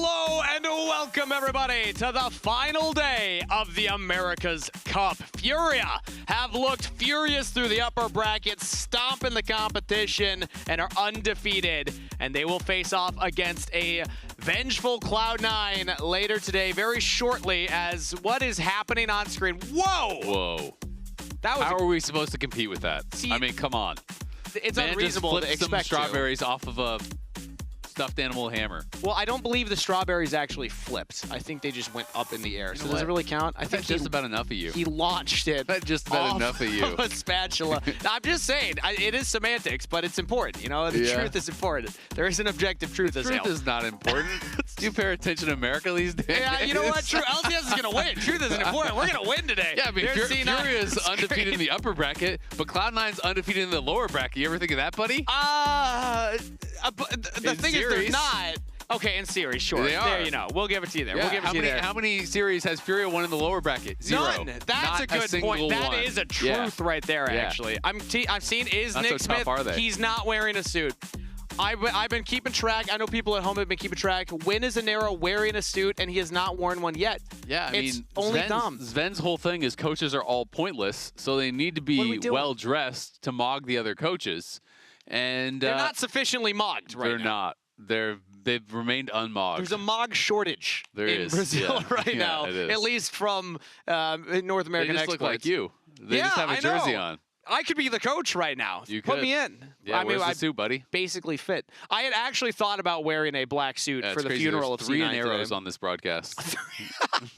Hello and welcome everybody to the final day of the America's Cup. FURIA have looked furious through the upper bracket, stomping the competition, and are undefeated. And they will face off against a vengeful Cloud9 later today, very shortly, as what is happening on screen. Whoa! Whoa. That was How are we supposed to compete with that? See, I mean, come on. It's Man unreasonable just to flipped some expect strawberries off of a stuffed animal hammer. Well, I don't believe the strawberries actually flipped. I think they just went up in the air. So does it really count? I think That's just about enough of you. He launched it. That's just about off enough of you. Of a spatula. I'm just saying, it is semantics, but it's important. You know, the truth is important. There is an objective truth as Truth hell. is not important. Do you pay attention to America these days? Yeah, you know what? True. LCS is gonna win. Truth isn't important. We're gonna win today. Yeah, I mean, FURIA is undefeated in the upper bracket, but Cloud9's undefeated in the lower bracket. You ever think of that, buddy? The thing is, they're not. Okay, in series, sure. They are. There, you know, we'll give it to you there. Yeah, We'll give it to you there. How many series has FURIA won in the lower bracket? Zero. None. That's Not a good single point. That one. is a truth right there, Yeah. actually. I've seen is Not Nick so tough, Smith. are they? He's not wearing a suit. I've been keeping track. I know people at home have been keeping track. When is Anero wearing a suit, and he has not worn one yet? Yeah, I It's mean, only dumb. Sven's whole thing is coaches are all pointless, so they need to What are we be doing? well dressed to mog the other coaches. And They're not sufficiently mogged right they're now. not. They've remained unmogged. There's a mog shortage There in is, Brazil yeah. right Yeah, now, it is. at least from North They American just exports. look like you. They just have a I jersey know. on. I could be the coach right now. You Put could. me in. Yeah, I mean, where's the I suit, buddy? basically fit. I had actually thought about wearing a black suit Yeah, for it's the crazy. funeral There's of three C9 arrows today. on this broadcast.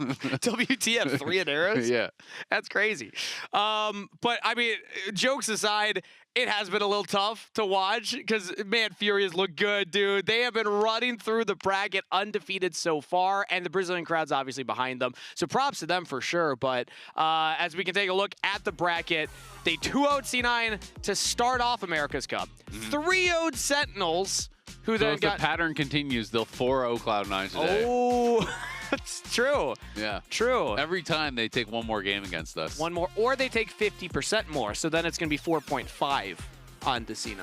WTF, 3 arrows? Yeah. That's crazy. But, I mean, jokes aside, it has been a little tough to watch because, man, Furia's look good, dude. They have been running through the bracket undefeated so far, and the Brazilian crowd's obviously behind them. So props to them for sure. But as we can take a look at the bracket, they 2-0'd C9 to start off America's Cup. 3-0'd Sentinels, who So then if got... the pattern continues, they'll 4-0 Cloud9 today. Oh, that's true. Yeah. True. Every time they take one more game against us. One more, or they take 50% more, so then it's going to be 4.5 onto C9.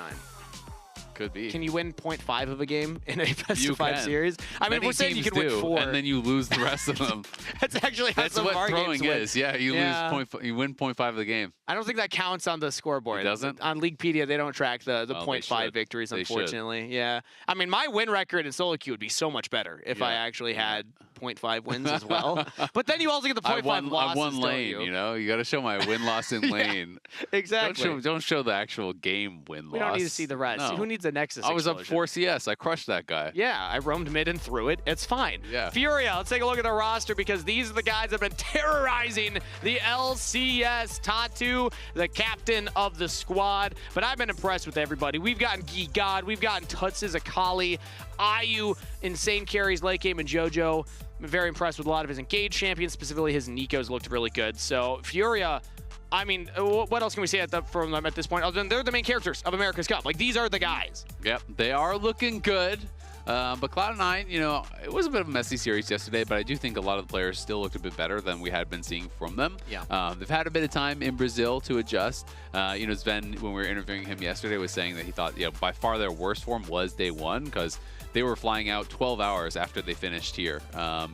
Could be. Can you win 0.5 of a game in a best-of-5 can. series? I mean, Many we're saying you teams can win do, 4. and then you lose the rest of them. That's actually how That's some what of our throwing games win. is. Yeah, you Yeah. lose you win 0.5 of the game. I don't think that counts on the scoreboard. It doesn't? On Leaguepedia, they don't track the Oh, they 0.5 should. victories, They should. unfortunately. Yeah. I mean, my win record in solo queue would be so much better if I Yeah. actually had 0.5 wins as well. But then you also get the 0.5 I losses, won don't lane, you know? You got to show my win-loss in lane. Exactly. Don't show the actual game win-loss. We don't need to see the rest. No. Who needs a Nexus I was up explosion? 4 CS. I crushed that guy. Yeah, I roamed mid and threw it. It's fine. Yeah. FURIA, let's take a look at their roster because these are the guys that have been terrorizing the LCS. Tatu, the captain of the squad. But I've been impressed with everybody. We've gotten Gigod, we've gotten Tutsis, Akali, Ayu, Insane Carries, Late Game, and JoJo. I'm very impressed with a lot of his engaged champions, specifically his Nikos looked really good. So FURIA, I mean, what else can we say from them at this point? Other than they're the main characters of America's Cup. Like, these are the guys. Yep, they are looking good. But Cloud9, you know, it was a bit of a messy series yesterday, but I do think a lot of the players still looked a bit better than we had been seeing from them. Yeah. They've had a bit of time in Brazil to adjust. You know, Sven, when we were interviewing him yesterday, was saying that he thought, you know, by far their worst form was day one because they were flying out 12 hours after they finished here,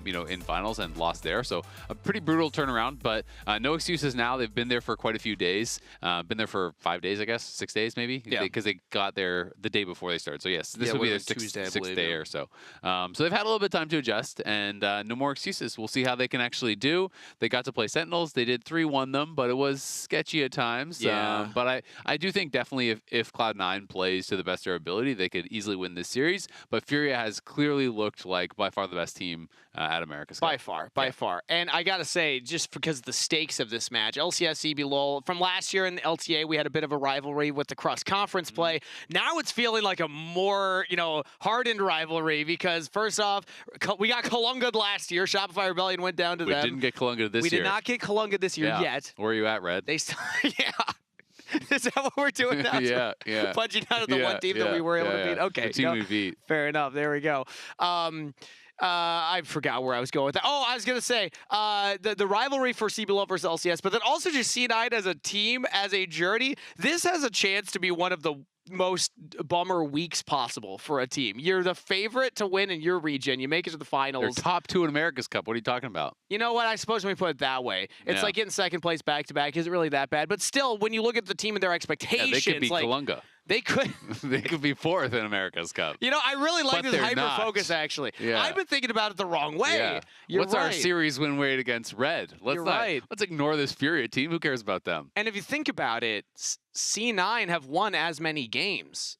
you know, in finals and lost there. So a pretty brutal turnaround, but no excuses now. They've been there for quite a few days. Been there for 5 days, I guess, 6 days maybe. Yeah. Because they got there the day before they started. So yes, this will be their sixth day or so. So they've had a little bit of time to adjust, and no more excuses. We'll see how they can actually do. They got to play Sentinels. They did 3-1 them, but it was sketchy at times. Yeah. But I do think definitely if Cloud9 plays to the best of their ability, they could easily win this series. But FURIA has clearly looked like by far the best team at America's Cup. By far. And I got to say, just because of the stakes of this match, LCS, CBLOL, from last year in the LTA, we had a bit of a rivalry with the cross-conference play. Now it's feeling like a more, you know, hardened rivalry because, first off, we got Kalunga last year. Shopify Rebellion went down to them. We didn't get Kalunga this year. We did not get Kalunga this year yet. Where are you at, Red? They still, yeah. Is that what we're doing now? Yeah. Punching out of the one team that we were able to beat. Okay. The team we beat. Fair enough. There we go. I forgot where I was going with that. Oh, I was going to say the rivalry for CBLOL versus LCS, but then also just C9 as a team, as a journey. This has a chance to be one of the most bummer weeks possible for a team. You're the favorite to win in your region. You make it to the They're finals. top 2 in America's Cup. What are you talking about? You know what? I suppose when we put it that way, it's Yeah. like getting second place back-to-back isn't really that bad. But still, when you look at the team and their Yeah, expectations, they could be like, Kalunga. they could... They could be 4th in America's Cup. You know, I really like But this they're hyper-focus, not. actually. Yeah. I've been thinking about it the wrong way. Yeah. You're What's our right. series win rate against Red? You're right. Let's ignore this Furia team. Who cares about them? And if you think about it, C9 have won as many games.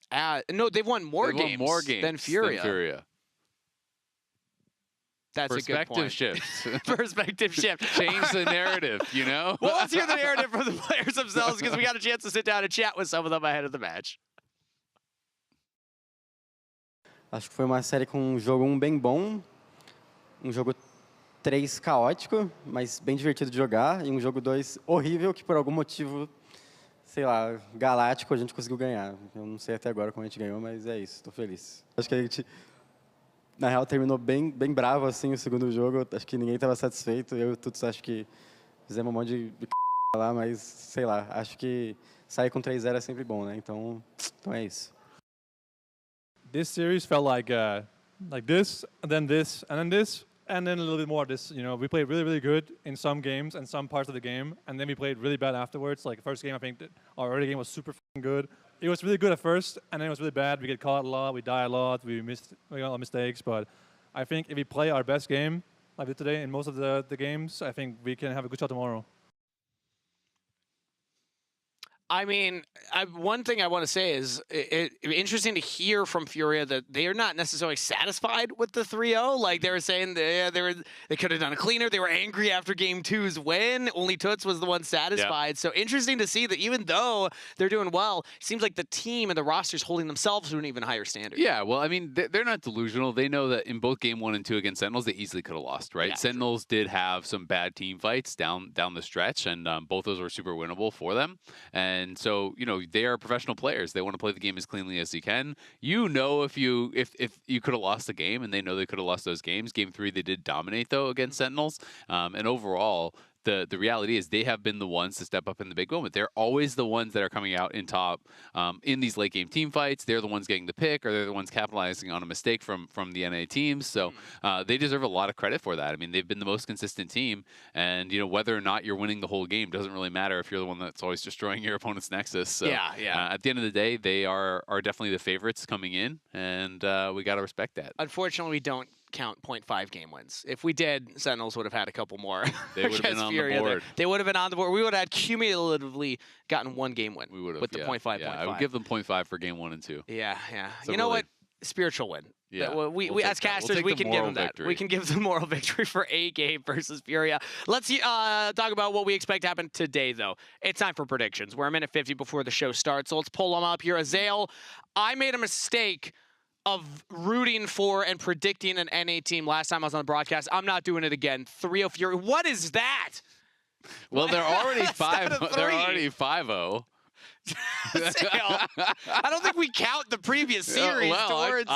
No, they've won more They've won more games than Furia. That's a good Perspective point. shift. Perspective shift. Change the narrative, you know? Well, let's hear the narrative from the players themselves because we got a chance to sit down and chat with some of them ahead of the match. Acho que foi uma série com um jogo 1 bem bom, um jogo 3 caótico, mas bem divertido de jogar, e um jogo 2 horrível que por algum motivo, sei lá, galáctico a gente conseguiu ganhar. Eu não sei até agora como a gente ganhou, mas é isso, estou feliz. Acho que a gente, na real, terminou bem bravo assim o segundo jogo, acho que ninguém estava satisfeito, eu e o Tuts acho que fizemos um monte de lá, mas sei lá, acho que sair com 3-0 é sempre bom, né? Então é isso. This series felt like this, and then this, and then this, and then a little bit more of this. You know, we played really, really good in some games and some parts of the game, and then we played really bad afterwards. Like the first game, I think that our early game was super f***ing good. It was really good at first, and then it was really bad. We get caught a lot, we die a lot, we got a lot of mistakes. But I think if we play our best game like we did today in most of the games, I think we can have a good shot tomorrow. I mean, one thing I want to say is it's interesting to hear from Furia that they are not necessarily satisfied with the 3-0. Like they were saying they could have done a cleaner. They were angry after game 2's win. Only Toots was the one satisfied. Yep. So interesting to see that even though they're doing well, it seems like the team and the roster's holding themselves to an even higher standard. Yeah, well, I mean, they're not delusional. They know that in both game 1 and 2 against Sentinels, they easily could have lost, right? Yeah, Sentinels did have some bad team fights down the stretch, and both those were super winnable for them. And so, you know, they are professional players. They want to play the game as cleanly as you can. You know, if you could have lost the game, and they know they could have lost those games. Game 3, they did dominate though against Sentinels, and overall, the reality is they have been the ones to step up in the big moment. They're always the ones that are coming out in top in these late game team fights. They're the ones getting the pick, or they're the ones capitalizing on a mistake from the NA teams. So they deserve a lot of credit for that. I mean, they've been the most consistent team, and you know, whether or not you're winning the whole game doesn't really matter if you're the one that's always destroying your opponent's nexus. So, at the end of the day, they are definitely the favorites coming in, and we got to respect that. Unfortunately, we don't count 0.5 game wins. If we did, Sentinels would have had a couple more. They would have been on the board. They would have been on the board. We would have had cumulatively gotten 1 game win. We would have with the 0.5. Yeah, I would give them 0.5 for game 1 and 2. Yeah. So you know really, what? Spiritual win. Yeah, We as casters, we can give them that. Victory. We can give them moral victory for a game versus Furia. Let's talk about what we expect to happen today, though. It's time for predictions. We're a minute 50 before the show starts, so let's pull them up here. Azael, I made a mistake of rooting for and predicting an NA team last time I was on the broadcast. I'm not doing it again. 3-0 Furia. What is that? Well, they're already 5. They're already 5-0. I don't think we count the previous series towards.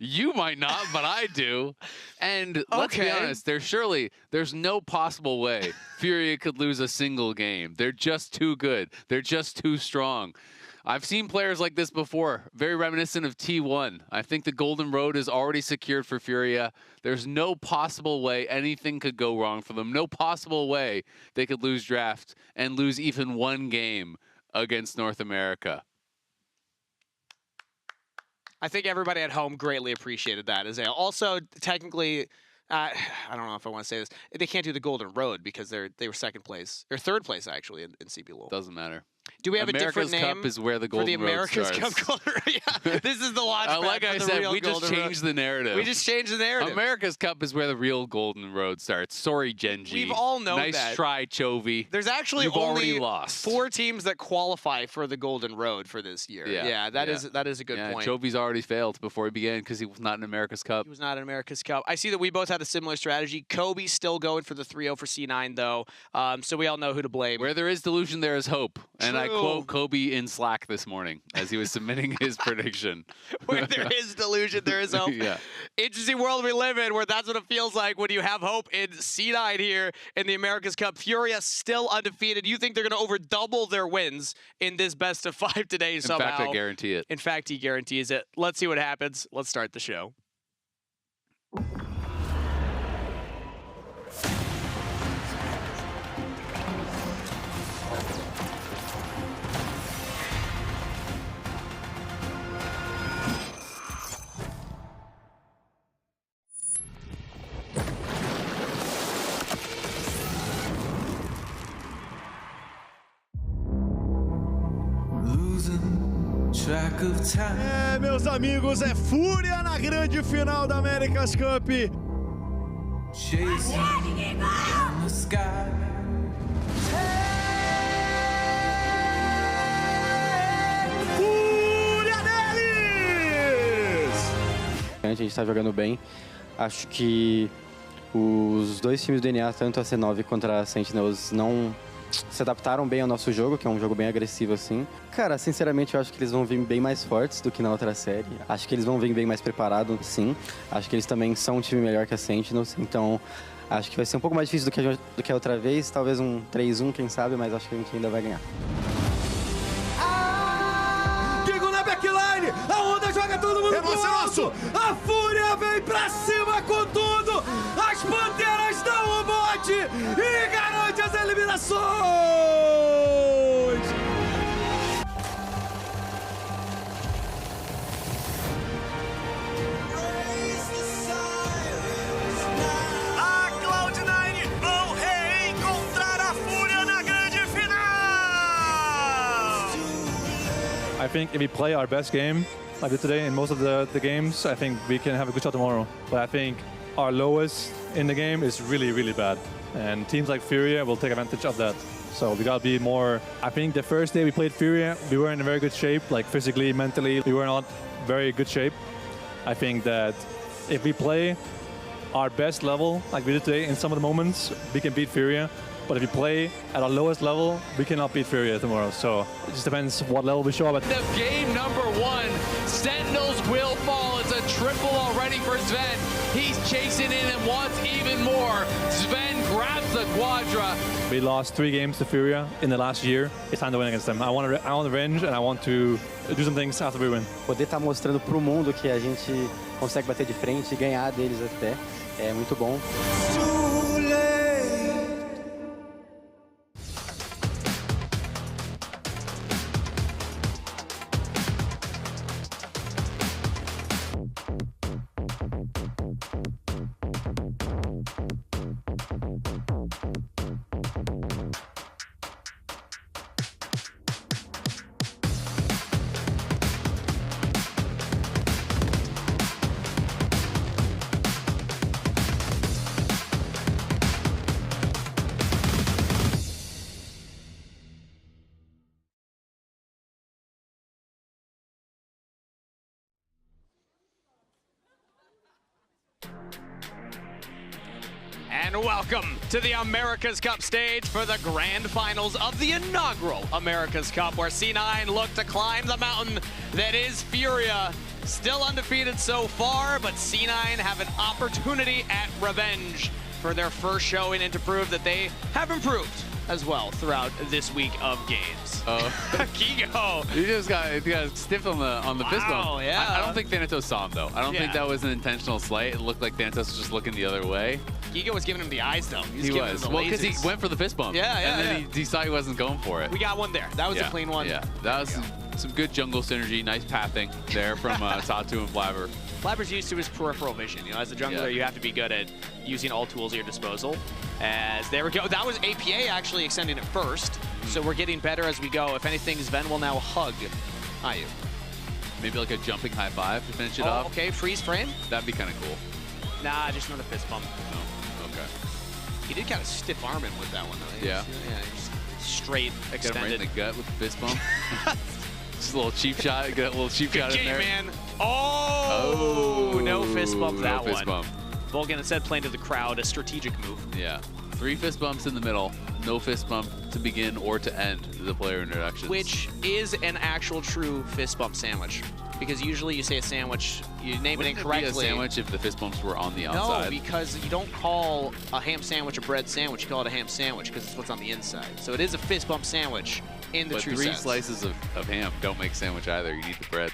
You might not, but I do. And let's be honest, there's no possible way Furia could lose a single game. They're just too good. They're just too strong. I've seen players like this before, very reminiscent of T1. I think the Golden Road is already secured for Furia. There's no possible way anything could go wrong for them. No possible way they could lose draft and lose even 1 game against North America. I think everybody at home greatly appreciated that, Azael. Also, technically, I don't know if I want to say this. They can't do the Golden Road because they were second place, or third place, actually, in CBLOL. Doesn't matter. Do we have America's a different name Cup is where the Golden for the America's Road starts. Cup Golden Road? Yeah, this is the launch pad like for I the said, real we just Golden changed Road. the narrative. We just changed the narrative. America's Cup is where the real Golden Road starts. Sorry, Genji. We've all known nice that. Nice try, Chovy. There's actually You've only already lost. 4 teams that qualify for the Golden Road for this year. Yeah, that is a good point. Chovy's already failed before he began because he was not in America's Cup. He was not in America's Cup. I see that we both had a similar strategy. Kobe's still going for the 3-0 for C9, though. So we all know who to blame. Where there is delusion, there is hope. And And I quote Kobe in Slack this morning as he was submitting his prediction. Where there is delusion, there is hope. Yeah. Interesting world we live in where that's what it feels like when you have hope in C9 here in the America's Cup. FURIA still undefeated. You think they're going to over double their wins in this best of 5 today somehow? In fact, I guarantee it. In fact, he guarantees it. Let's see what happens. Let's start the show. Losing track of time. É, meus amigos, é Fúria na grande final da America's Cup. Chasing in the sky. Fúria deles! A gente está jogando bem. Acho que os dois times do DNA, tanto a C9 quanto a Sentinels, não se adaptaram bem ao nosso jogo, que é um jogo bem agressivo assim. Cara, sinceramente, eu acho que eles vão vir bem mais fortes do que na outra série. Acho que eles vão vir bem mais preparados, sim. Acho que eles também são um time melhor que a Sentinels, então acho que vai ser um pouco mais difícil do que a outra vez. Talvez um 3-1, quem sabe, mas acho que a gente ainda vai ganhar. Gigo na backline, a onda joga todo mundo pro alto. A Fúria vem pra cima com tudo. As Panteras dão o bote e garante as eliminações. A Cloud9 vão reencontrar a Fúria na grande final. I think if we play our best game like we did today in most of the games, I think we can have a good shot tomorrow. But I think our lowest in the game is really, really bad. And teams like FURIA will take advantage of that. So we gotta be more. I think the first day we played FURIA, we were in a very good shape, like physically, mentally, we were not very good shape. I think that if we play our best level, like we did today in some of the moments, we can beat FURIA. But if we play at our lowest level, we cannot beat FURIA tomorrow. So it just depends what level we show up at. The game number 1, Sentinels will fall. It's a triple already for Sven. He's chasing in and wants even more. Sven grabs the quadra. We lost 3 games to FURIA in the last year. It's time to win against them. I want revenge, and I want to do some things after we win. Poder estar mostrando pro mundo que a gente consegue bater de frente e ganhar deles até é muito bom. And welcome to the America's Cup stage for the grand finals of the inaugural America's Cup, where C9 look to climb the mountain that is FURIA. Still undefeated so far, but C9 have an opportunity at revenge for their first showing and to prove that they have improved as well throughout this week of games. Kigo. You just got stiffed on the fist bump. Wow, yeah. I don't think Thanatos saw him though. I don't think that was an intentional slight. It looked like Thanatos was just looking the other way. Giga was giving him the eyes though. He was. Well, because he went for the fist bump. Yeah, And then he decided he wasn't going for it. We got one there. That was a clean one. Yeah, that was some good jungle synergy. Nice pathing there from Tatu and Flabber. Flabber's used to his peripheral vision. You know, as a jungler, you have to be good at using all tools at your disposal. As there we go. That was APA actually extending it first. So we're getting better as we go. If anything, Sven will now hug Ayu. Maybe like a jumping high five to finish it off. Okay, freeze frame. That'd be kind of cool. Nah, just another fist bump. Oh, okay. He did kind of stiff arm him with that one though. Yeah. Just straight Get extended. him right in the gut with the fist bump. Just a little cheap shot. Get a little cheap shot in game, there. man. Oh, no fist bump that no fist one. bump. Volgan instead playing to the crowd, a strategic move. Yeah. 3 fist bumps in the middle. no fist bump to begin or to end the player introductions. Which is an actual true fist bump sandwich. Because usually you say a sandwich, you name it Wouldn't incorrectly. It be a sandwich if the fist bumps were on the No, outside? because you don't call a ham sandwich a bread sandwich. You call it a ham sandwich because it's what's on the inside. So it is a fist bump sandwich in the But true 3 sense. slices of ham don't make sandwich either. You need the bread.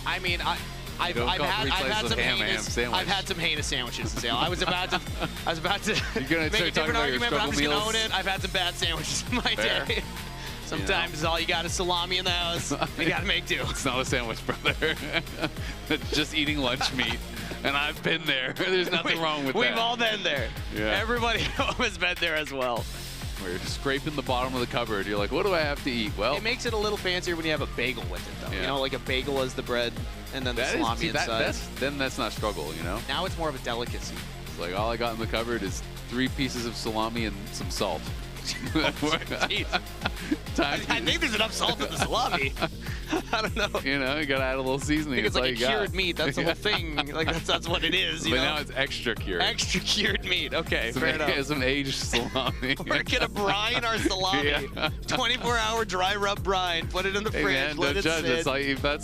I mean, I've don't call had 3 slices of some ham a ham heinous. sandwich. I've had some heinous sandwiches to say. I was about to You're gonna make a start talking different about your argument, but I'm just struggle gonna own meals? it. I've had some bad sandwiches in my Fair. day. Sometimes all you got is salami in the house. You gotta make do. It's not a sandwich, brother. It's just eating lunch meat. And I've been there. There's nothing wrong with that. We've all been there. Yeah. Everybody has been there as well. Where you're scraping the bottom of the cupboard. You're like, what do I have to eat? Well, It makes it a little fancier when you have a bagel with it, though. Yeah. You know, like a bagel is the bread, and then the that is, salami see, inside. then that's not struggle, you know? Now it's more of a delicacy. It's like all I got in the cupboard is 3 pieces of salami and some salt. Jeez. I think there's enough salt in the salami. I don't know. You know, you gotta add a little seasoning. I think it's all like a you got. cured meat. That's the whole thing. Like that's what it is. You But know? now it's extra cured. Extra cured meat. Okay, fair enough. Some aged salami. We're gonna brine our salami. Yeah. 24-hour dry rub brine. Put it in the Hey fridge. man, let don't it judge. sit. That's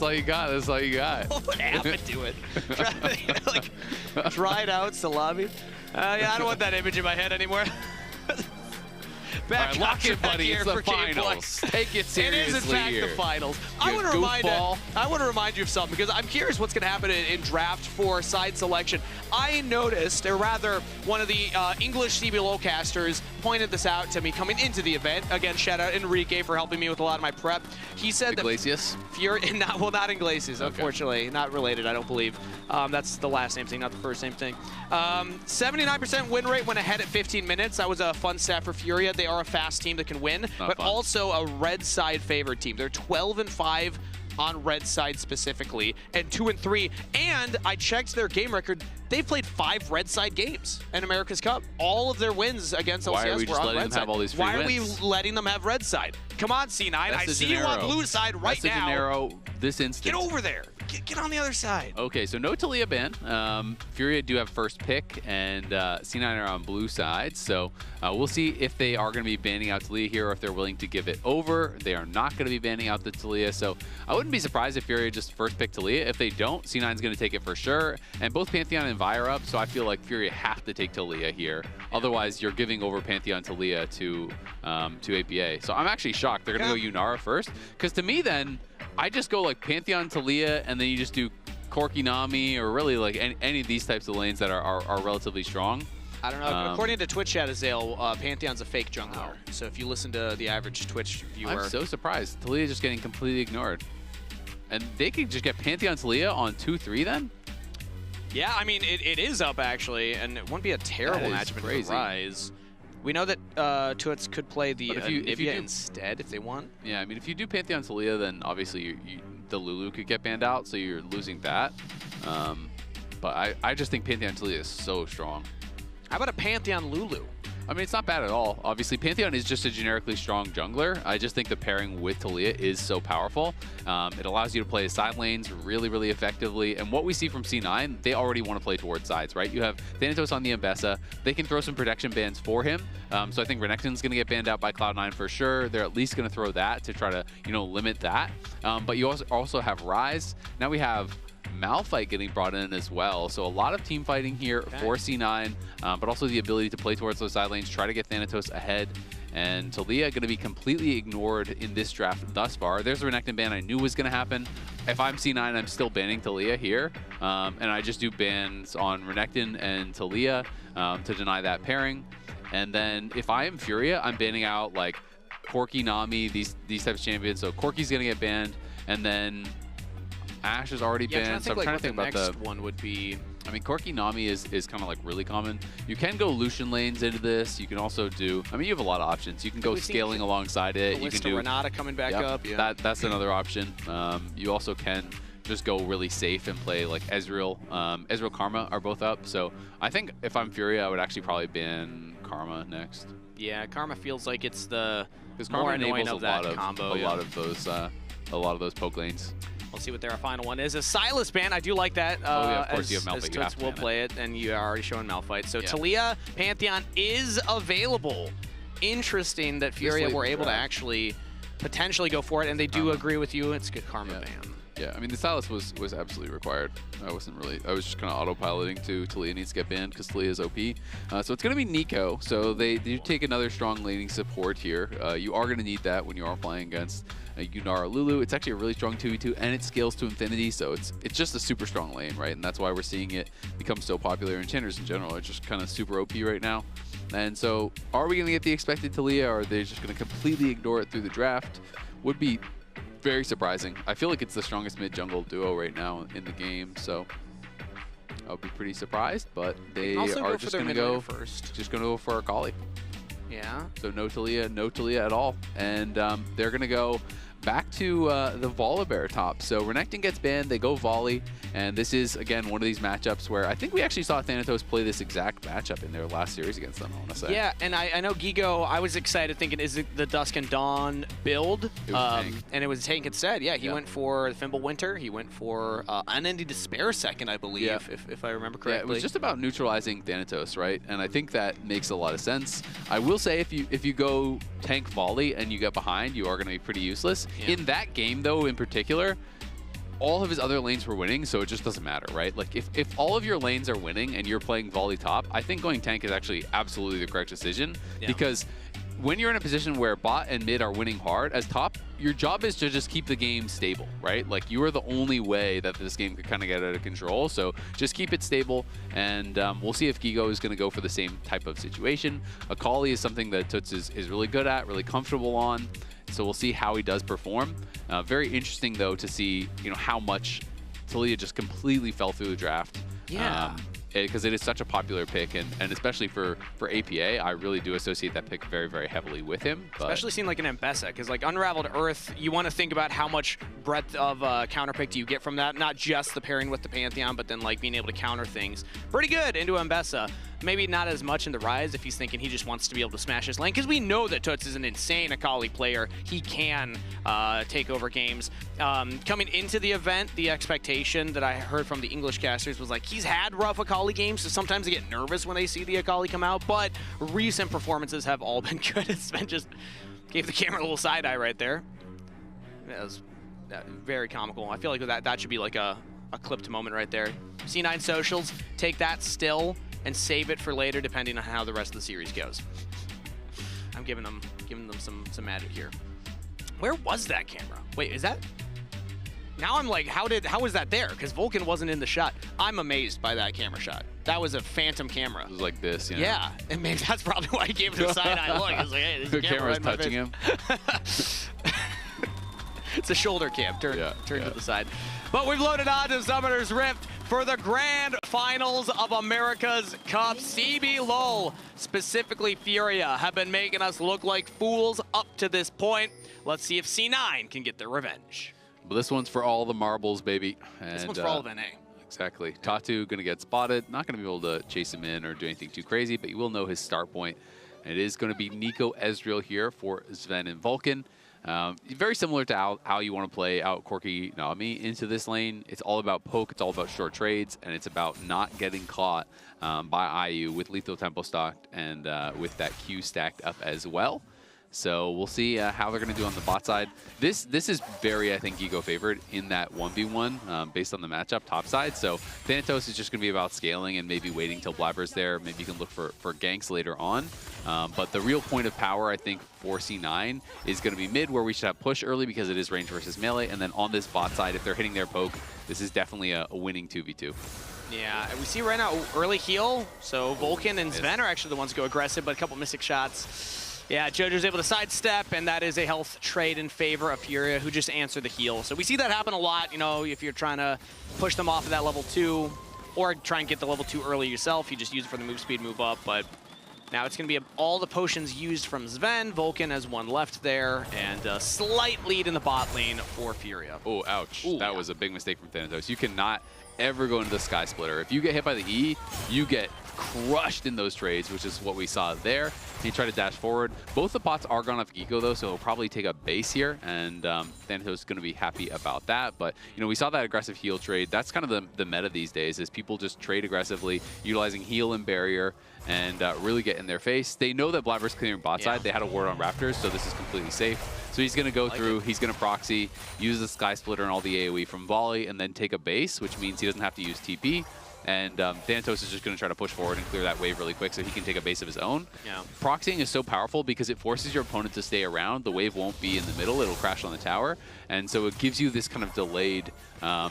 all you got. That's all you got. What happened to it? Like dried out salami. Yeah, I don't want that image in my head anymore. All right, lock it, buddy. here It's the for Gameplay. finals. Take it seriously. It is, in fact, here. the finals. You I want to goofball. remind you of something because I'm curious what's going to happen in draft for side selection. I noticed, or rather, one of the English CBLOL casters pointed this out to me coming into the event. Again, shout out Enrique for helping me with a lot of my prep. He said Iglesias? that Fury, not Iglesias, Okay. unfortunately, not related, I don't believe. That's the last name thing, not the first name thing. 79% win rate when ahead at 15 minutes. That was a fun stat for Furia. They are a fast team that can win, but fun. also a red side favored team. They're 12-5 on red side specifically, and 2-3. And I checked their game record. They've played 5 red side games in America's Cup. All of their wins against LCS Why are we were just on letting red them side. have all these free Why wins? are we letting them have red side? Come on, C9. I That's see you on Gennaro. blue side right That's now. Gennaro this instant. Get over there. Get on the other side. Okay, so no Talia ban. Furia do have first pick, and C9 are on blue side. So we'll see if they are going to be banning out Talia here or if they're willing to give it over. They are not going to be banning out the Talia. So I wouldn't be surprised if Furia just first pick Talia. If they don't, C9 is going to take it for sure. And both Pantheon and Vi are up, so I feel like Furia have to take Talia here. Otherwise, you're giving over Pantheon Talia to APA. So I'm actually shocked. They're going to go Yunara first. Because to me then, I just go like Pantheon Talia, and then you just do Corki Nami, or really like any of these types of lanes that are relatively strong. I don't know. According to Twitch chat, Azale, Pantheon's a fake jungler. Wow. So if you listen to the average Twitch viewer, I'm so surprised. Talia just getting completely ignored. And they could just get Pantheon Talia on 2-3 then? yeah, I mean, it is up actually, and it wouldn't be a terrible That is matchup crazy. for Rise. We know that Tuits could play the But if you Anivia do- instead if they want. Yeah, I mean, if you do Pantheon Talia, then obviously the Lulu could get banned out, so you're losing that. But I just think Pantheon Talia is so strong. How about a Pantheon Lulu? I mean, it's not bad at all. Obviously, Pantheon is just a generically strong jungler. I just think the pairing with Talia is so powerful. It allows you to play side lanes really, really effectively. And what we see from C9, they already want to play towards sides, right? You have Thanatos on the Ambessa. They can throw some protection bans for him. So I think Renekton's going to get banned out by Cloud9 for sure. They're at least going to throw that to try to, limit that. But you also have Rise. Now we have Malphite getting brought in as well. So a lot of team fighting here for C9, but also the ability to play towards those side lanes, try to get Thanatos ahead. And Talia going to be completely ignored in this draft thus far. There's a Renekton ban I knew was going to happen. If I'm C9, I'm still banning Talia here. And I just do bans on Renekton and Talia to deny that pairing. And then if I am Furia, I'm banning out like Corki, Nami, these types of champions. So Corki's going to get banned. And then Ashe is already banned, so I'm trying to think about the next one would be. I mean, Corki Nami is kind of like really common. You can go Lucian lanes into this. You can also do, I mean, you have a lot of options. You can go We've seen scaling alongside it. You can do Renata coming back Yep, up. Yeah. That's another option. You also can just go really safe and play like Ezreal. Ezreal Karma are both up. So I think if I'm Furia, I would actually probably ban Karma next. Yeah, Karma feels like it's the Because more Karma annoying enables of that combo. a lot of those poke lanes. We'll see what their final one is. A Silas ban, I do like that. Oh, yeah, of course, as, you have Malphite, as you have Toots to will ban it. play it, and you are already showing Malphite. So Yeah. Talia Pantheon is available interesting that Furia late were in the able to draft. actually potentially go for it, and they do agree with you. It's good karma ban. Yeah, I mean, the Stylus was absolutely required. I was just kind of autopiloting to Talia needs to get banned because Talia is OP. So it's going to be Nico. So they do take another strong laning support here. You are going to need that when you are playing against Yunara Lulu. It's actually a really strong 2v2, and it scales to infinity, so it's just a super strong lane, right? And that's why we're seeing it become so popular. And Channers in general are just kind of super OP right now. And so are we going to get the expected Talia, or are they just going to completely ignore it through the draft? Would be very surprising. I feel like it's the strongest mid-jungle duo right now in the game, so I'll be pretty surprised, but they Also are go for just their going to mid laner go first. just going to go for Akali. Yeah. So no Talia at all. And they're going to go back to the Volibear top. So Renekton gets banned, they go Volley, and this is, again, one of these matchups where I think we actually saw Thanatos play this exact matchup in their last series against them, I want to say. Yeah, and I know Gigo, I was excited thinking, is it the Dusk and Dawn build? It was Tank. And it was Tank instead. Yeah, he went for the Fimble Winter. He went for Unending Despair second, I believe, if I remember correctly. Yeah, it was just about neutralizing Thanatos, right? And I think that makes a lot of sense. I will say if you go tank Volley and you get behind, you are going to be pretty useless. Yeah. In that game, though, in particular, all of his other lanes were winning, so it just doesn't matter, right? Like, if all of your lanes are winning and you're playing Volley top, I think going tank is actually absolutely the correct decision, because when you're in a position where bot and mid are winning hard, as top, your job is to just keep the game stable, right? Like, you are the only way that this game could kind of get out of control, so just keep it stable, and we'll see if Gigo is going to go for the same type of situation. Akali is something that Toots is really good at, really comfortable on, so we'll see how he does perform. Very interesting, though, to see how much Talia just completely fell through the draft. Yeah. Because it is such a popular pick, and especially for APA, I really do associate that pick very, very heavily with him. But especially seeing like an Ambessa, because like Unraveled Earth, you want to think about how much breadth of counter pick do you get from that, not just the pairing with the Pantheon, but then like being able to counter things pretty good into Ambessa. Maybe not as much in the Rise if he's thinking he just wants to be able to smash his lane, because we know that Toots is an insane Akali player. He can take over games. Coming into the event, the expectation that I heard from the English casters was like, he's had rough Akali games, so sometimes they get nervous when they see the Akali come out, but recent performances have all been good. Sven just gave the camera a little side eye right there. That was very comical. I feel like that should be like a clipped moment right there. C9 socials, take that still and save it for later, depending on how the rest of the series goes. I'm giving them some magic here. Where was that camera? Wait, is that? Now I'm like, how was that there? Because Vulcan wasn't in the shot. I'm amazed by that camera shot. That was a phantom camera. it was like this, Yeah, and maybe that's probably why he gave it a side eye look. It's like, hey, this The camera's camera's touching him. It's a shoulder cam. Turn Yeah. to the side. But we've loaded on to Summoner's Rift for the grand finals of America's Cup. CBLOL, specifically Furia, have been making us look like fools up to this point. Let's see if C9 can get their revenge. But this one's for all the marbles, baby. This And, one's for all of NA. Exactly. Tatu going to get spotted. Not going to be able to chase him in or do anything too crazy, but you will know his start point. And it is going to be Nico Ezreal here for Sven and Vulcan. Very similar to how you want to play out Corki Nami into this lane. It's all about poke, it's all about short trades, and it's about not getting caught by IU with Lethal Tempo stocked and with that Q stacked up as well. So we'll see how they're going to do on the bot side. This is very, I think, Gigo favored in that 1v1 based on the matchup top side. So Thanatos is just going to be about scaling and maybe waiting till Blabber's there. Maybe you can look for ganks later on. But the real point of power, I think, for C9 is going to be mid, where we should have push early because it is range versus melee. And then on this bot side, if they're hitting their poke, this is definitely a winning 2v2. Yeah, we see right now early heal. So Vulcan and Sven are actually the ones who go aggressive, but a couple Mystic shots. Yeah, JoJo's able to sidestep, and that is a health trade in favor of Furia, who just answer the heal. So we see that happen a lot, if you're trying to push them off of that level 2, or try and get the level 2 early yourself. You just use it for the move speed, move up, but now it's going to be all the potions used from Sven. Vulcan has one left there, and a slight lead in the bot lane for Furia. Oh, ouch. Ooh, that was a big mistake from Thanatos. You cannot ever go into the Sky Splitter. If you get hit by the E, you get crushed in those trades, which is what we saw there. He tried to dash forward. Both the pots are gone off Geeko, though, so he'll probably take a base here, and Thanatos is going to be happy about that. But, you know, we saw that aggressive heal trade. That's kind of the meta these days, is people just trade aggressively, utilizing heal and barrier, and really get in their face. They know that Blabber's clearing bot side. They had a ward on Raptors, so this is completely safe. So he's going to go through, he's going to proxy, use the Sky Splitter and all the AoE from volley, and then take a base, which means he doesn't have to use TP. And Thanatos is just going to try to push forward and clear that wave really quick so he can take a base of his own. Yeah. Proxying is so powerful because it forces your opponent to stay around. The wave won't be in the middle. It'll crash on the tower. And so it gives you this kind of delayed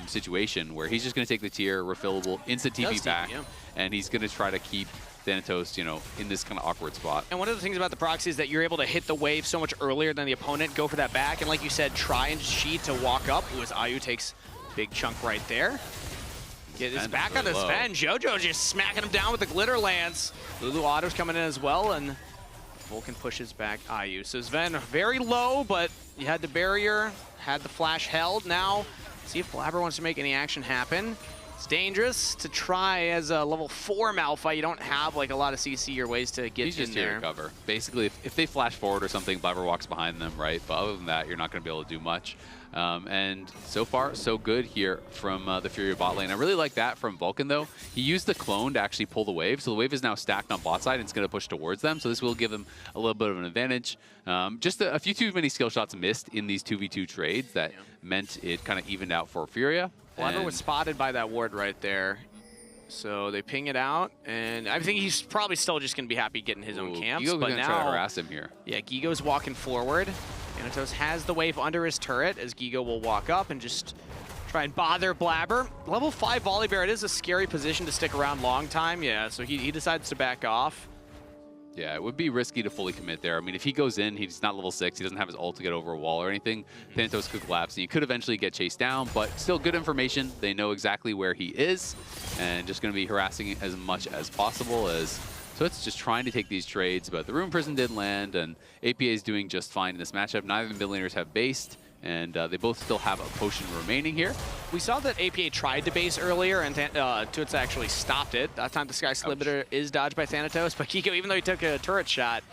situation where he's just going to take the tier, refillable, instant TP back, and he's going to try to keep Thanatos, you know, in this kind of awkward spot. And one of the things about the proxy is that you're able to hit the wave so much earlier than the opponent, go for that back, and like you said, try and cheat to walk up. Ooh, as Ayu takes a big chunk right there. Get his back on the Sven. Jojo just smacking him down with the glitter lance. Lulu Otto's coming in as well, and Vulcan pushes back Ayu. So Sven very low, but you had the barrier, had the flash held. Now, see if Blabber wants to make any action happen. It's dangerous to try as a level 4 Malphite. You don't have like a lot of CC or ways to get in there. He's just here to cover. Basically, if they flash forward or something, Blabber walks behind them, right? But other than that, you're not going to be able to do much. And so far, so good here from the Furia bot lane. I really like that from Vulcan, though. He used the clone to actually pull the wave, so the wave is now stacked on bot side and it's going to push towards them, so this will give them a little bit of an advantage. Just a few too many skill shots missed in these 2v2 trades that meant it kind of evened out for Furia. Blabber was spotted by that ward right there. So they ping it out, and I think he's probably still just going to be happy getting his own camps. Gigo's but going to now, try to harass him here. Yeah, Gigo's walking forward. Thanatos has the wave under his turret as Gigo will walk up and just try and bother Blabber. Level 5 Volley Bear, it is a scary position to stick around long time. Yeah, so he decides to back off. Yeah, it would be risky to fully commit there. I mean, if he goes in, he's not level 6, he doesn't have his ult to get over a wall or anything. Thanatos could collapse, and he could eventually get chased down, but still good information. They know exactly where he is, and just going to be harassing as much as possible. So it's just trying to take these trades, but the Rune Prison did land, and APA is doing just fine in this matchup. Neither of the mid laners have based, and they both still have a potion remaining here. We saw that APA tried to base earlier, and Tuts actually stopped it. That time the Sky Slitter is dodged by Thanatos, but Kiko, even though he took a turret shot,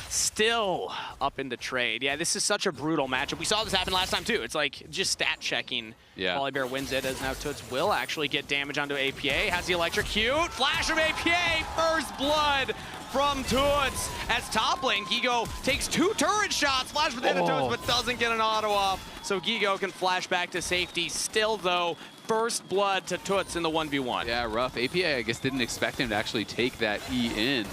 still up in the trade. Yeah, this is such a brutal matchup. We saw this happen last time, too. It's like just stat checking. Yeah. Volleybear wins it, as now Tuts will actually get damage onto APA. Has the electrocute. Flash from APA. First blood from Tuts. As top lane, Gigo takes 2 turret shots. Flash from Thanatos, but doesn't get an auto off. So Gigo can flash back to safety. Still, though, first blood to Tuts in the 1v1. Yeah, rough. APA, I guess, didn't expect him to actually take that E in.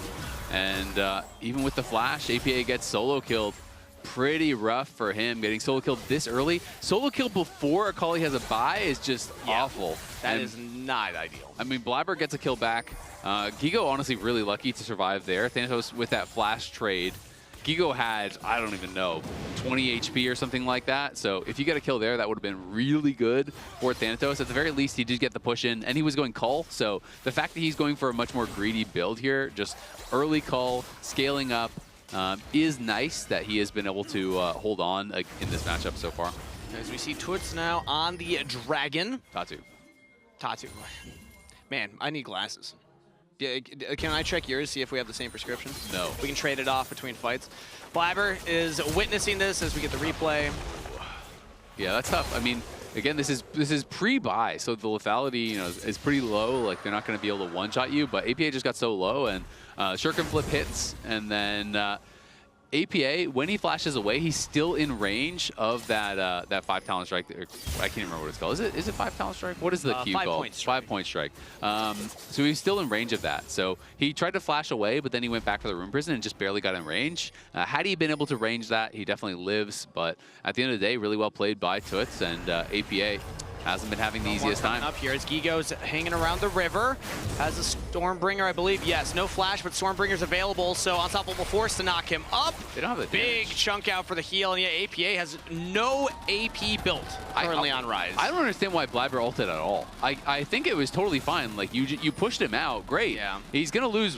And even with the flash, APA gets solo killed. Pretty rough for him, getting solo killed this early. Solo kill before Akali has a buy is just awful. That is not ideal. I mean, Blabber gets a kill back. Gigo honestly really lucky to survive there. Thanatos with that flash trade. Gigo had, I don't even know, 20 HP or something like that. So if you get a kill there, that would have been really good for Thanatos. At the very least, he did get the push in, and he was going Cull. So the fact that he's going for a much more greedy build here, just early Cull, scaling up, is nice that he has been able to hold on in this matchup so far. As we see Tuts now on the Dragon. Tatu. Man, I need glasses. Yeah, can I check yours, see if we have the same prescription? No. We can trade it off between fights. Blabber is witnessing this as we get the replay. Yeah, that's tough. I mean, again, this is pre-buy, so the lethality, you know, is pretty low. Like, they're not going to be able to one-shot you, but APA just got so low, and Shuriken Flip hits, and then APA, when he flashes away, he's still in range of that that 5 talent strike. I can't remember what it's called. Is it 5 talent strike? What is the Q called? 5-point strike. So he's still in range of that. So he tried to flash away, but then he went back for the Rune Prison and just barely got in range. Had he been able to range that, he definitely lives. But at the end of the day, really well played by Tuts, and APA hasn't been having the easiest time. Up here as Gigo's hanging around the river. Has a Stormbringer, I believe. Yes, no flash, but Stormbringer's available. So Unstoppable Force to knock him up. They don't have the big damage. chunk out for the heal. And yeah, APA has no AP built currently on Rise. I don't understand why Blabber ulted at all. I think it was totally fine. Like you pushed him out, great. Yeah. He's gonna lose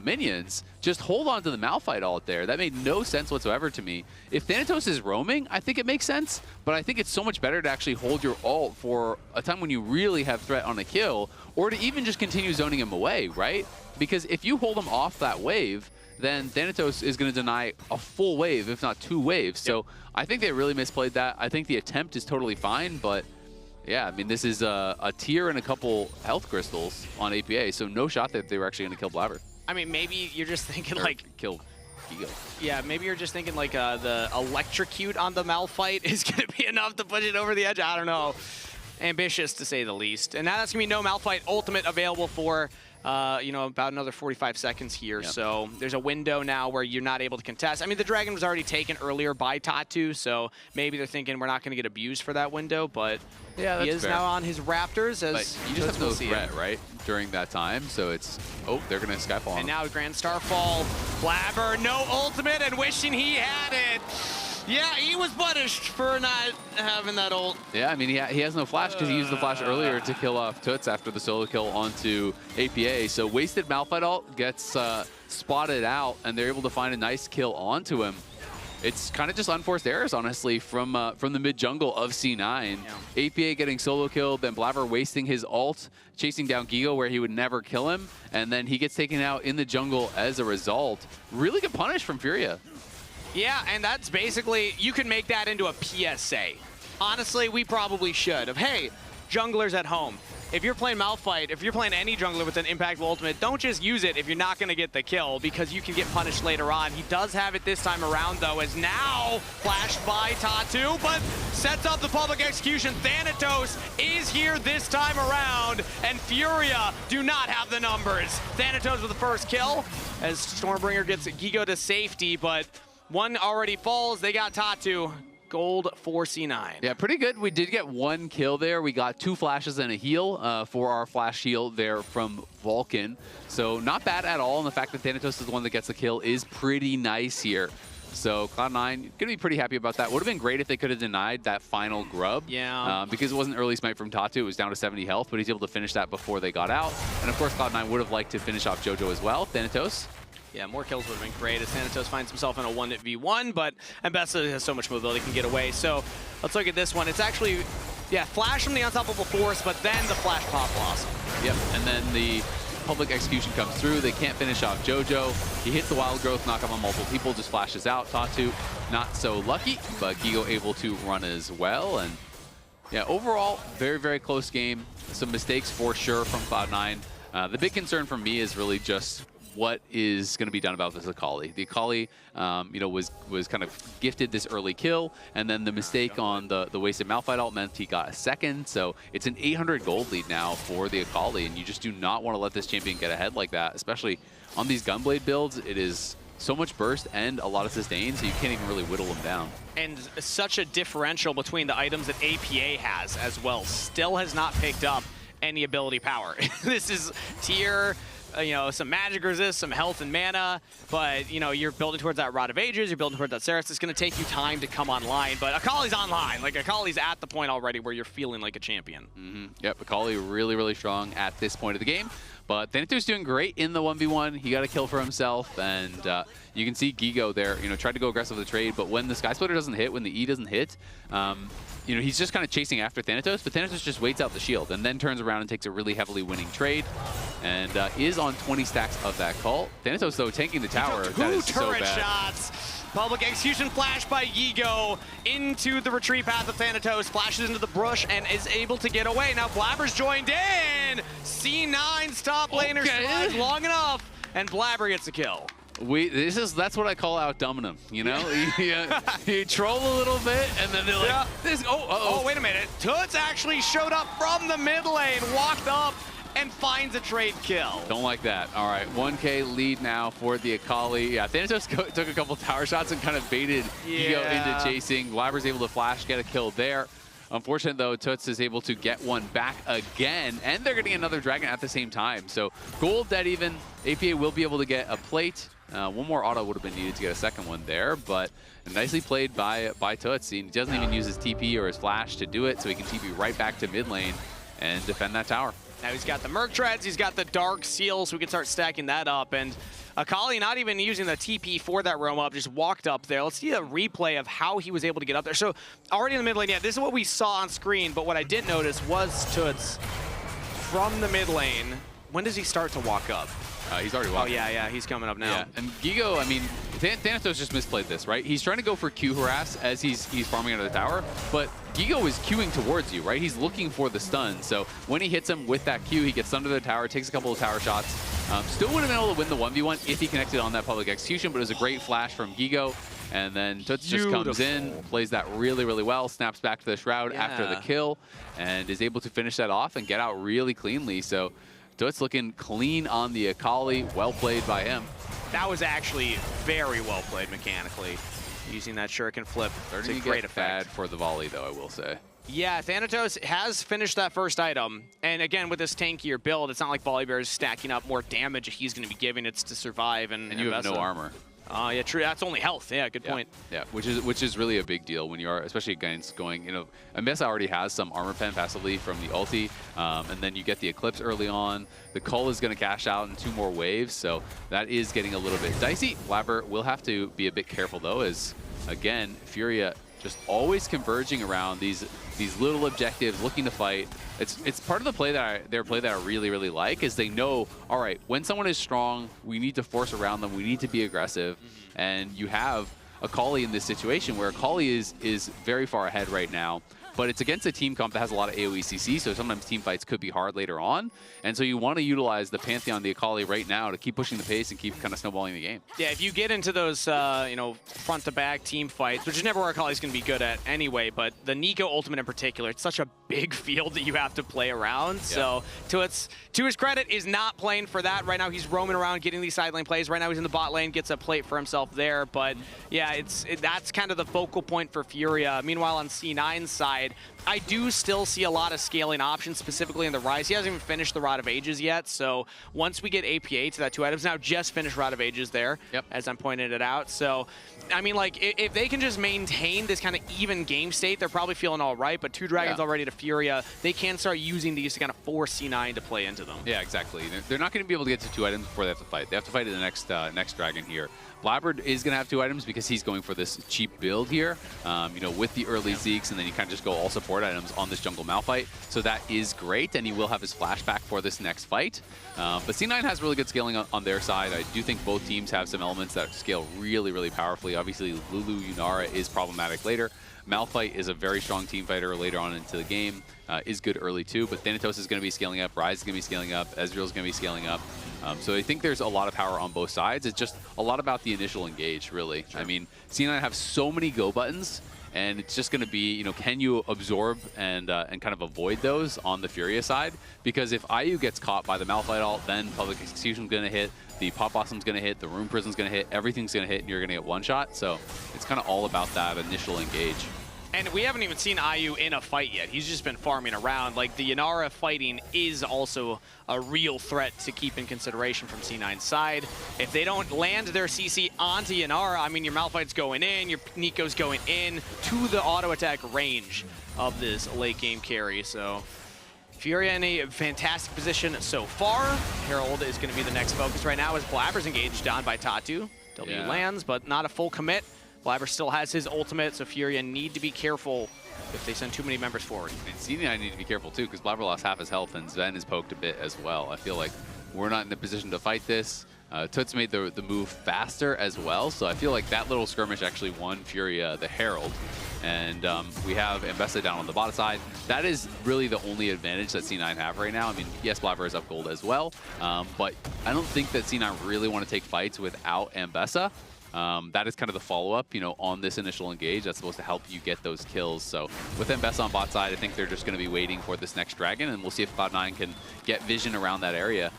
minions, just hold on to the Malphite ult there. That made no sense whatsoever to me. If Thanatos is roaming, I think it makes sense, but I think it's so much better to actually hold your ult for a time when you really have threat on a kill, or to even just continue zoning him away, right? Because if you hold him off that wave, then Thanatos is going to deny a full wave, if not 2 waves. So I think they really misplayed that. I think the attempt is totally fine, but yeah, I mean, this is a tier and a couple health crystals on APA, so no shot that they were actually going to kill Blabber. I mean, maybe you're just thinking Or like kill Gigo. Yeah, maybe you're just thinking like the electrocute on the Malphite is going to be enough to push it over the edge. I don't know. Ambitious, to say the least. And now that's going to be no Malphite ultimate available for, you know, about another 45 seconds here. Yep. So there's a window now where you're not able to contest. I mean, the Dragon was already taken earlier by Tatu, so maybe they're thinking we're not going to get abused for that window, but Yeah, that's he is fair. now on his Raptors as But you just have no threat, right, during that time. So it's, oh, they're going to Skyfall. And now Grand Starfall, Blabber, no ultimate and wishing he had it. Yeah, he was punished for not having that ult. Yeah, I mean, he has no flash because he used the flash earlier to kill off Toots after the solo kill onto APA. So wasted Malphite ult gets spotted out, and they're able to find a nice kill onto him. It's kind of just unforced errors, honestly, from the mid jungle of C9. Yeah. APA getting solo killed, then Blabber wasting his ult, chasing down Gigo where he would never kill him, and then he gets taken out in the jungle as a result. Really good punish from Furia. Yeah, and that's basically, you can make that into a PSA. Honestly, we probably should. Of, hey, junglers at home, if you're playing Malphite, if you're playing any jungler with an impactful ultimate, don't just use it if you're not going to get the kill, because you can get punished later on. He does have it this time around, though, as now flashed by Tatu, but sets up the public execution. Thanatos is here this time around, and Furia do not have the numbers. Thanatos with the first kill, as Stormbringer gets Gigo to safety, but one already falls. They got Tatu. Gold for C9. Yeah, pretty good. We did get 1 kill there. We got 2 flashes and a heal for our flash heal there from Vulcan. So not bad at all. And the fact that Thanatos is the one that gets the kill is pretty nice here. So Cloud9 going to be pretty happy about that. Would have been great if they could have denied that final grub. Yeah. Because it wasn't early smite from Tatu. It was down to 70 health, but he's able to finish that before they got out. And of course, Cloud9 would have liked to finish off JoJo as well. Thanatos. Yeah, more kills would have been great as Thanatos finds himself in a 1v1, but Ambessa has so much mobility, can get away. So let's look at this one. It's actually, yeah, flash from the unstoppable force, but then the flash pop loss. Yep, and then the public execution comes through. They can't finish off JoJo. He hits the wild growth, knock up on multiple people, just flashes out. Tatu, not so lucky, but Gigo able to run as well. And yeah, overall, very, very close game. Some mistakes for sure from Cloud9. The big concern for me is really just what is going to be done about this Akali. The Akali, you know, was kind of gifted this early kill, and then the mistake on the wasted Malphite ult meant he got a second. So it's an 800 gold lead now for the Akali, and you just do not want to let this champion get ahead like that, especially on these Gunblade builds. It is so much burst and a lot of sustain, so you can't even really whittle them down. And such a differential between the items that APA has as well. Still has not picked up any ability power. This is tier, you know, some magic resist, some health and mana, but, you know, you're building towards that Rod of Ages, you're building towards that Ceres. It's going to take you time to come online, but Akali's online. Like, Akali's at the point already where you're feeling like a champion. Yep, Akali really, really strong at this point of the game. But Thanatos doing great in the 1v1. He got a kill for himself, and you can see Gigo there, you know, tried to go aggressive with the trade, but when the Sky Splitter doesn't hit, when the E doesn't hit, you know, he's just kind of chasing after Thanatos, but Thanatos just waits out the shield and then turns around and takes a really heavily winning trade, and is on 20 stacks of that call. Thanatos, though, tanking the tower. That is so turret bad. shots. Public execution flash by Gigo into the retreat path of Thanatos, flashes into the brush and is able to get away. Now Blabber's joined in. C9 top laner survives long enough, and Blabber gets the kill. That's what I call outdumbing them, you know? you troll a little bit, and then they're like, oh, wait a minute. Toots actually showed up from the mid lane, walked up, and finds a trade kill. Don't like that. All right, 1K lead now for the Akali. Yeah, Thanatos took a couple tower shots and kind of baited Gigo into chasing. Blabber's able to flash, get a kill there. Unfortunate, though, Toots is able to get one back again, and they're getting another dragon at the same time. So gold dead even. APA will be able to get a plate. One more auto would have been needed to get a second one there, but nicely played by Toots. He doesn't even use his TP or his flash to do it, so he can TP right back to mid lane and defend that tower. Now he's got the Merc Treads, he's got the Dark Seal, so we can start stacking that up. And Akali not even using the TP for that roam up, just walked up there. Let's see a replay of how he was able to get up there. So already in the mid lane, yeah, this is what we saw on screen, but what I didn't notice was Toots from the mid lane. When does he start to walk up? He's already walking. Oh, yeah, he's coming up now. Yeah, and Gigo, I mean, Thanatos just misplayed this, right? He's trying to go for Q harass as he's farming under the tower, but Gigo is queuing towards you, right? He's looking for the stun. So when he hits him with that Q, he gets under the tower, takes a couple of tower shots. Still would have been able to win the 1v1 if he connected on that public execution, but it was a great flash from Gigo. And then Toots just comes in, plays that really, really well, snaps back to the Shroud after the kill, and is able to finish that off and get out really cleanly. So Toots looking clean on the Akali. Well played by him. That was actually very well played mechanically. Using that shuriken flip. It's a great effect. Bad for the volley, though, I will say. Yeah, Thanatos has finished that first item. And again, with this tankier build, it's not like Volibear is stacking up more damage he's going to be giving. It's to survive. And you have no armor. Yeah, true. That's only health. Yeah, good point. Yeah, which is really a big deal when you are, especially against going, you know, Mbessa already has some armor pen passively from the ulti, and then you get the Eclipse early on. The Cull is going to cash out in 2 more waves, so that is getting a little bit dicey. Blabber will have to be a bit careful, though, as, again, Furia just always converging around these little objectives, looking to fight. It's part of the play that their play that I really, really like is they know, all right, when someone is strong, we need to force around them, we need to be aggressive, and you have Akali in this situation where Akali is very far ahead right now. But it's against a team comp that has a lot of AoE CC, so sometimes team fights could be hard later on. And so you want to utilize the Pantheon, the Akali right now to keep pushing the pace and keep kind of snowballing the game. Yeah, if you get into those, you know, front-to-back team fights, which is never where Akali's going to be good at anyway, but the Nico ultimate in particular, it's such a big field that you have to play around. Yeah. So to his credit, is not playing for that. Right now he's roaming around getting these side lane plays. Right now he's in the bot lane, gets a plate for himself there. But yeah, that's kind of the focal point for Furia. Meanwhile, on C9's side, I do still see a lot of scaling options, specifically in the Rise. He hasn't even finished the Rod of Ages yet, so once we get APA to that 2 items, now just finished Rod of Ages there, as I'm pointing it out. So, I mean, like, if they can just maintain this kind of even game state, they're probably feeling all right, but 2 Dragons already to Furia, they can start using these to kind of force C9 to play into them. Yeah, exactly. They're not going to be able to get to 2 items before they have to fight. They have to fight in the next Dragon here. Blabber is going to have 2 items because he's going for this cheap build here, you know, with the early Zeeks, and then you kind of just go all support items on this jungle Malphite. So that is great, and he will have his flashback for this next fight. But C9 has really good scaling on their side. I do think both teams have some elements that scale really, really powerfully. Obviously, Lulu Yunara is problematic later. Malphite is a very strong team fighter later on into the game, is good early too, but Thanatos is going to be scaling up, Ryze is going to be scaling up, Ezreal's going to be scaling up. So I think there's a lot of power on both sides. It's just a lot about the initial engage, really. Sure. I mean, C9 have so many go buttons, and it's just going to be, you know, can you absorb and kind of avoid those on the Furia side? Because if IU gets caught by the Malphite ult, then Public Execution's going to hit, the Pop Blossom's going to hit, the Rune Prison's going to hit, everything's going to hit, and you're going to get one shot. So it's kind of all about that initial engage. And we haven't even seen IU in a fight yet. He's just been farming around. Like, the Yunara fighting is also a real threat to keep in consideration from C9's side. If they don't land their CC onto Yunara, I mean, your Malphite's going in, your Nico's going in to the auto attack range of this late game carry. So Furia in a fantastic position so far. Herald is going to be the next focus right now as Blabber's engaged on by Tatu. W lands, but not a full commit. Blabber still has his ultimate, so Furia need to be careful if they send too many members forward. And C9 need to be careful too, because Blabber lost half his health and Sven is poked a bit as well. I feel like we're not in a position to fight this. Toots made the move faster as well, so I feel like that little skirmish actually won Furia the Herald. And we have Mbessa down on the bottom side. That is really the only advantage that C9 have right now. I mean, yes, Blabber is up gold as well, but I don't think that C9 really want to take fights without Mbessa. That is kind of the follow-up, you know, on this initial engage. That's supposed to help you get those kills. So with Mbessa on bot side, I think they're just going to be waiting for this next dragon, and we'll see if Cloud9 can get vision around that area.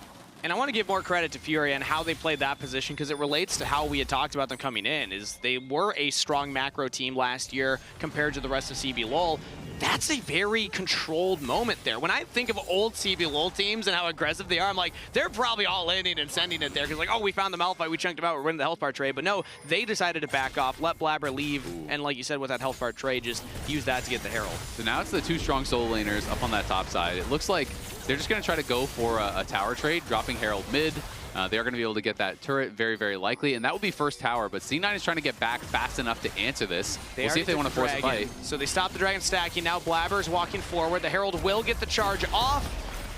And I want to give more credit to Furia and how they played that position, because it relates to how we had talked about them coming in. Is they were a strong macro team last year compared to the rest of CBLOL. That's a very controlled moment there. When I think of old CBLOL teams and how aggressive they are, I'm like, they're probably all in and sending it there. Because like, oh, we found the Malphite, we chunked him out, we're winning the health bar trade. But no, they decided to back off, let Blabber leave, and like you said, with that health bar trade, just use that to get the Herald. So now it's the 2 strong solo laners up on that top side. It looks like they're just going to try to go for a tower trade, dropping Herald mid, they are going to be able to get that turret very, very likely, and that will be first tower. But C9 is trying to get back fast enough to answer this. We'll see if they want to force a fight. So they stop the dragon stacking. Now Blabber's walking forward. The Herald will get the charge off,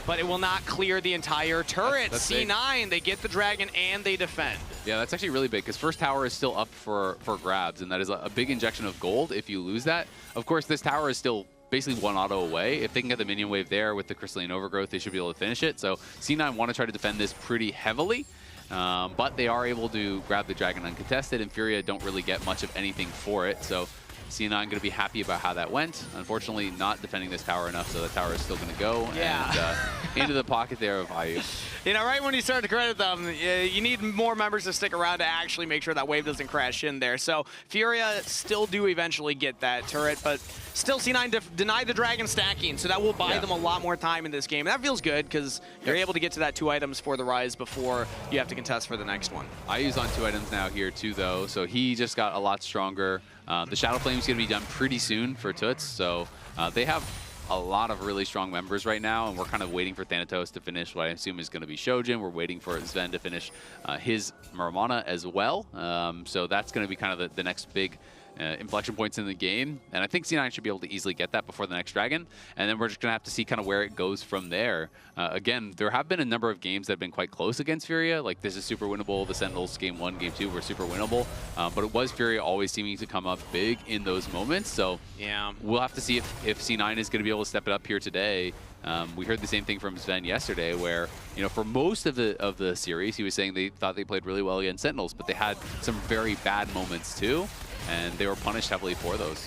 but it will not clear the entire turret. That's C9, big. they get the dragon and they defend. Yeah, that's actually really big because first tower is still up for grabs, and that is a big injection of gold if you lose that. Of course, this tower is still basically one auto away. If they can get the minion wave there with the Crystalline Overgrowth, they should be able to finish it. So C9 want to try to defend this pretty heavily, but they are able to grab the dragon uncontested, and FURIA don't really get much of anything for it. So C9 going to be happy about how that went. Unfortunately, not defending this tower enough, so the tower is still going to go and into the pocket there of IU. You know, right when you start to credit them, you need more members to stick around to actually make sure that wave doesn't crash in there. So FURIA still do eventually get that turret, but still C9 denied the dragon stacking, so that will buy them a lot more time in this game. And that feels good because you're able to get to that 2 items for the Rise before you have to contest for the next one. IU's on 2 items now here too, though, so he just got a lot stronger. The Shadow Flame is going to be done pretty soon for Toots, so they have a lot of really strong members right now, and we're kind of waiting for Thanatos to finish what I assume is going to be Shojin. We're waiting for Sven to finish his Muramana as well, so that's going to be kind of the next big inflection points in the game, and I think C9 should be able to easily get that before the next dragon, and then we're just going to have to see kind of where it goes from there. Again, there have been a number of games that have been quite close against FURIA, like this is super winnable, the Sentinels game 1, game 2 were super winnable, but it was FURIA always seeming to come up big in those moments, so yeah, we'll have to see if C9 is going to be able to step it up here today. We heard the same thing from Sven yesterday where, you know, for most of the series, he was saying they thought they played really well against Sentinels, but they had some very bad moments too, and they were punished heavily for those.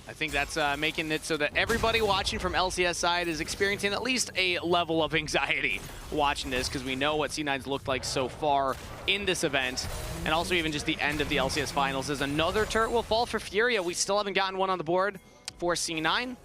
I think that's making it so that everybody watching from LCS side is experiencing at least a level of anxiety watching this, because we know what C9's looked like so far in this event, and also even just the end of the LCS finals as another turret will fall for FURIA. We still haven't gotten one on the board for C9.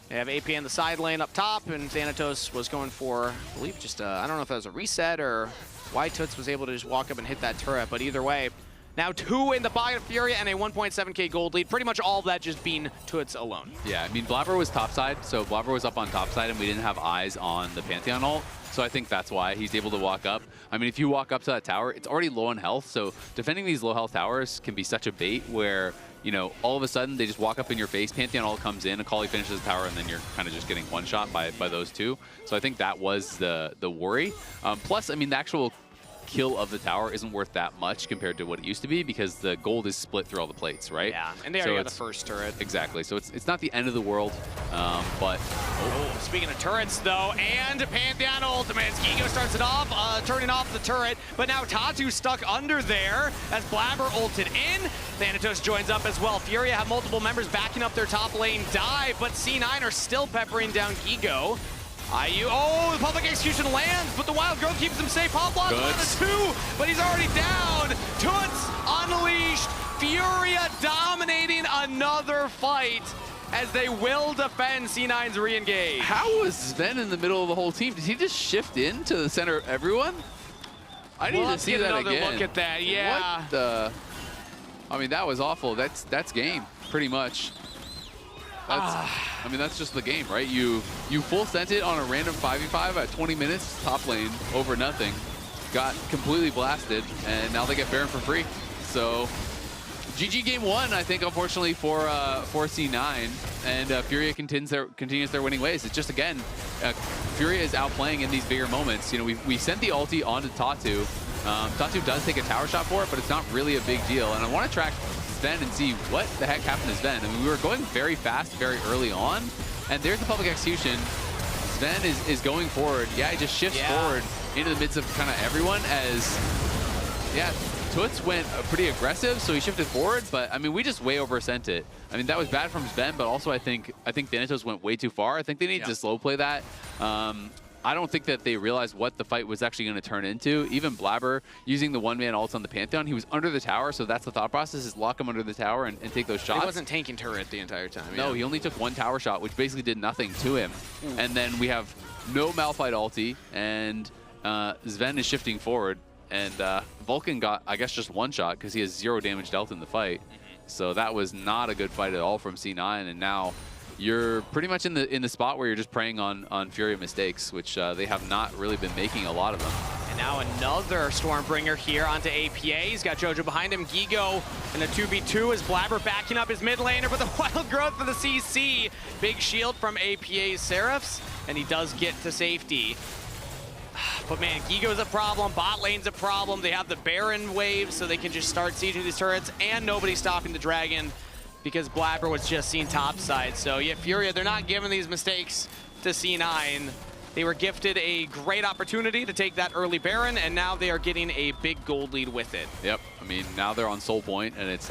They have AP in the side lane up top, and Thanatos was going for, I believe, just I don't know if that was a reset or why Toots was able to just walk up and hit that turret, but either way, now 2 in the pocket of FURIA and a 1.7k gold lead. Pretty much all of that just being Toots alone. Yeah, I mean, Blabber was topside, so Blabber was up on topside, and we didn't have eyes on the Pantheon ult. So I think that's why he's able to walk up. I mean, if you walk up to that tower, it's already low on health, so defending these low health towers can be such a bait where, you know, all of a sudden they just walk up in your face, Pantheon ult comes in, Akali finishes the tower, and then you're kind of just getting one-shot by those two. So I think that was the worry. Plus, I mean, the actual kill of the tower isn't worth that much compared to what it used to be because the gold is split through all the plates, right? Yeah, and they already got the first turret. Exactly, so it's not the end of the world, but... Oh, speaking of turrets, though, and Pantheon ultimate. Gigo starts it off, turning off the turret, but now Tatu's stuck under there as Blabber ulted in. Thanatos joins up as well. FURIA have multiple members backing up their top lane dive, but C9 are still peppering down Gigo. IU, oh, the public execution lands, but the Wild Growth keeps him safe. Pop blocks on the 2, but he's already down. Toots unleashed. FURIA dominating another fight as they will defend C9's re-engage. How was Sven in the middle of the whole team? Did he just shift into the center of everyone? I need to see that again. Another look at that, yeah. What the? I mean, that was awful. That's game, pretty much. I mean, that's just the game, right? You full sent it on a random 5v5 at 20 minutes, top lane, over nothing. Got completely blasted, and now they get Baron for free. So, GG game 1, I think, unfortunately, for C9. And FURIA continues their winning ways. It's just, again, FURIA is outplaying in these bigger moments. You know, we sent the ulti onto Tatu. Tatu does take a tower shot for it, but it's not really a big deal. And I want to track Sven and see what the heck happened to Sven. I mean, we were going very fast, very early on, and there's the public execution. Sven is going forward. Yeah, he just shifts forward into the midst of kind of everyone as, yeah, Toots went pretty aggressive, so he shifted forward, but I mean, we just way oversent it. I mean, that was bad from Sven, but also I think Thanatos went way too far. I think they need to slow play that. I don't think that they realized what the fight was actually going to turn into. Even Blabber using the one-man ult on the Pantheon, he was under the tower, so that's the thought process, is lock him under the tower and take those shots. He wasn't tanking turret the entire time. No, he only took one tower shot, which basically did nothing to him. And then we have no Malphite ulti, and Sven is shifting forward, and Vulcan got, I guess, just one shot because he has 0 damage dealt in the fight. So that was not a good fight at all from C9, and now you're pretty much in the spot where you're just preying on FURIA mistakes, which they have not really been making a lot of them. And now another Stormbringer here onto APA. He's got Jojo behind him. Gigo in a 2v2 as Blabber backing up his mid laner, but the wild growth for the CC. Big shield from APA's Seraphs, and he does get to safety. But man, Gigo's a problem, bot lane's a problem. They have the Baron wave, so they can just start sieging these turrets, and nobody's stopping the Dragon because Blabber was just seen topside. So yeah, FURIA, they're not giving these mistakes to C9. They were gifted a great opportunity to take that early Baron, and now they are getting a big gold lead with it. Yep, I mean, now they're on Soul Point, and it's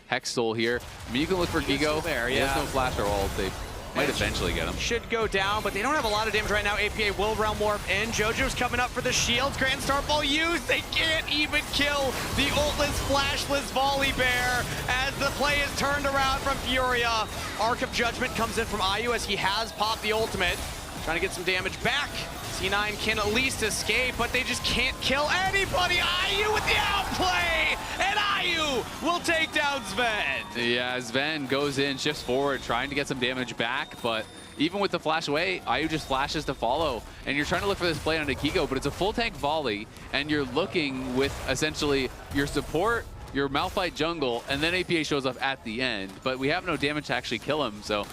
Hex Soul here. I mean, you can look for Gigo. There, He yeah. has no flash or ult. They might eventually get him. Should go down, but they don't have a lot of damage right now. APA will realm warp in. Jojo's coming up for the shields. Grand Starfall used. They can't even kill the ultless, flashless Volley Bear as the play is turned around from FURIA. Arc of Judgment comes in from Ayu as he has popped the ultimate. Trying to get some damage back. C9 can at least escape, but they just can't kill anybody. Ayu with the outplay, and Ayu will take down Sven. Yeah, Sven goes in, shifts forward, trying to get some damage back, but even with the flash away, Ayu just flashes to follow, and you're trying to look for this play on Gigo, but it's a full tank volley, and you're looking with essentially your support, your Malphite jungle, and then APA shows up at the end, but we have no damage to actually kill him, so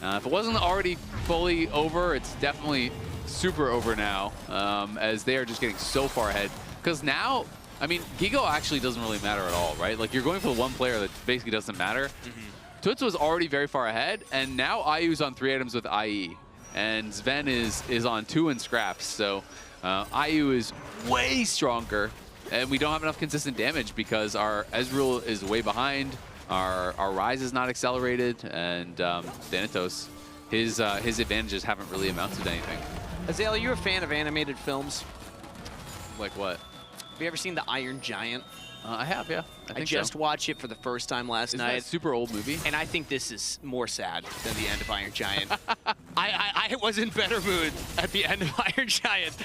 if it wasn't already fully over, it's definitely super over now, as they are just getting so far ahead. Because now, I mean, Gigo actually doesn't really matter at all, right? Like, you're going for the one player that basically doesn't matter. Toots was already very far ahead, and now Ayu's on 3 items with IE, and Sven is on 2 in scraps. So Ayu is way stronger, and we don't have enough consistent damage because our Ezreal is way behind. Our Rise is not accelerated, and Thanatos, his advantages haven't really amounted to anything. Azalea, you're a fan of animated films. Like what? Have you ever seen The Iron Giant? I have, yeah. I think just so. watched it for the first time last Isn't night. that a super old movie? And I think this is more sad than the end of Iron Giant. I was in better mood at the end of Iron Giant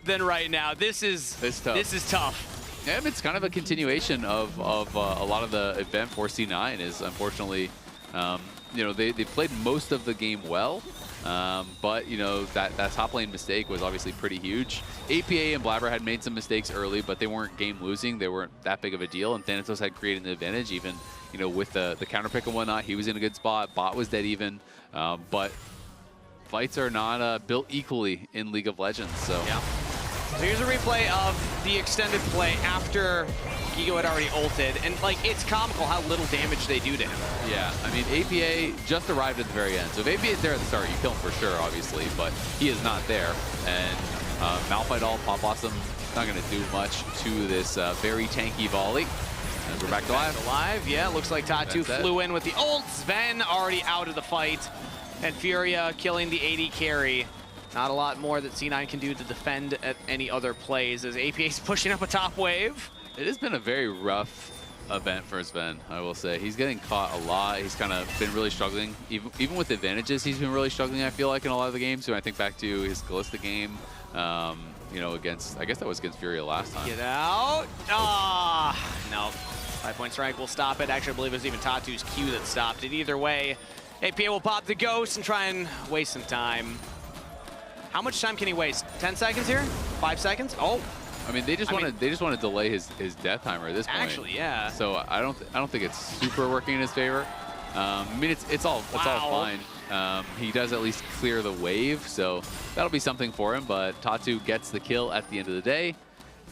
than right now. This is tough. This is tough. Yeah, it's kind of a continuation of a lot of the event for C9 is unfortunately, you know, they played most of the game well, but, you know, that top lane mistake was obviously pretty huge. APA and Blabber had made some mistakes early, but they weren't game losing. They weren't that big of a deal, and Thanatos had created an advantage even, you know, with the counter pick and whatnot. He was in a good spot. Bot was dead even, but fights are not built equally in League of Legends, so. Yeah. So here's a replay of the extended play after Gigo had already ulted, and like it's comical how little damage they do to him. Yeah, I mean, APA just arrived at the very end. So if APA is there at the start, you kill him for sure, obviously, but he is not there. And Malphite ult, Pop Blossom, not going to do much to this very tanky volley. And we're back to live. Alive, yeah, looks like Tatu flew in with the ult. Sven already out of the fight, and FURIA killing the AD carry. Not a lot more that C9 can do to defend at any other plays as APA's pushing up a top wave. It has been a very rough event for Sven, I will say. He's getting caught a lot. He's kind of been really struggling. Even with advantages, he's been really struggling, I feel like, in a lot of the games. So I think back to his Kalista game, you know, against, I guess that was against FURIA last time. Get out. Ah, no. 5-point strike will stop it. Actually, I believe it was even Tatu's Q that stopped it. Either way, APA will pop the ghost and try and waste some time. How much time can he waste? 10 seconds here? 5 seconds? Oh. I mean, they just want to delay his death timer at this point. Actually, yeah. So I don't think it's super working in his favor. I mean, it's all fine. He does at least clear the wave, so that'll be something for him. But Tatu gets the kill at the end of the day,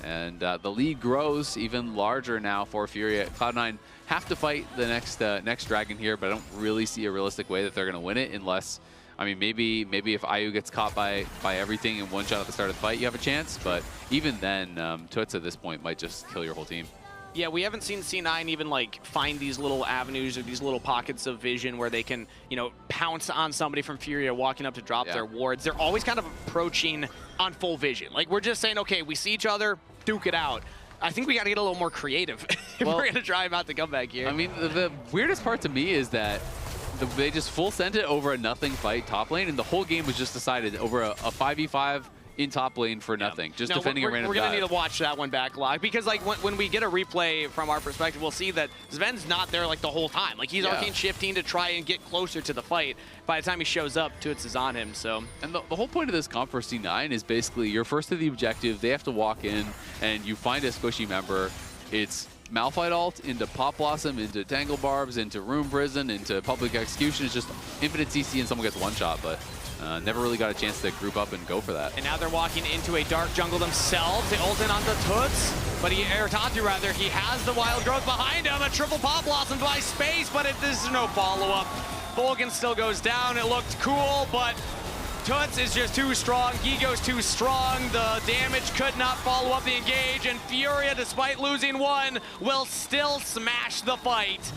and the lead grows even larger now for FURIA. Cloud9 have to fight the next dragon here, but I don't really see a realistic way that they're going to win it unless. I mean, maybe if Ayu gets caught by everything in one shot at the start of the fight, you have a chance. But even then, Toots at this point might just kill your whole team. Yeah, we haven't seen C9 even like find these little avenues or these little pockets of vision where they can, you know, pounce on somebody from FURIA walking up to drop their wards. They're always kind of approaching on full vision. Like, we're just saying, okay, we see each other, duke it out. I think we got to get a little more creative if we're going to drive out the comeback here. I mean, the weirdest part to me is that they just full sent it over a nothing fight top lane, and the whole game was just decided over a 5v5 in top lane for nothing, just No, defending a random We're going to dive. need to watch that one back live because like when we get a replay from our perspective, we'll see that Sven's not there like the whole time. Like he's arcane shifting to try and get closer to the fight. By the time he shows up, Toots is on him. So And the whole point of this comp for C9 is basically you're first to the objective, they have to walk in, and you find a squishy member. It's Malphite ult into Pop Blossom, into Tangle Barbs, into Room Prison, into Public Execution. It's just infinite CC and someone gets one shot, but never really got a chance to group up and go for that. And now they're walking into a dark jungle themselves. They ult in onto Toots, but Tatu rather, he has the wild growth behind him. A triple Pop Blossom by Space, but this is no follow-up. Vulcan still goes down. It looked cool, but Toots is just too strong. Gigo's too strong. The damage could not follow up the engage, and Furia, despite losing one, will still smash the fight.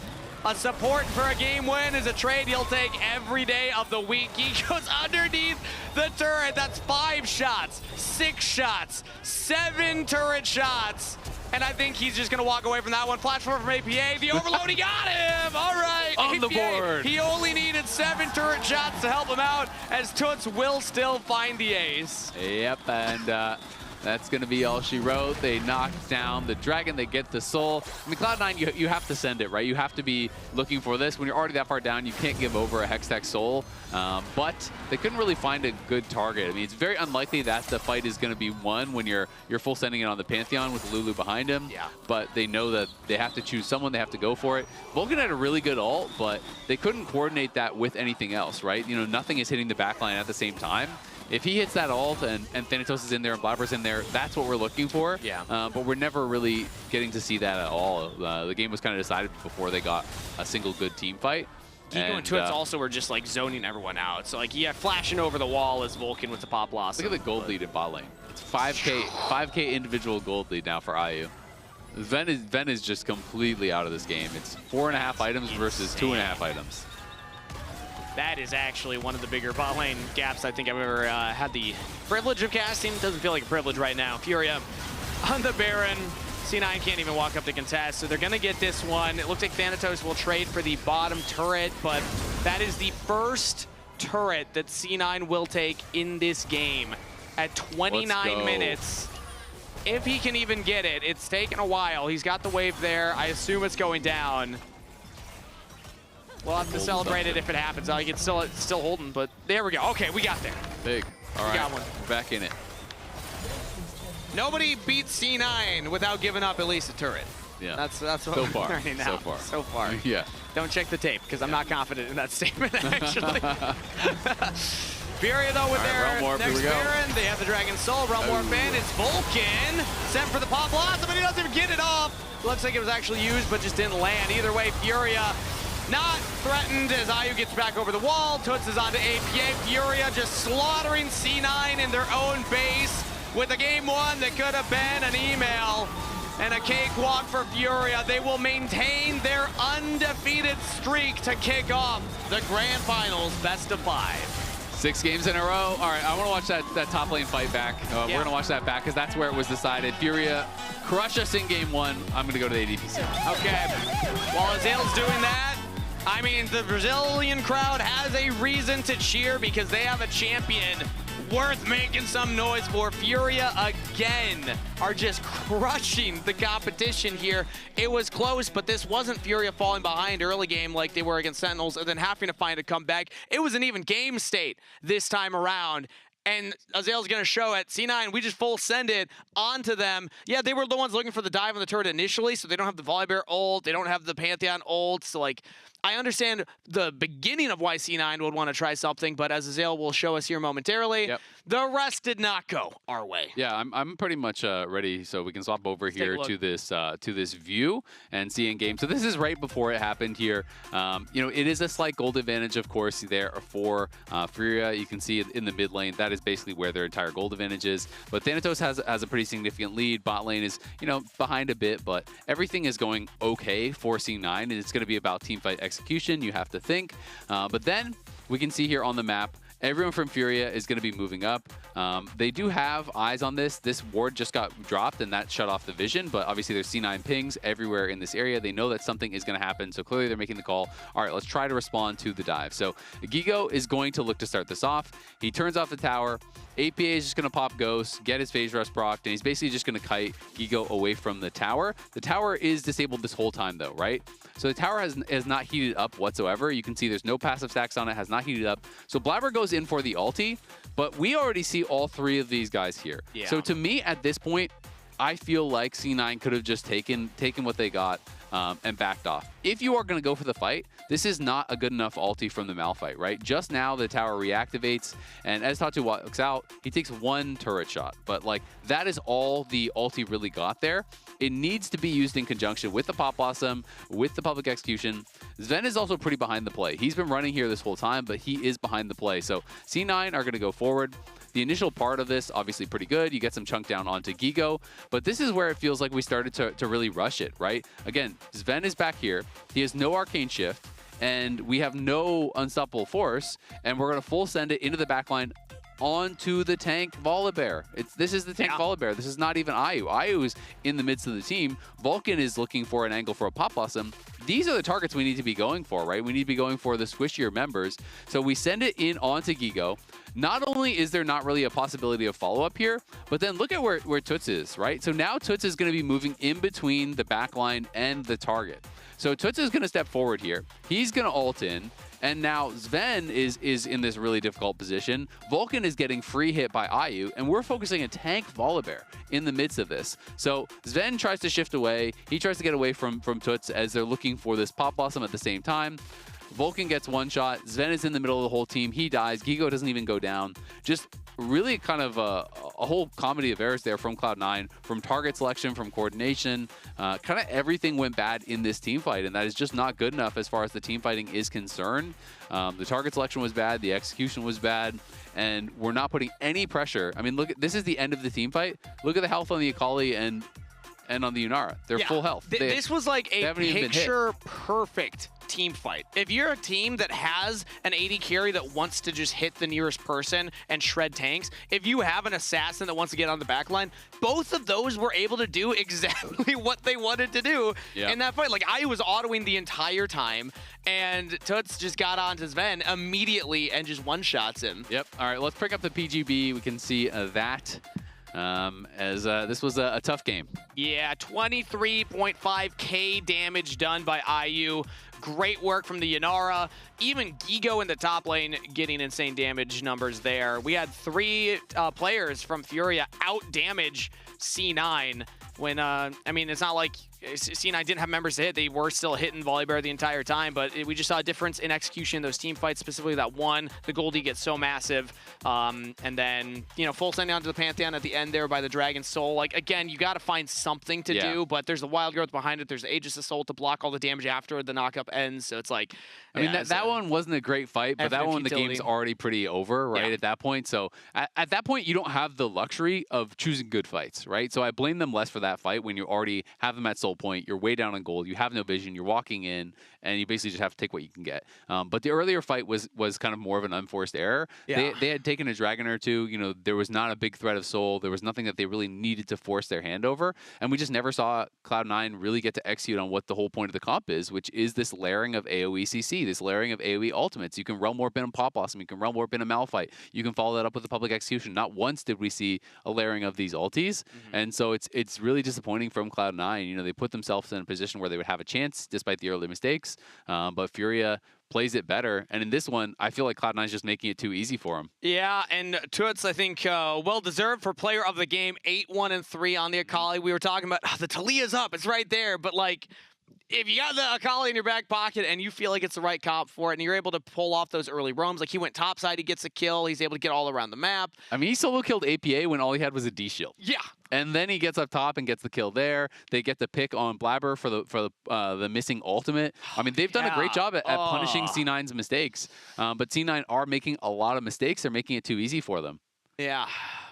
A support for a game win is a trade he'll take every day of the week. He goes underneath the turret. That's 5 shots, 6 shots, 7 turret shots. And I think he's just going to walk away from that one. Platform from APA. The overload, he got him. All right. On the APA, board. He only needed 7 turret shots to help him out, as Toots will still find the ace. Yep, and that's going to be all she wrote. They knock down the dragon. They get the soul. I mean, Cloud9, you have to send it, right? You have to be looking for this. When you're already that far down, you can't give over a Hextech soul. But they couldn't really find a good target. I mean, it's very unlikely that the fight is going to be won when you're full sending it on the Pantheon with Lulu behind him. Yeah. But they know that they have to choose someone. They have to go for it. Vulcan had a really good ult, but they couldn't coordinate that with anything else, right? You know, nothing is hitting the backline at the same time. If he hits that ult and Thanatos is in there and Blabber's in there, that's what we're looking for. Yeah. But we're never really getting to see that at all. The game was kind of decided before they got a single good team fight. Gigo and Toots also were just like zoning everyone out. So like, yeah, flashing over the wall as Vulcan with the Pop Blossom. Look at the gold lead in bot lane. It's 5K individual gold lead now for IU. Ven is just completely out of this game. It's 4.5 items versus 2.5 items. That is actually one of the bigger bot lane gaps I think I've ever had the privilege of casting. Doesn't feel like a privilege right now. Furia on the Baron. C9 can't even walk up to contest, so they're going to get this one. It looks like Thanatos will trade for the bottom turret, but that is the first turret that C9 will take in this game at 29 minutes. If he can even get it, it's taken a while. He's got the wave there. I assume it's going down. We'll have to celebrate it if it happens. It's still holding, but there we go. Okay, we got there. Big. All right, got one. we're back in it. Nobody beats C9 without giving up at least a turret. Yeah. That's what So we're far. learning now. So far. So far. Yeah. Don't check the tape, because I'm not confident in that statement, actually. Furia, though, with their Realm Warp, here next we go. Baron. They have the Dragon Soul. Realm Warp in. It's Vulcan. Sent for the Pop Blossom, but he doesn't even get it off. Looks like it was actually used, but just didn't land. Either way, Furia not threatened as IU gets back over the wall. Toots is onto APA. Furia just slaughtering C9 in their own base with a game one that could have been an email and a cakewalk for Furia. They will maintain their undefeated streak to kick off the Grand Finals best of 5. 6 games in a row. All right, I want to watch that top lane fight back. We're going to watch that back because that's where it was decided. Furia crush us in game 1. I'm going to go to the ADP soon. Okay, while Azael's doing that, I mean, the Brazilian crowd has a reason to cheer because they have a champion worth making some noise for. Furia again are just crushing the competition here. It was close, but this wasn't Furia falling behind early game like they were against Sentinels and then having to find a comeback. It was an even game state this time around. And Azael's going to show at C9, we just full send it onto them. Yeah, they were the ones looking for the dive on the turret initially, so they don't have the Volibear ult, they don't have the Pantheon ult, so like, I understand the beginning of why C9 would want to try something, but as Azael will show us here momentarily, the rest did not go our way. Yeah, I'm pretty much ready, so we can swap over here to this view and see in game. So this is right before it happened here. You know, it is a slight gold advantage, of course, there for Furia. You can see it in the mid lane. That is basically where their entire gold advantage is. But Thanatos has a pretty significant lead. Bot lane is, you know, behind a bit, but everything is going okay for C9, and it's going to be about teamfight execution. You have to think, but then we can see here on the map everyone from Furia is going to be moving up. They do have eyes on this. This ward just got dropped, and that shut off the vision, but obviously there's C9 pings everywhere in this area. They know that something is going to happen, so clearly they're making the call. All right, let's try to respond to the dive. So Gigo is going to look to start this off. He turns off the tower. APA is just going to pop Ghost, get his phase rush procced, and he's basically just going to kite Gigo away from the tower. The tower is disabled this whole time, though, right? So the tower has not heated up whatsoever. You can see there's no passive stacks on it, has not heated up. So Blabber goes in for the ulti, but we already see all three of these guys here. Yeah. So to me, at this point, I feel like C9 could have just taken what they got and backed off. If you are going to go for the fight, this is not a good enough ulti from the Malphite, right? Just now, the tower reactivates, and as Tatu walks out, he takes one turret shot. But, like, that is all the ulti really got there. It needs to be used in conjunction with the Pop Blossom, with the Public Execution. Sven is also pretty behind the play. He's been running here this whole time, but he is behind the play. So C9 are going to go forward. The initial part of this, obviously pretty good. You get some chunk down onto Gigo, but this is where it feels like we started to really rush it, right? Again, Sven is back here. He has no Arcane Shift, and we have no Unstoppable Force, and we're going to full send it into the backline onto the tank Volibear. This is the tank Volibear. This is not even Ayu. Ayu is in the midst of the team. Vulcan is looking for an angle for a Pop Blossom. These are the targets we need to be going for, right? We need to be going for the squishier members. So we send it in onto Gigo. Not only is there not really a possibility of follow-up here, but then look at where Toots is, right? So now Toots is going to be moving in between the backline and the target. So Toots is going to step forward here. He's going to ult in. And now Sven is in this really difficult position. Vulcan is getting free hit by Ayu, and we're focusing a tank Volibear in the midst of this. So Sven tries to shift away. He tries to get away from Toots as they're looking for this Pop Blossom at the same time. Vulcan gets one shot. Sven is in the middle of the whole team. He dies. Gigo doesn't even go down. Just really kind of a whole comedy of errors there from Cloud9, from target selection, from coordination. Kind of everything went bad in this team fight, and that is just not good enough as far as the team fighting is concerned. The target selection was bad. The execution was bad. And we're not putting any pressure. I mean, look, this is the end of the team fight. Look at the health on the Akali and on the Yunara. They're full health. This was like a picture-perfect team fight. If you're a team that has an AD carry that wants to just hit the nearest person and shred tanks, if you have an assassin that wants to get on the back line, both of those were able to do exactly what they wanted to do in that fight. Like, I was autoing the entire time, and Toots just got onto Sven immediately and just one-shots him. Yep. All right, let's pick up the PGB. We can see that. This was a tough game. Yeah, 23.5k damage done by Ayu. Great work from the Yunara. Even Gigo in the top lane getting insane damage numbers there. We had 3 players from Furia out-damage C9 when, I mean, it's not like C9 didn't have members to hit. They were still hitting Volibear the entire time, but we just saw a difference in execution in those team fights, specifically that one. The Goldie gets so massive. And then, you know, full sending onto the Pantheon at the end there by the Dragon Soul. Like, again, you got to find something to do, but there's the Wild Growth behind it. There's the Aegis of Soul to block all the damage after the knockup ends. So it's like, I mean, that one wasn't a great fight, but that one, the game's already pretty over, right, at that point. So at that point, you don't have the luxury of choosing good fights, right? So I blame them less for that fight when you already have them at soul point. You're way down on gold. You have no vision. You're walking in, and you basically just have to take what you can get. But the earlier fight was kind of more of an unforced error. They had taken a dragon or two. You know, there was not a big threat of soul. There was nothing that they really needed to force their hand over. And we just never saw Cloud9 really get to execute on what the whole point of the comp is, which is this layering of AoE CC, this layering of AoE ultimates. You can Realm Warp in a Pop Blossom. You can Realm Warp in a Malphite. You can follow that up with a Public Execution. Not once did we see a layering of these ultis. And so it's really disappointing from Cloud9. You know, they put themselves in a position where they would have a chance despite the early mistakes. But Furia plays it better. And in this one, I feel like Cloud9 is just making it too easy for him. Yeah, and Toots, I think, well-deserved for player of the game. 8-1-3 on the Akali. We were talking about, the Talia's up. It's right there. But, like, if you got the Akali in your back pocket and you feel like it's the right comp for it and you're able to pull off those early roams, like he went topside, he gets a kill, he's able to get all around the map. I mean, he solo killed APA when all he had was a D shield. Yeah. And then he gets up top and gets the kill there. They get the pick on Blabber for the missing ultimate. I mean, they've done a great job at punishing C9's mistakes. But C9 are making a lot of mistakes. They're making it too easy for them. Yeah.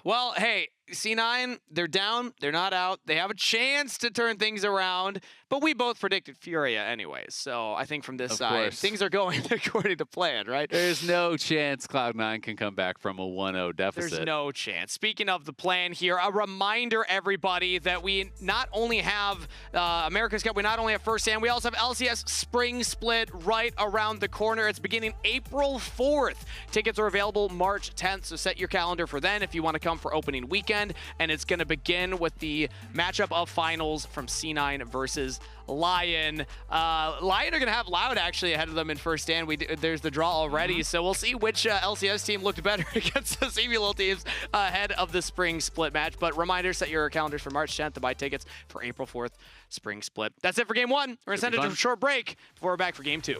Well, hey, C9, they're down. They're not out. They have a chance to turn things around, but we both predicted Furia anyways. So I think from this Of side, course. things are going according to plan, right? There's no chance Cloud9 can come back from a 1-0 deficit. There's no chance. Speaking of the plan here, a reminder, everybody, that we not only have America's Cup, we not only have First Stand, we also have LCS Spring Split right around the corner. It's beginning April 4th. Tickets are available March 10th, so set your calendar for then if you want to come for opening weekend. And it's going to begin with the matchup of finals from C9 versus Lion. Lion are going to have Loud actually ahead of them in First Stand. There's the draw already, so we'll see which LCS team looked better against the CBLOL teams ahead of the Spring Split match. But reminder, set your calendars for March 10th to buy tickets for April 4th Spring Split. That's it for Game 1. We're going to send it to a short break before we're back for Game 2.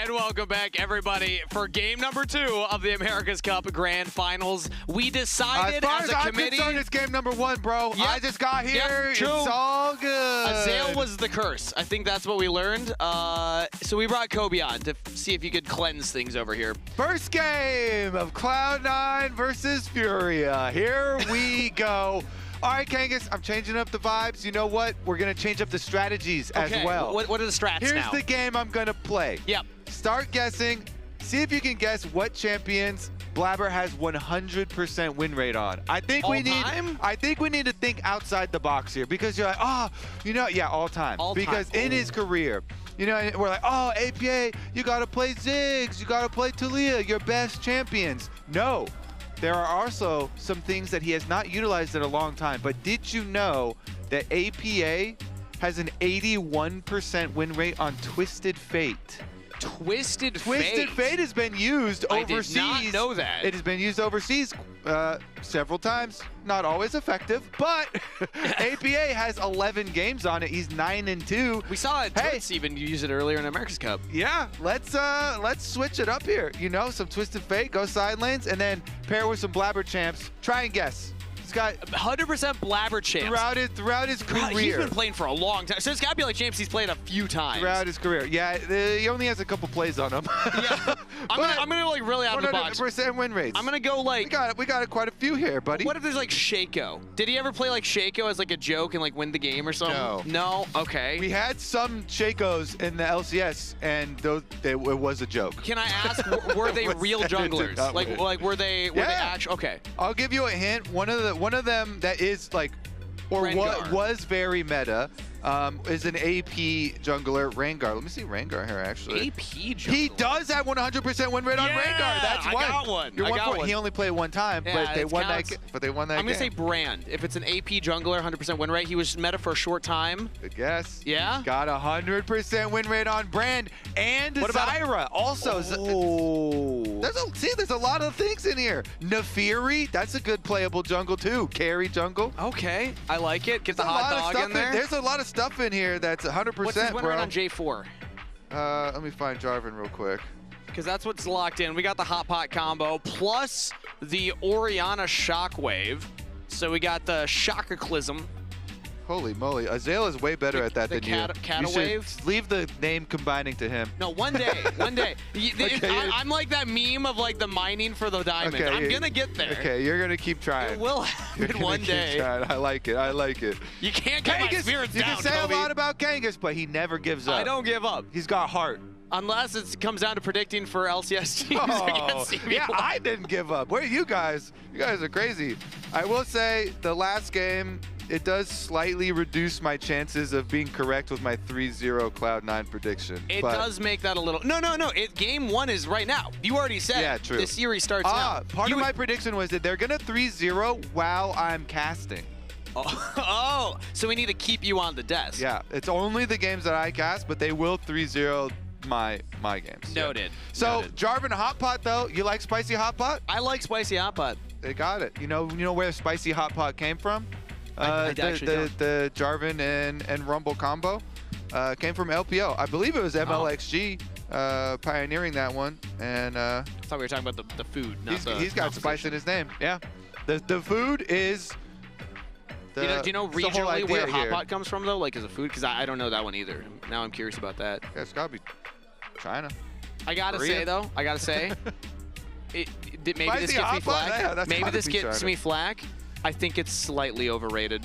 And welcome back, everybody, for game number 2 of the America's Cup Grand Finals. We decided as a committee. I'm concerned, it's game number 1, bro. Yep. I just got here. Yep, It's true. all good. Azael was the curse. I think that's what we learned. So we brought Kobe on to see if you could cleanse things over here. First game of Cloud9 versus FURIA. Here we go. All right, Kangas, I'm changing up the vibes. You know what? We're going to change up the strategies as well. What are the strats Here's now? the game I'm going to play. Yep. Start guessing. See if you can guess what champions Blabber has 100% win rate on. I think All we need. time? I think we need to think outside the box here because you're like, oh, you know, yeah, all time. All time. Because in his career, you know, and we're like, oh, APA, you got to play Ziggs, you got to play Talia, your best champions. No. There are also some things that he has not utilized in a long time. But did you know that APA has an 81% win rate on Twisted Fate? Twisted Twisted Fate has been used overseas. I did not know that. It has been used overseas several times. Not always effective, but APA has 11 games on it. He's 9-2. We saw it. Hey. Twitz even use it earlier in America's Cup. Yeah, let's switch it up here. You know, some Twisted Fate, go side lanes, and then pair with some Blabber champs. Try and guess. He's got 100% Blabber champs. throughout his career. He's been playing for a long time. So it's got to be like champs he's played a few times. Throughout his career. Yeah, he only has a couple plays on him. Yeah. I'm gonna like really out of the box. 100% win rates. I'm gonna go like. We got quite a few here, buddy. What if there's like Shaco? Did he ever play like Shaco as like a joke and like win the game or something? No. No? Okay. We had some Shakos in the LCS, and it was a joke. Can I ask, were they real It did junglers? not Like win. were they Yeah. actual? Okay. I'll give you a hint. One of them that is like, or Rengar. was very meta, is an AP jungler, Rengar. Let me see Rengar here, actually. AP jungler. He does have 100% win rate on Yeah, Rengar. That's I one. got one. You're I one got for- one. He only played one time, Yeah, but they it won counts. that. But they won that I'm gonna say game. Brand. If it's an AP jungler, 100% win rate. He was meta for a short time. Good guess. Yeah? He's got 100% win rate on Brand and What about- Zyra. Also, Oh. there's a lot of things in here. Nefiri, that's a good playable jungle too. Carry jungle. Okay. I like it. Get the There's a lot hot of dog stuff in there. There's a lot of stuff in here that's 100%, What's his win bro. rate on J4? Let me find Jarvan real quick. Because that's what's locked in. We got the Hot Pot combo plus the Orianna Shockwave. So we got the Shockaclysm. Holy moly, Azael is way better at that the than cat- you. Catawave? You should leave the name combining to him. No, one day. One day. I'm like that meme of like the mining for the diamond. Okay, I'm going to get there. Okay, you're gonna keep trying. It will You're happen gonna one keep day. trying. I like it. I like it. You can't get my Kangas, spirits you down, can say Kobe. a lot about Kangas, but he never gives up. I don't give up. He's got heart. Unless it comes down to predicting for LCS teams Oh, against CBLOL. yeah, I didn't give up. Where are you guys? You guys are crazy. I will say the last game, it does slightly reduce my chances of being correct with my 3-0 Cloud9 prediction. It but does make that a little. No. Game 1 is right now. You already said. Yeah, true. The series starts now. Part of my prediction was that they're going to 3-0 while I'm casting. Oh, so we need to keep you on the desk. Yeah, it's only the games that I cast, but they will 3-0 my games. Noted. So, Noted. Jarvan Hot Pot, though, you like Spicy Hot Pot? I like spicy hot pot. They got it. You know where Spicy Hot Pot came from? I actually don't. The Jarvan and Rumble combo came from LPO. I believe it was MLXG pioneering that one. And I thought we were talking about the food, not he's got spice in his name. Yeah. The food is... Do you know it's the whole regionally where idea hot here. pot comes from, though? Like, as a food? Because I don't know that one either. Now I'm curious about that. Yeah, it's got to be China. I got to say, Korea? though, maybe this Spicy gets me hot pot? flack. Yeah, that's Maybe gotta this be gets China. me flack. I think it's slightly overrated.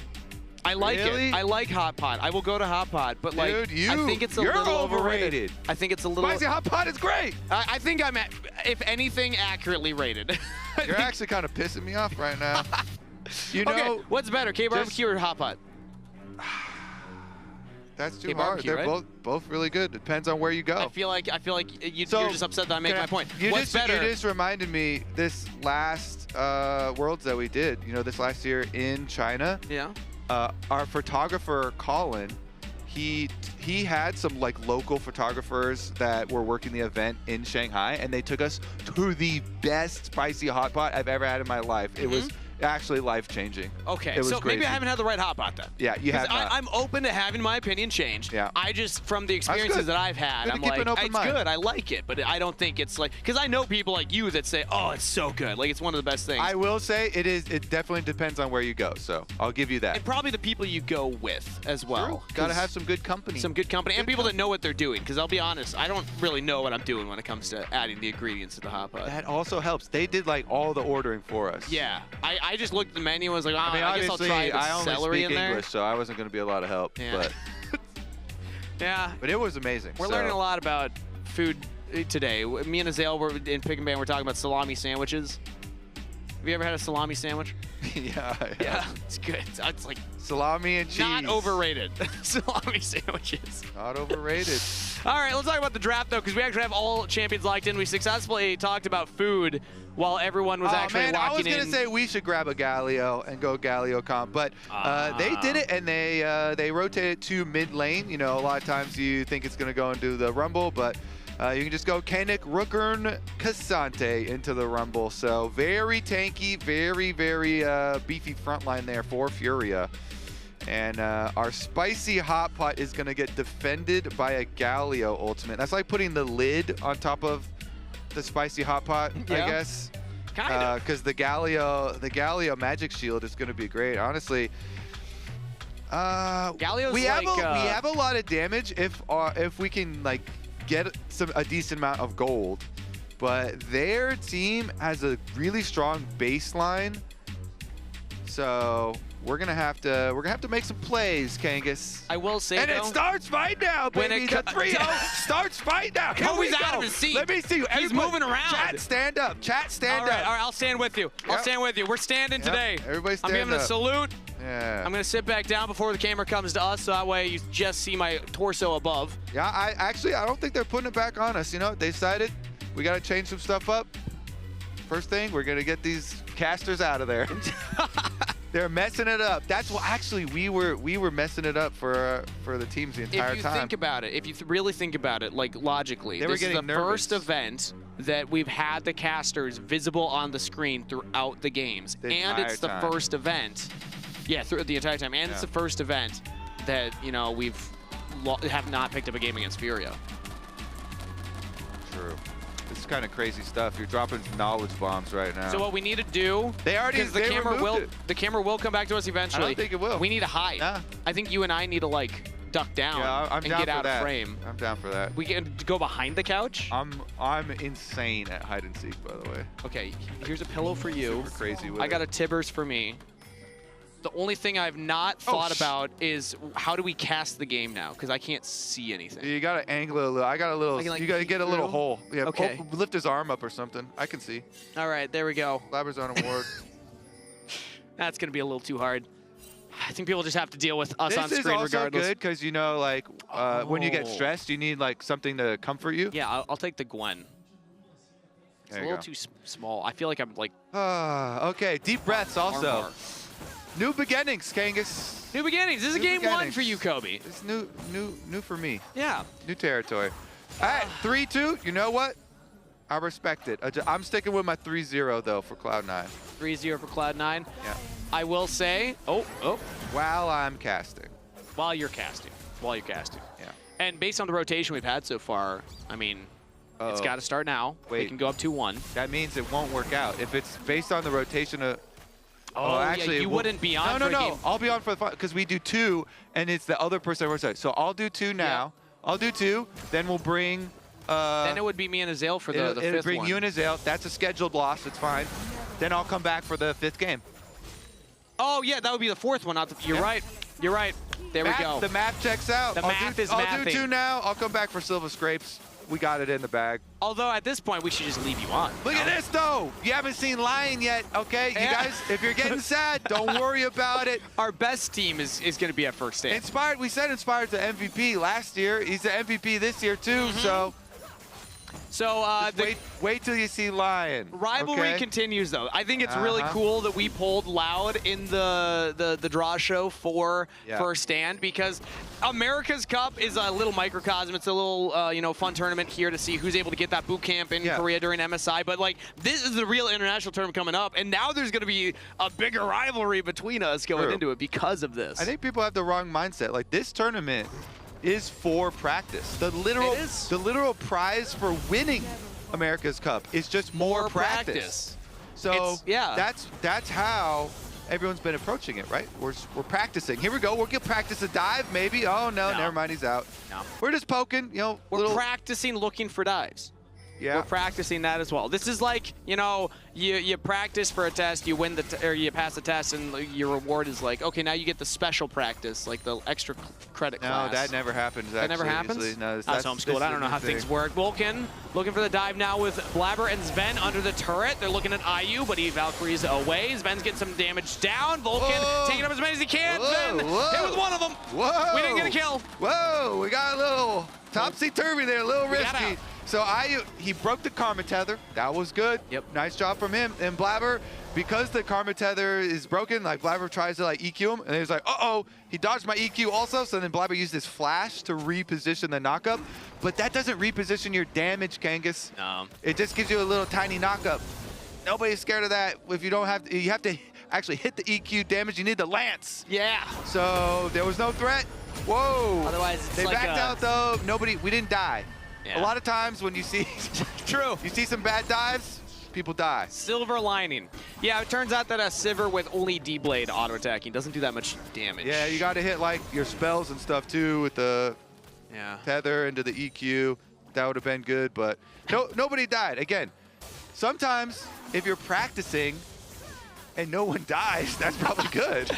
I like Really? it. I like hot pot. I will go to hot pot, but like, Dude, I think it's a you're little overrated. I think it's a little. Spicy Hot Pot is great. I think I'm, if anything, accurately rated. You're actually kind of pissing me off right now. You know, Okay, what's better, K-barbecue or hot pot? that's too Okay, hard. barbecue, They're right? both really good. Depends on where you go. I feel like So, you're just upset that I make can my point. You What's just, better? You just reminded me this last Worlds that we did. You know, this last year in China. Yeah. Our photographer Colin, he had some like local photographers that were working the event in Shanghai, and they took us to the best spicy hot pot I've ever had in my life. It was actually life-changing. Okay, It was so maybe crazy. I haven't had the right hot pot then. Yeah, you 'Cause have not. I'm open to having my opinion changed. Yeah. I just, from the experiences good. that I've had, Good to I'm keep like, an open it's mind. good. I like it, but I don't think it's like, because I know people like you that say, oh, it's so good. Like, it's one of the best things. I will say it definitely depends on where you go, so I'll give you that. and probably the people you go with as well. Got to 'cause have some good company. some good company and people that know what they're doing. Because I'll be honest, I don't really know what I'm doing when it comes to adding the ingredients to the hot pot. That also helps. They did like all the ordering for us. Yeah, I just looked at the menu and was like, oh, I mean, I guess I'll obviously, try the I only celery speak in there. English, so I wasn't going to be a lot of help. Yeah. But Yeah, it was amazing. we're so. learning a lot about food today. Me and Azale were in Pick and Ban. We're talking about salami sandwiches. Have you ever had a salami sandwich? Yeah. Yeah, it's good. It's like Salami and cheese. not overrated. Salami sandwiches. Not overrated. All right, let's talk about the draft though, because we actually have all champions locked in. We successfully talked about food while everyone was actually man, I was locking gonna in. say we should grab a Galio and go Galio comp, but they did it and they rotated to mid lane. You know, a lot of times you think it's gonna go into the Rumble, but you can just go Kanik, Rookern, Cassante into the Rumble. So very tanky, very beefy front line there for Furia. And our spicy hot pot is gonna get defended by a Galio ultimate. That's like putting the lid on top of the spicy hot pot, Yeah. I guess. Kind of. Because the Galio magic shield is gonna be great. Honestly, Galio's we have like, we have a lot of damage if we can like get a decent amount of gold, but their team has a really strong baseline. So we're gonna have to make some plays, Kangas. I will say And though, it starts right now, When baby. it The co- 3-0 starts right now. Here we Kobe's out go. of his seat. Let me see you. He's Everybody- moving around. Chat, stand up. Chat, stand all right, up. all right, I'll stand with you. I'll Yep. stand with you. We're standing Yep, today. everybody I'm stand giving a up. salute. Yeah. I'm gonna sit back down before the camera comes to us, so that way you just see my torso above. Yeah, I don't think they're putting it back on us. You know, they decided we got to change some stuff up. First thing, we're gonna get these casters out of there. They're messing it up. That's what actually we were messing it up for the teams the entire If you time. think about it, if you really think about it, like logically, They were this is the getting nervous. first event that we've had the casters visible on the screen throughout the games, The and it's the entire time. first event. Yeah, through the entire time, and it's Yeah. the first event that we've have not picked up a game against Furia. True. This is kind of crazy stuff. You're dropping knowledge bombs right now. So what we need to do, They already- because the they camera removed will it. the camera will come back to us eventually. I don't think it will. We need to hide. Yeah. I think you and I need to like duck down yeah, I'm and down get for out that. of frame. I'm down for that. We can go behind the couch. I'm insane at hide and seek, by the way. Okay, here's a pillow for you. Super crazy with I got it. a Tibbers for me. The only thing I've not thought about is how do we cast the game now? Because I can't see anything. You gotta angle it a little. I got a little. I can, like, you gotta peek get a little through? hole. Yeah. Okay. Lift his arm up or something. I can see. All right, there we go. Labrazon award. That's going to be a little too hard. I think people just have to deal with us on This is screen also regardless. good because like when you get Oh. stressed, you need like something to comfort you. Yeah, I'll take the Gwen. It's There a you little go. too small. I feel like I'm like Okay. Deep breaths also. armor. New beginnings, Kangas. New beginnings. This is New game one beginnings. for you, Kobe. It's new for me. Yeah. New territory. All right, 3-2. You know what? I respect it. I'm sticking with my 3-0 though for Cloud9. 3-0 for Cloud9. Yeah. I will say, oh, While I'm casting. while you're casting. Yeah. And based on the rotation we've had so far, I mean, it's Uh-oh. got to start now. We Wait. can go up 2-1. That means it won't work out. If it's based on the rotation of... Oh, yeah, actually, you we'll- wouldn't be on No, for a no, game. no. I'll be on for the fun because we do 2, and it's the other person that works out. So I'll do 2 now. I'll do 2. Then we'll bring... Then it would be me and Azale for the it'll fifth bring one. you and Azale. That's a scheduled loss. It's fine. Then I'll come back for the 5th game. Oh, yeah, that would be the fourth one. Not the, you're Yeah. right. You're right. There we go. The math checks out. The math is I'll mathing. do 2 now. I'll come back for Silver Scrapes. We got it in the bag. Although at this point, we should just leave you on. Look at this, though. You haven't seen Lion yet, okay? You Yeah. guys, if you're getting sad, don't worry about it. Our best team is going to be at first stand. We said Inspired's the MVP last year. He's the MVP this year, too, so... So Wait till you see Lion. rivalry okay? continues, though. I think it's really cool that we pulled Loud in the draw show for first stand, because America's Cup is a little microcosm. It's a little fun tournament here to see who's able to get that boot camp in Korea during MSI. But like, this is the real international tournament coming up, and now there's going to be a bigger rivalry between us going into it because of this. I think people have the wrong mindset. Like, this tournament is for practice. The literal prize for winning America's Cup is just more practice. So that's how everyone's been approaching it, right? We're practicing. Here we go. We're gonna practice a dive, maybe. Oh no, never mind. He's out. No. We're just poking. We're practicing looking for dives. Yeah. We're practicing that as well. This is like, you practice for a test, you win or you pass the test, and your reward is like, okay, now you get the special practice, like the extra credit class. No, that never happens. That never happens? Usually. No, that's homeschooled. I don't know how things work. Vulcan looking for the dive now with Blabber and Sven under the turret. They're looking at IU, but he Valkyries away. Sven's getting some damage down. Vulcan taking up as many as he can. Sven hit with one of them. Whoa. We didn't get a kill. Whoa, we got a little topsy-turvy there, a little risky. So he broke the karma tether. That was good. Yep. Nice job from him. And Blabber, because the karma tether is broken, like Blabber tries to like EQ him, and he's like, uh-oh, he dodged my EQ also. So then Blabber used his flash to reposition the knockup. But that doesn't reposition your damage, Kangas. No. It just gives you a little tiny knockup. Nobody's scared of that. If you don't have to, you have to actually hit the EQ damage. You need the lance. Yeah. So there was no threat. Whoa. Otherwise, it's they like backed out though. We didn't die. Yeah. A lot of times when you see you see some bad dives, people die. Silver lining. Yeah, it turns out that a Sivir with only D-Blade auto-attacking doesn't do that much damage. Yeah, you got to hit like your spells and stuff too with the tether into the EQ. That would have been good, but nobody died. Again, sometimes if you're practicing and no one dies, that's probably good.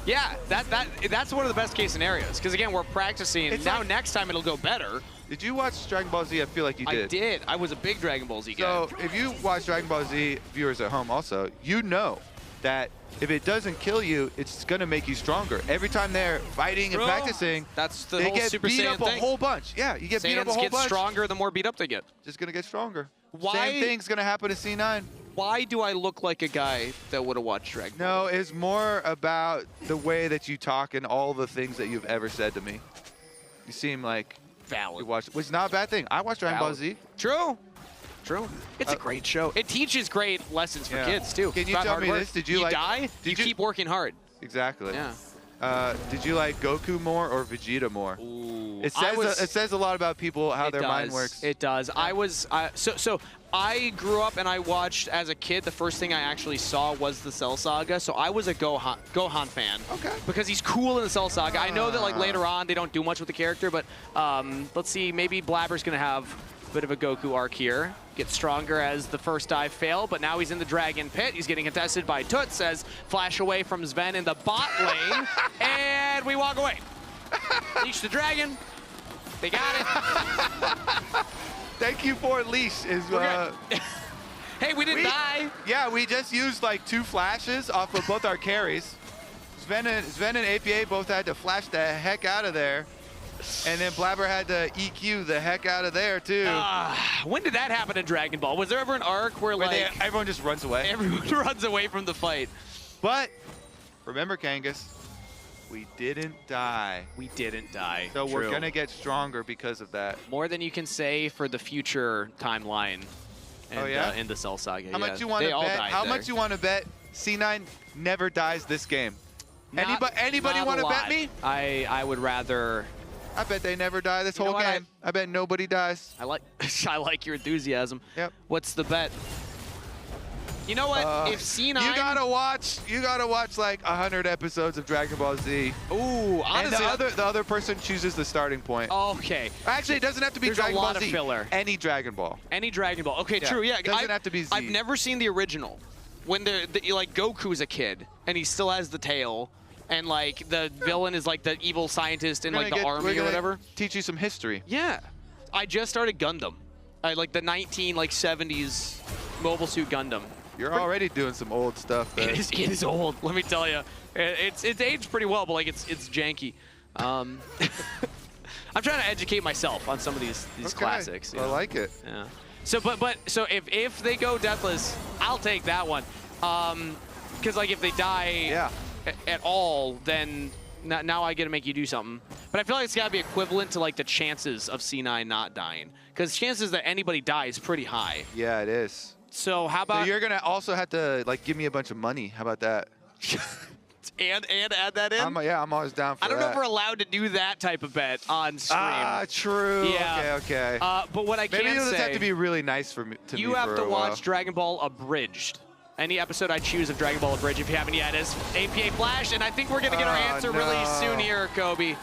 Yeah, that's one of the best case scenarios, because again, we're practicing. It's now next time it'll go better. Did you watch Dragon Ball Z? I feel like you did. I did. I was a big Dragon Ball Z guy. So if you watch Dragon Ball Z, viewers at home also, you know that if it doesn't kill you, it's going to make you stronger. Every time they're fighting and practicing, that's the they whole get Super beat Saiyan up a whole bunch. Yeah, you get beat up a whole bunch. Get stronger the more beat up they get. Just going to get stronger. Why? Same thing's going to happen to C9. Why do I look like a guy that would have watched Dragon Ball? No, it's more about the way that you talk and all the things that you've ever said to me. You seem like valid. You watch, which is not a bad thing. I watch Dragon Ball Z. True. It's a great show. It teaches great lessons for kids too. Can you tell me this? Did you like? Die? Did you keep working hard? Exactly. Yeah. Did you like Goku more or Vegeta more? Ooh, it says a lot about people how their mind works. It does. I grew up and I watched as a kid. The first thing I actually saw was the Cell Saga, so I was a Gohan fan. Okay. Because he's cool in the Cell Saga. I know that like later on they don't do much with the character, but let's see. Maybe Blabber's gonna have a bit of a Goku arc here. Get stronger as the first dive failed, but now he's in the Dragon Pit. He's getting contested by Toots as flash away from Sven in the bot lane, and we walk away. Leash the Dragon. They got it. Thank you for leash. Hey, we didn't die. Yeah, we just used like 2 flashes off of both our carries. Sven and APA both had to flash the heck out of there. And then Blabber had to EQ the heck out of there too. When did that happen in Dragon Ball? Was there ever an arc where like everyone just runs away? Everyone runs away from the fight. But remember, Kangas, we didn't die. We didn't die. So we're gonna get stronger because of that. More than you can say for the future timeline. And, in the Cell Saga. How much you want to bet? How much you want to bet C9 never dies this game? Anybody want to bet me? I would rather. I bet they never die this whole game. I bet nobody dies. I like your enthusiasm. Yep. What's the bet? You know what? If C9, you gotta watch like 100 episodes of Dragon Ball Z. Ooh, honestly, and the other person chooses the starting point. Okay. Actually, it doesn't have to be Dragon Ball Z. Filler. Any Dragon Ball. Any Dragon Ball. Okay, true. Yeah. It doesn't have to be Z. I've never seen the original. When like Goku's a kid and he still has the tail. And like the villain is like the evil scientist in like the army or whatever. Teach you some history. Yeah, I just started Gundam, like the 70s Mobile Suit Gundam. You're already doing some old stuff. Though. It is old. Let me tell you, it's aged pretty well, but like it's janky. I'm trying to educate myself on some of these Okay. classics. You I know? like it. Yeah. So, so if they go deathless, I'll take that one. Because like if they die at all, then now I get to make you do something. But I feel like it's got to be equivalent to like the chances of C9 not dying, because chances that anybody dies pretty high. Yeah, it is. So how about So you're gonna also have to like give me a bunch of money. How about that? and add that in? I'm always down for that. I don't know if we're allowed to do that type of bet on stream. Ah, true. Yeah. Okay. But what I Maybe can you'll just say, have to be really nice for me. you have to watch Dragon Ball Abridged. Any episode I choose of Dragon Ball Abridged, if you haven't yet, is APA Flash, and I think we're gonna get our answer really soon here, Kobe.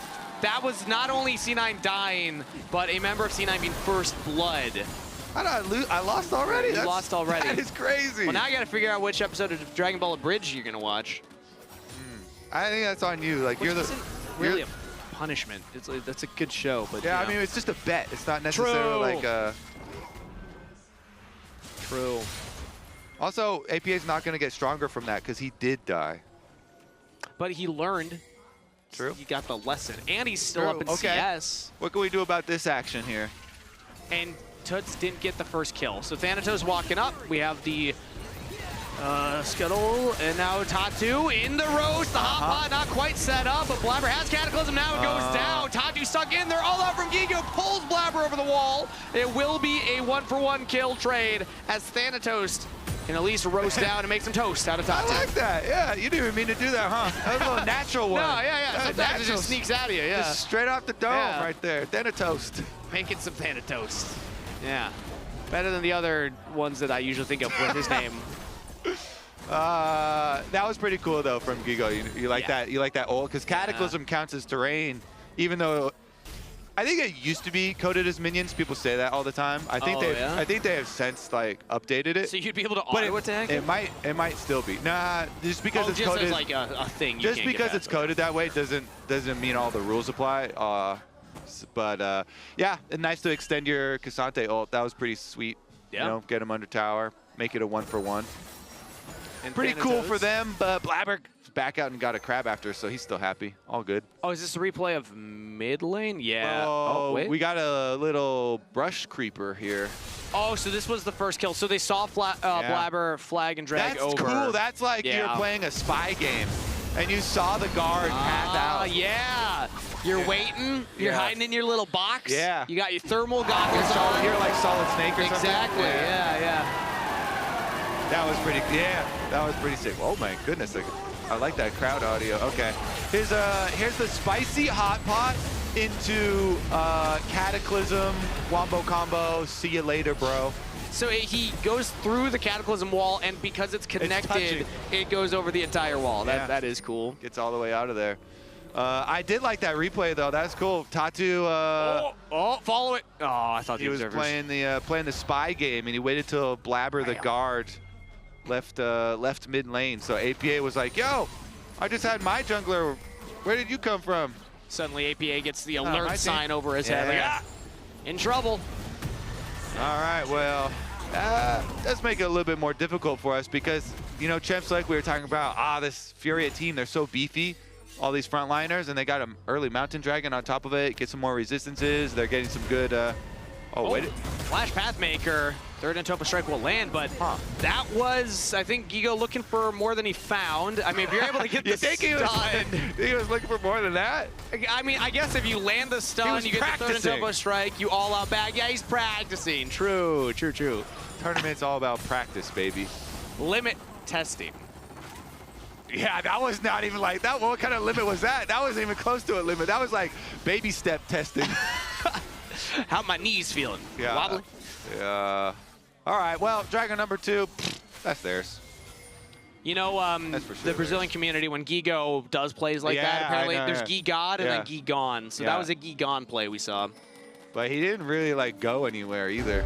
That was not only C9 dying, but a member of C9 being first blood. I lost already? You lost already. That is crazy. Well, now I gotta figure out which episode of Dragon Ball Abridged you're gonna watch. I think that's on you. Like Which you're the isn't really a punishment. That's a good show, but yeah. I mean, it's just a bet. It's not necessarily like a. True. Also, APA is not going to get stronger from that because he did die. But he learned. True. He got the lesson, and he's still up in CS. What can we do about this action here? And Toots didn't get the first kill. So Thanatos walking up. We have the Scuttle, and now Tatu in the roast. The hot pot not quite set up, but Blabber has Cataclysm. Now it goes down. Tatu stuck in there. All out from Gigo. Pulls Blabber over the wall. It will be a 1-for-1 kill trade as Thanatos can at least roast down and make some toast out of Tatu. I like that. Yeah, you didn't even mean to do that, huh? That was a little natural one. No, yeah. That was Sometimes it natural. just sneaks out of you, yeah. Just straight off the dome Yeah. right there. Then a toast. Making some Thanatos. Yeah. Better than the other ones that I usually think of with his name. That was pretty cool though from Gigo. You like that? You like that ult? Because Cataclysm counts as terrain, even though I think it used to be coded as minions. People say that all the time. I think I think they have since like updated it. So you'd be able to But auto attack? it might still be. Nah, just because it's just coded as like a thing. You just can't get because past it's it. coded that way doesn't mean all the rules apply. But yeah, and nice to extend your Cassante ult. That was pretty sweet. Yeah. You know, get him under tower, make it a 1-for-1. And Pretty cool for Thanatos. them, but Blabber back out and got a crab after, so he's still happy. All good. Oh, is this a replay of mid lane? Yeah. Oh, wait. we got a little brush creeper here. Oh, so this was the first kill. So they saw Blabber flag and drag That's over. cool. That's like you're playing a spy game, and you saw the guard pass out. Yeah. You're waiting. You're hiding in your little box. Yeah. You got your thermal goggles on. You're like Solid Snake or something. Exactly. Yeah. That was pretty. Yeah, that was pretty sick. Oh my goodness, I like that crowd audio. Okay, here's the spicy hot pot into Cataclysm wombo combo. See you later, bro. So he goes through the Cataclysm wall, and because it's connected, touching. it goes over the entire wall. Yeah. That is cool. Gets all the way out of there. I did like that replay though. That's cool. Tatu. Follow it. Oh, I thought He was playing the spy game, and he waited till Blabber the guard left mid lane. So APA was like, "Yo, I just had my jungler. Where did you come from?" Suddenly APA gets the my alert team. sign over his head. Yeah. Like, in trouble. All right, well, does make it a little bit more difficult for us because, you know, Champs, like we were talking about, this Furia team, they're so beefy, all these frontliners, and they got an early Mountain Dragon on top of it, get some more resistances. They're getting some good, wait. Flash Pathmaker, third and Topa Strike will land, but that was, I think, Gigo looking for more than he found. I mean, if you're able to get the stun. He was looking for more than that? I mean, I guess if you land the stun, you get the third and Topa Strike, you all out bag. Yeah, he's practicing. True. Tournament's all about practice, baby. Limit testing. Yeah, that was not even like that. What kind of limit was that? That wasn't even close to a limit. That was like baby step testing. How my knees feeling? Yeah. Wobbly? Yeah. All right. Well, Dragon number 2, that's theirs. You know, That's for sure the Brazilian community, when Gigo does plays like that, apparently I know, there's Gigod and then Gigon. So that was a Gigon play we saw. But he didn't really like go anywhere either.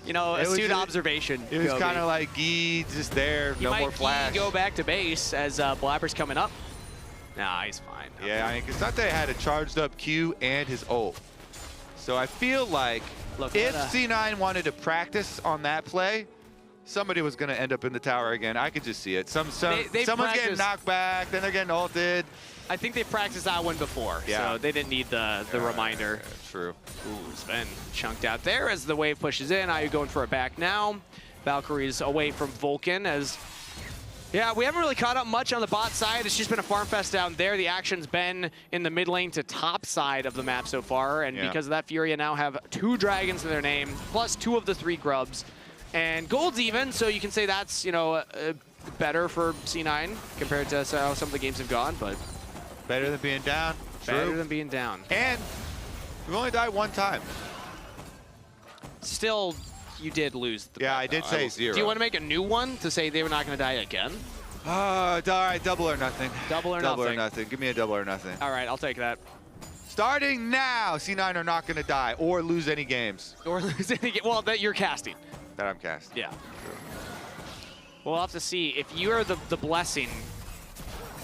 You know, It was astute just- observation. It was Kobe. kind of like Gee just there, He no might more flash. go back to base as Blabber's coming up. Nah, he's fine. Yeah, I mean, Cassante had a charged up Q and his ult. So I feel like Look, if C9 wanted to practice on that play, somebody was going to end up in the tower again. I could just see it. Someone's getting practiced- knocked back, then they're getting ulted. I think they practiced that one before, Yeah. so they didn't need the reminder. True. Ooh, Sven chunked out there as the wave pushes in. Ayu going for a back now. Valkyrie's away from Vulcan as... Yeah, we haven't really caught up much on the bot side. It's just been a farm fest down there. The action's been in the mid lane to top side of the map so far, and because of that, Furia now have 2 dragons in their name, plus 2 of the 3 grubs. And gold's even, so you can say that's, you know, better for C9 compared to how some of the games have gone, but... Better than being down. Better True. than being down. And we've only died 1 time. Still, you did lose the bet, I did though. say 0. Do you want to make a new one to say they were not going to die again? All right, double or nothing. Double or Double nothing. or nothing. Give me a double or nothing. All right, I'll take that. Starting now, C9 are not going to die or lose any games Or lose any game. Well, that you're casting. that I'm casting. Yeah. We'll have to see. If you are the blessing,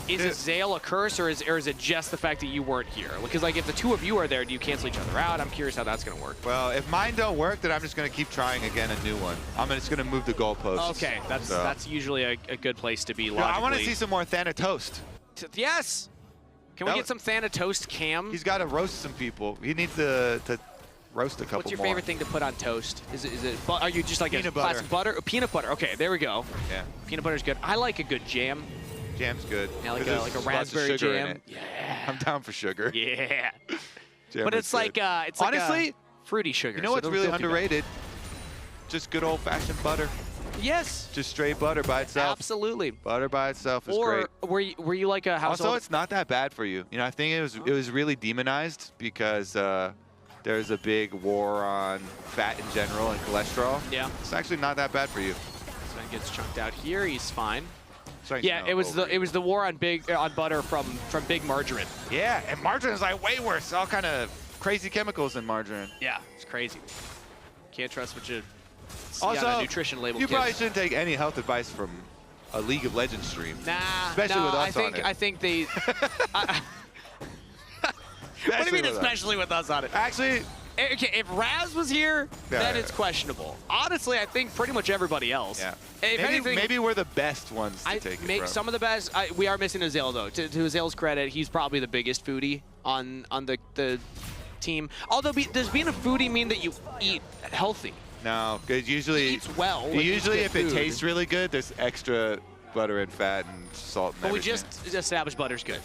is Azale a curse, or is it just the fact that you weren't here? Because, like, if the 2 of you are there, do you cancel each other out? I'm curious how that's going to work. Well, if mine don't work, then I'm just going to keep trying again a new one. I'm just going to move the goalposts. Okay, that's usually a good place to be No, logically. I want to see some more Thanatos. Yes! Can we get some Thanatos cam? He's got to roast some people. He needs to roast a couple more. What's your favorite thing to put on toast? Is it are you just like Peanut a butter. classic butter? Peanut butter. Okay, there we go. Yeah. Peanut butter's good. I like a good jam. Jam's good. Yeah, like 'Cause a there's like a lots of raspberry sugar in jam. it. Yeah. I'm down for sugar. Yeah. Jam But is it's like good. it's like honestly, a fruity sugar. you know so what's don't really feel too bad. underrated? Just good old-fashioned butter. Yes. Just straight butter by itself. Absolutely. Butter by itself is Or great. were you like a household? Also, it's not that bad for you. You know, I think it was really demonized because there's a big war on fat in general and cholesterol. Yeah. It's actually not that bad for you. Sven gets chunked out here. He's fine. So, Yeah, it was the war on butter from big margarine. Yeah, and margarine is like way worse. All kind of crazy chemicals in margarine. Yeah, it's crazy. Can't trust what you see Also, on a nutrition label. you kids. probably shouldn't take any health advice from a League of Legends stream. Nah, Especially no, with us on it. I think they. What do you mean, especially with us on it? Actually, Okay, if Raz was here, then Yeah. it's questionable. Honestly, I think pretty much everybody else. yeah. If anything, maybe we're the best ones to I take it make from. some of the best. We are missing Azale though. To Azale's credit, he's probably the biggest foodie on the team. Although does being a foodie mean that you eat healthy? No, because usually, He eats well. Like, usually eats if good it food. tastes really good, there's extra butter and fat and salt and But we everything. just established butter's good.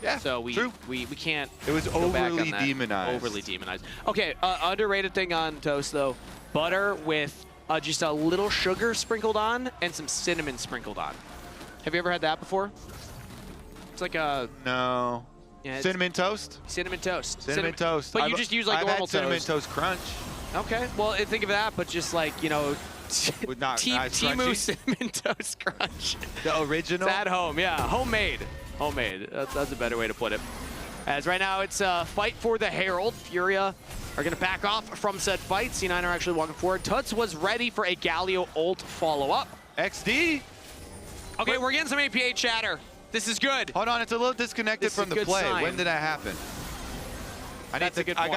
Yeah, So we true. we can't. It was go back on overly that. demonized. Overly demonized. Okay, underrated thing on toast though, butter with just a little sugar sprinkled on and some cinnamon sprinkled on. Have you ever had that before? It's like a No. yeah, it's Cinnamon toast? cinnamon toast. Cinnamon toast. But you just use like I've normal had cinnamon toast. toast crunch. Okay, well think of that, but just like With not as Timu crunchy. cinnamon toast crunch. The original. It's at home, yeah, homemade. Homemade. That's a better way to put it. As right now it's a fight for the Herald. Furia are going to back off from said fight. C9 are actually walking forward. Tuts was ready for a Galio ult follow-up. XD. Okay, we're getting some APA chatter. This is good. Hold on, it's a little disconnected This is a from the good play. sign. When did that happen? That's a good point.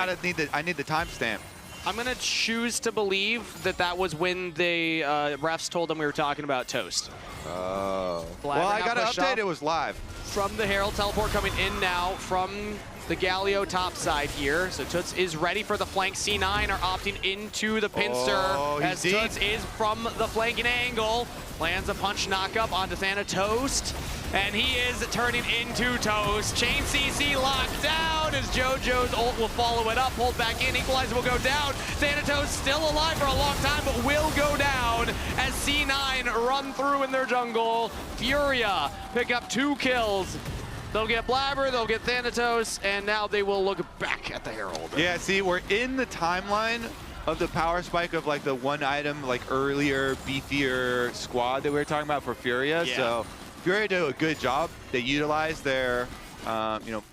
I need the timestamp. I'm going to choose to believe that was when the refs told them we were talking about toast. Oh. Blabber Well, I now got to pushed update. off. It was live. From the Herald teleport coming in now from the Galio top side here. So Toots is ready for the flank. C9 are opting into the pincer Oh, as he's deep. Toots is from the flanking angle. Lands a punch knockup onto Thanatos. And he is turning into Toast. Chain CC locked down as JoJo's ult will follow it up. Pulled back in. Equalizer will go down. Thanatos still alive for a long time, but will go down as C9 run through in their jungle. Furia pick up 2 kills. They'll get Blabber, they'll get Thanatos, and now they will look back at the Herald. Yeah, see, we're in the timeline of the power spike of like the one item, like earlier, beefier squad that we were talking about for Furia. Yeah. So Furia did a good job. They utilized their,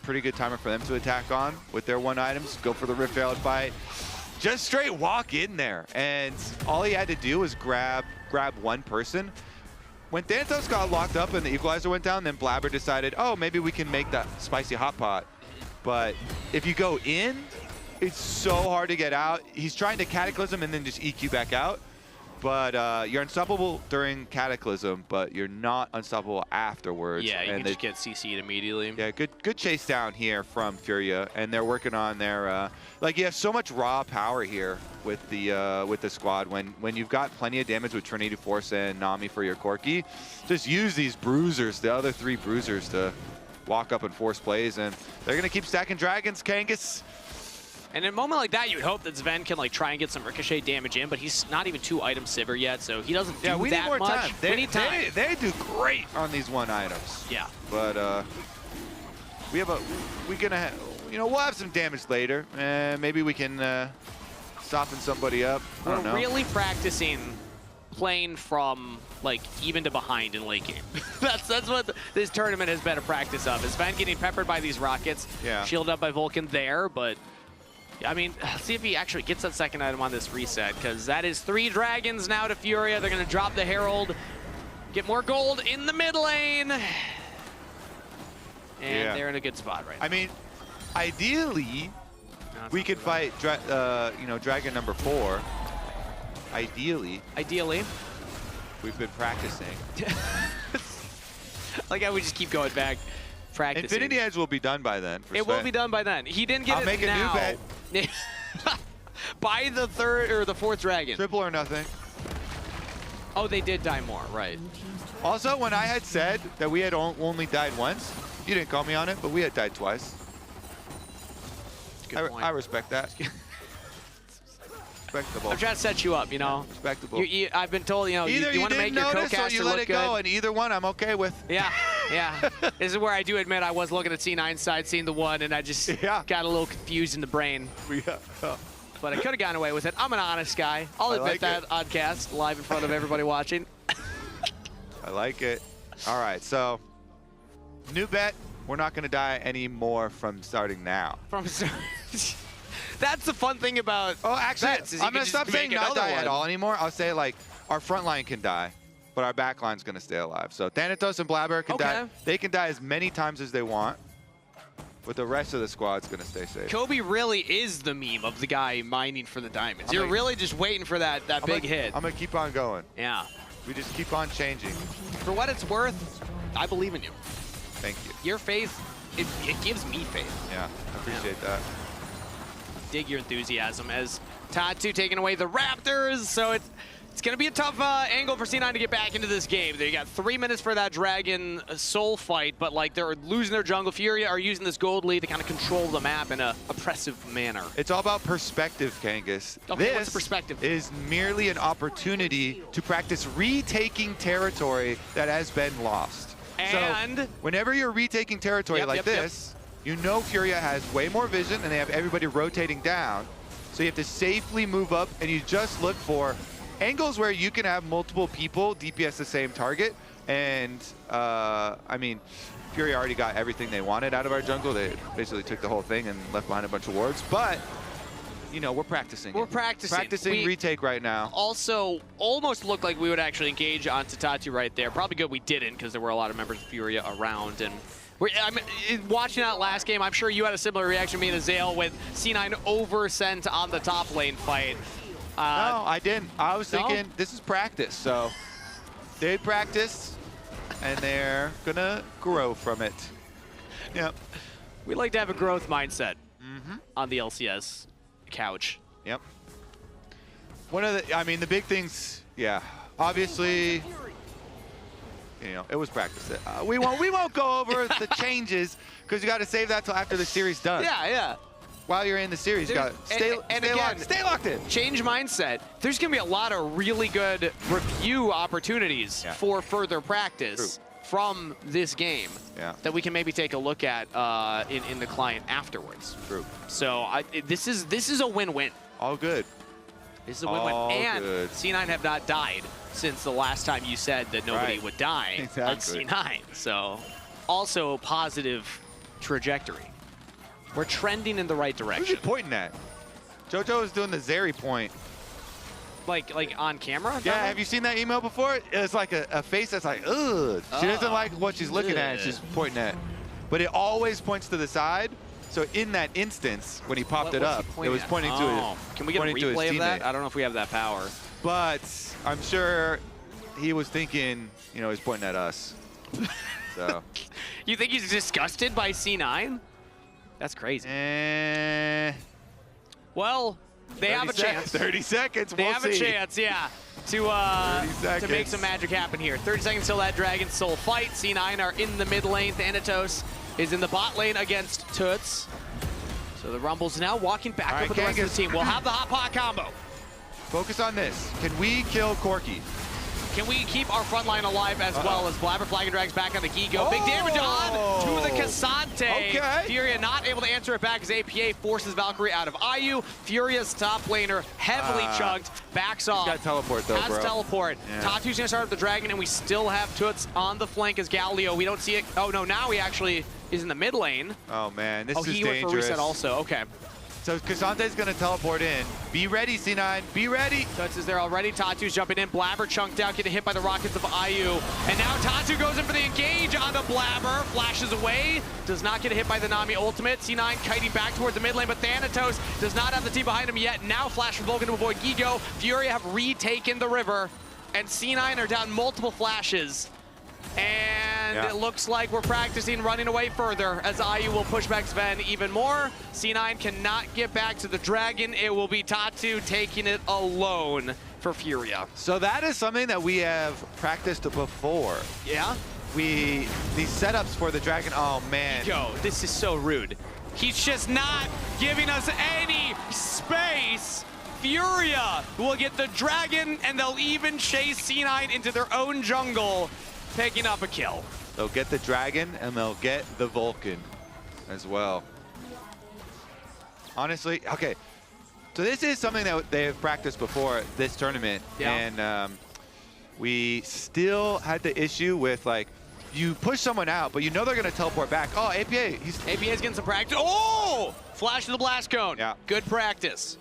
pretty good timer for them to attack on with their one items. Go for the Rift Herald fight. Just straight walk in there, and all he had to do was grab one person. When Thanatos got locked up and the equalizer went down, then Blabber decided, oh, maybe we can make that spicy hot pot. But if you go in, it's so hard to get out. He's trying to cataclysm and then just EQ back out. But you're unstoppable during Cataclysm, but you're not unstoppable afterwards. Yeah, you and can just get CC'd immediately. Yeah, good chase down here from Furia, and they're working on their like you have so much raw power here with the squad. When you've got plenty of damage with Trinity Force and Nami for your Corki, just use these bruisers, the other 3 bruisers, to walk up and force plays, and they're gonna keep stacking dragons. Kangas. And in a moment like that, you'd hope that Sven can like try and get some ricochet damage in, but he's not even 2 item Sivir yet, so he doesn't do we that need more much. time. We need time. They do great on these 1 items. Yeah. But we'll have some damage later, and maybe we can soften somebody up. I don't know. We're really practicing playing from like even to behind in late game. that's what this tournament has been a practice of. Is Sven getting peppered by these rockets, shielded up by Vulcan there, but I mean, see if he actually gets that 2nd item on this reset, because that is 3 dragons now to Furia. They're going to drop the Herald, get more gold in the mid lane, and they're in a good spot right now. I mean, ideally, we could fight dragon number 4. Ideally, we've been practicing. Like how we just keep going back, practicing. Infinity Edge will be done by then. It will be done by then. He didn't get I'll it make now. a new bet. By the 3rd or the 4th dragon. Triple or nothing. Oh, they did die more, right? Also, when I had said that we had only died once, you didn't call me on it, but we had died twice. Good point. I respect that. Respectable. I'm trying to set you up, you know. Respectable. I've been told, you know, Either you want to make your co-caster or you let look it good. go, and either one I'm okay with. Yeah, yeah. This is where I do admit I was looking at C9's side, seeing the 1, and I just got a little confused in the brain. But I could have gotten away with it. I'm an honest guy. I'll admit that on cast, live in front of everybody watching. I like it. All right, so new bet. We're not going to die anymore from starting now. That's the fun thing about bets, is I'm going to stop saying not die at all anymore. I'll say, like, our front line can die, but our back line's going to stay alive. So Thanatos and Blabber can die. They can die as many times as they want, but the rest of the squad's going to stay safe. Kobe really is the meme of the guy mining for the diamonds. You're really just waiting for that big hit. I'm going to keep on going. Yeah. We just keep on changing. For what it's worth, I believe in you. Thank you. Your faith, it gives me faith. Yeah, I appreciate that. Dig your enthusiasm as Tatu taking away the Raptors. So it's going to be a tough angle for C9 to get back into this game. They got 3 minutes for that Dragon Soul fight, but like they're losing their jungle. Furia are using this gold lead to kind of control the map in a oppressive manner. It's all about perspective, Kangas. Okay, this what's the perspective? Is merely an opportunity to practice retaking territory that has been lost. And so whenever you're retaking territory like this, you know Furia has way more vision and they have everybody rotating down. So you have to safely move up, and you just look for angles where you can have multiple people DPS the same target. And I mean, Furia already got everything they wanted out of our jungle. They basically took the whole thing and left behind a bunch of wards. But you know, we're practicing. We're practicing. Practicing retake right now. Also, almost looked like we would actually engage on Tatu right there. Probably good we didn't, because there were a lot of members of Furia around. And watching that last game, I'm sure you had a similar reaction to me and Azale with C9 oversent on the top lane fight. No, I didn't. I was thinking this is practice. So they practice, and they're going to grow from it. Yep. We like to have a growth mindset on the LCS couch. Yep. One of the big things, obviously, you know, it was practice. We won't go over the changes, because you got to save that till after the series done. Yeah. While you're in the series, you got to stay locked in. Change mindset. There's going to be a lot of really good review opportunities for further practice from this game that we can maybe take a look at in the client afterwards. True. So this is a win-win. All good. This is a win-win. And C9 have not died since the last time you said that nobody would die on C9. So also positive trajectory. We're trending in the right direction. Who's he pointing at? JoJo is doing the Zeri point. Like on camera? Yeah, have you seen that email before? It's like a face that's like, ugh. She doesn't like what she's looking at, she's pointing at. But it always points to the side. So in that instance, when he popped it up, it was pointing to his Can we get a replay of that? I don't know if we have that power. but I'm sure he was thinking, you know, he's pointing at us. So. You think he's disgusted by C9? That's crazy. Well, they have a chance. 30 seconds. They have a chance, yeah, to make some magic happen here. 30 seconds till that Dragon Soul fight. C9 are in the mid lane. Thanatos is in the bot lane against Toots. So the Rumble's now walking back over the rest of the team. We'll have the hot pot combo. Focus on this. Can we kill Corki? Can we keep our front line alive as well as Blabber Flag and Drags back on the Gigo? Big damage on to the Cassante. Okay. Furia not able to answer it back as APA forces Valkyrie out of IU. Furia's top laner heavily chugged, backs off. He's got teleport though, Has teleport. Yeah. Tatu's gonna start up the Dragon, and we still have Toots on the flank as Galio. We don't see it. Oh no, now he actually is in the mid lane. Oh man, this is he dangerous. went for reset also, okay. So Cassante's gonna teleport in. Be ready, C9, be ready. Toots is there already. Tatu's jumping in. Blabber chunked out, getting hit by the rockets of IU. And now Tatu goes in for the engage on the Blabber. Flashes away. Does not get hit by the Nami ultimate. C9 kiting back towards the mid lane, but Thanatos does not have the team behind him yet. Now Flash from Vulcan to avoid Gigo. Furia have retaken the river. And C9 are down multiple flashes. And it looks like we're practicing running away further as IU will push back Sven even more. C9 cannot get back to the Dragon. It will be Tatu taking it alone for Furia. So that is something that we have practiced before. Yeah? These setups for the Dragon, oh man. Yo, this is so rude. He's just not giving us any space. Furia will get the Dragon, and they'll even chase C9 into their own jungle, picking up a kill. They'll get the Dragon, and they'll get the Vulcan as well. Honestly, okay. So this is something that they have practiced before this tournament, and we still had the issue with, like, you push someone out, but you know they're going to teleport back. Oh, APA. APA's getting some practice. Oh! Flash to the blast cone. Yeah. Good practice.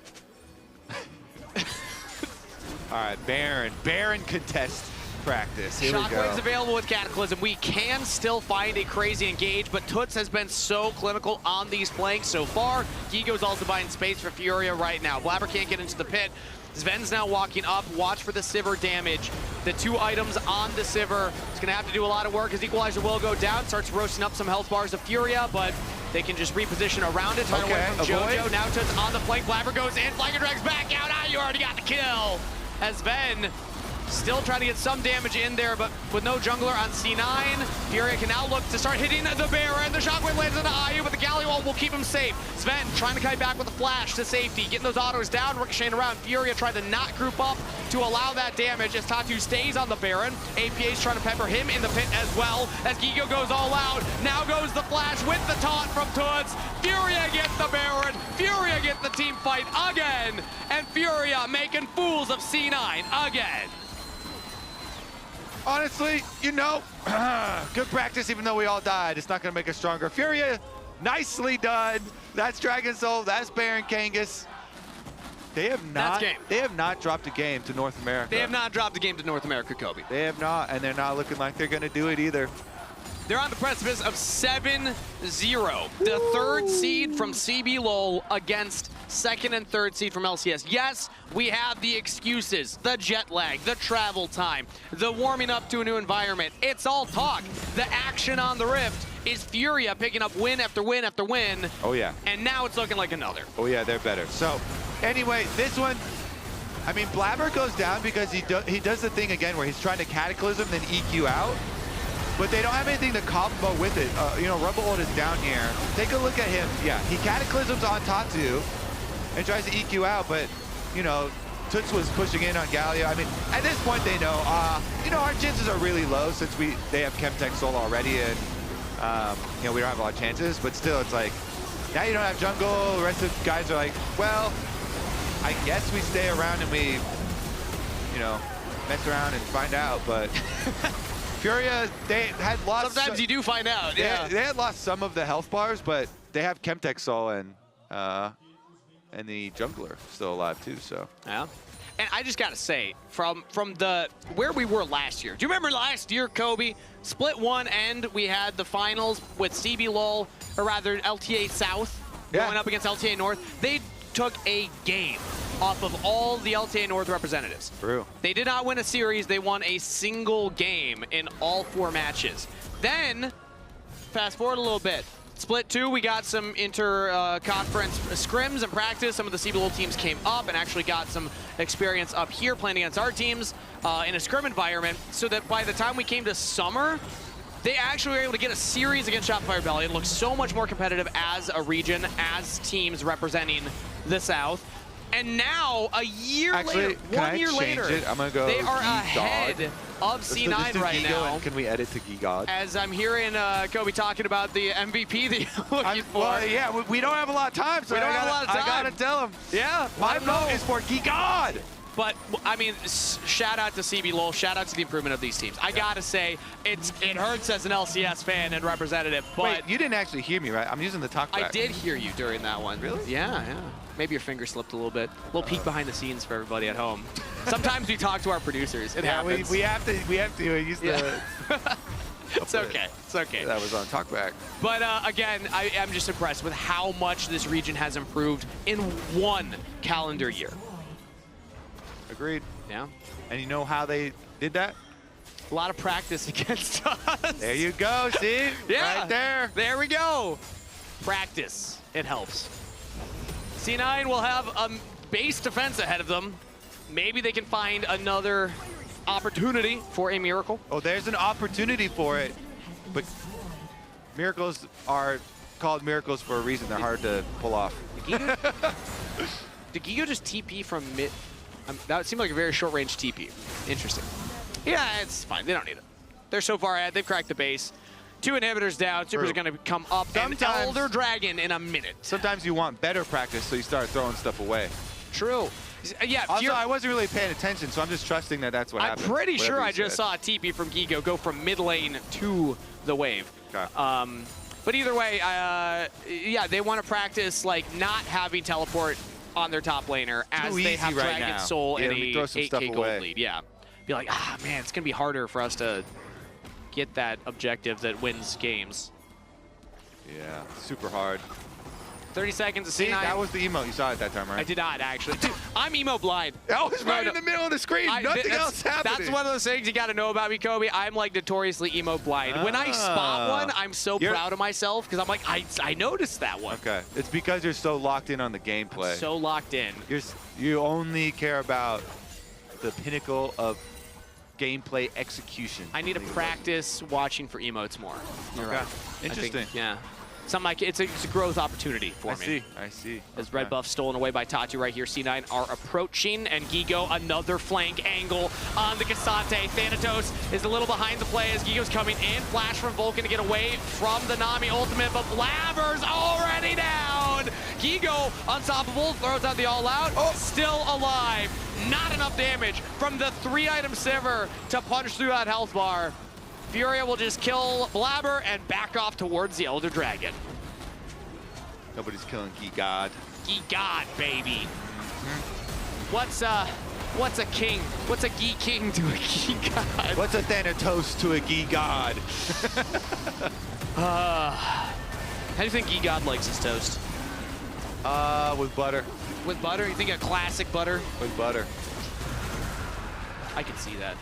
All right, Baron contest practice. Here we go. Shockwave's available with Cataclysm. We can still find a crazy engage, but Toots has been so clinical on these flanks so far. Gigo's also buying space for Furia right now. Blabber can't get into the pit. Sven's now walking up. Watch for the Sivir damage. The 2 items on the Sivir. It's going to have to do a lot of work as Equalizer will go down. Starts roasting up some health bars of Furia, but they can just reposition around it. Turn away from JoJo. Now Toots on the flank. Blabber goes in. Flanker drags back out. Ah, you already got the kill. As Sven still trying to get some damage in there, but with no jungler on C9, Furia can now look to start hitting the Baron. The Shockwave lands into IU, but the Galliwall will keep him safe. Sven trying to kite back with a flash to safety, getting those autos down, ricocheting around. Furia trying to not group up to allow that damage as Tatu stays on the Baron. APA's trying to pepper him in the pit as well as Gigo goes all out. Now goes the flash with the taunt from Toots. Furia gets the Baron. Furia gets the team fight again. And Furia making fools of C9 again. Honestly, you know, good practice even though we all died. It's not going to make us stronger. Furia, nicely done. That's Dragon Soul. That's Baron Kangas. They have not dropped a game to North America. They have not dropped a game to North America, Kobe. They have not, and they're not looking like they're going to do it either. They're on the precipice of 7-0. The 3rd seed from CBLOL against 2nd and 3rd seed from LCS. Yes, we have the excuses, the jet lag, the travel time, the warming up to a new environment. It's all talk. The action on the Rift is Furia picking up win after win after win. Oh, yeah. And now it's looking like another. Oh, yeah, they're better. So, anyway, this one, I mean, Blabber goes down because he does the thing again where he's trying to Cataclysm, then EQ out. But they don't have anything to combo with it. You know, Rumble Ult is down here. Take a look at him. Yeah, he Cataclysms on Tatu and tries to EQ out, but, you know, Toots was pushing in on Galio. I mean, at this point they know, you know, our chances are really low since they have Chemtech Soul already, and, you know, we don't have a lot of chances, but still, it's like, now you don't have jungle. The rest of the guys are like, well, I guess we stay around and we, you know, mess around and find out, but... Furia, they had lost... Sometimes you do find out, yeah. They had lost some of the health bars, but they have Chemtech Soul and the jungler still alive too, so. Yeah. And I just gotta say, from the where we were last year, do you remember last year, Kobe? Split 1 end, we had the finals with CBLOL, or rather LTA South, going up against LTA North. They took a game off of all the LTA North representatives. True. They did not win a series. They won a single game in all 4 matches. Then, fast forward a little bit. Split 2, we got some inter-conference scrims and practice. Some of the CBLOL teams came up and actually got some experience up here playing against our teams in a scrim environment, so that by the time we came to summer, they actually were able to get a series against Shopify Rebellion. It looks so much more competitive as a region, as teams representing the South. And now, a year later, 1 year later, I'm gonna go they are Geek ahead God. of Let's C9 do right Gigo, now. and can we edit to Geek God? As I'm hearing Kobe talking about the MVP that you're looking for. Well, yeah, we don't have a lot of time, so We don't have a lot of time. I gotta tell him. Yeah, My let 'em know. vote is for Geek God. But, I mean, shout out to CBLOL, shout out to the improvement of these teams. I gotta say, it hurts as an LCS fan and representative, but Wait, you didn't actually hear me, right? I'm using the talkback. I did hear you during that one. Really? Yeah. Maybe your finger slipped a little bit. A little peek behind the scenes for everybody at home. Sometimes we talk to our producers. It Yeah, happens. we have to use the. Yeah. It's okay. It's okay. That was on talkback. But again, I am just impressed with how much this region has improved in 1 calendar year. Agreed. Yeah. And you know how they did that? A lot of practice against us. There you go, see? Yeah. Right there. There we go. Practice. It helps. C9 will have a base defense ahead of them. Maybe they can find another opportunity for a miracle. Oh, there's an opportunity for it. But miracles are called miracles for a reason. They're hard to pull off. Did Gigo just TP from mid? That seemed like a very short-range TP. Interesting. Yeah, it's fine. They don't need it. They're so far ahead. They've cracked the base. 2 inhibitors down. Supers are going to come up. And Sometimes- Elder Dragon in a minute. Sometimes you want better practice, so you start throwing stuff away. True. Yeah. Also, I wasn't really paying attention, so I'm just trusting that that's what I'm happened. pretty whatever sure you I just said. saw a TP from Gigo go from mid lane to the wave. Okay. But either way, yeah, they want to practice like not having teleport on their top laner as Too they have easy right Dragon now. Soul Yeah, and let me a throw some stuff 8K away. gold lead. Yeah. Be like, man, it's going to be harder for us to get that objective that wins games. Yeah, super hard. 30 seconds to See, C9. that was the emote. You saw it that time, right? I did not, actually. Dude, I'm emo blind. That was right No, in the middle of the screen. Nothing else happening. That's one of those things you got to know about me, Kobe. I'm like notoriously emo blind. When I spot one, I'm so proud of myself because I'm like, I noticed that one. Okay. It's because you're so locked in on the gameplay. So locked in. You only care about the pinnacle of gameplay execution. I need to practice watching for emotes more. You're right. Interesting. Yeah. Something like it's a growth opportunity for me. I see. As red buff stolen away by Tatu right here, C9 are approaching, and Gigo another flank angle on the Cassante. Thanatos is a little behind the play as Gigo's coming in. Flash from Vulcan to get away from the Nami ultimate, but Blabber's already down. Gigo, unstoppable, throws out the all-out, still alive. Not enough damage from the 3-item Sivir to punch through that health bar. Furia will just kill Blabber and back off towards the Elder Dragon. Nobody's killing Geek God. Geek God, baby. What's a king? What's a geek king to a geek god? What's a Thanatos to a Geek God? How do you think geek god likes his toast? With butter. With butter? You think a classic butter? With butter. I can see that.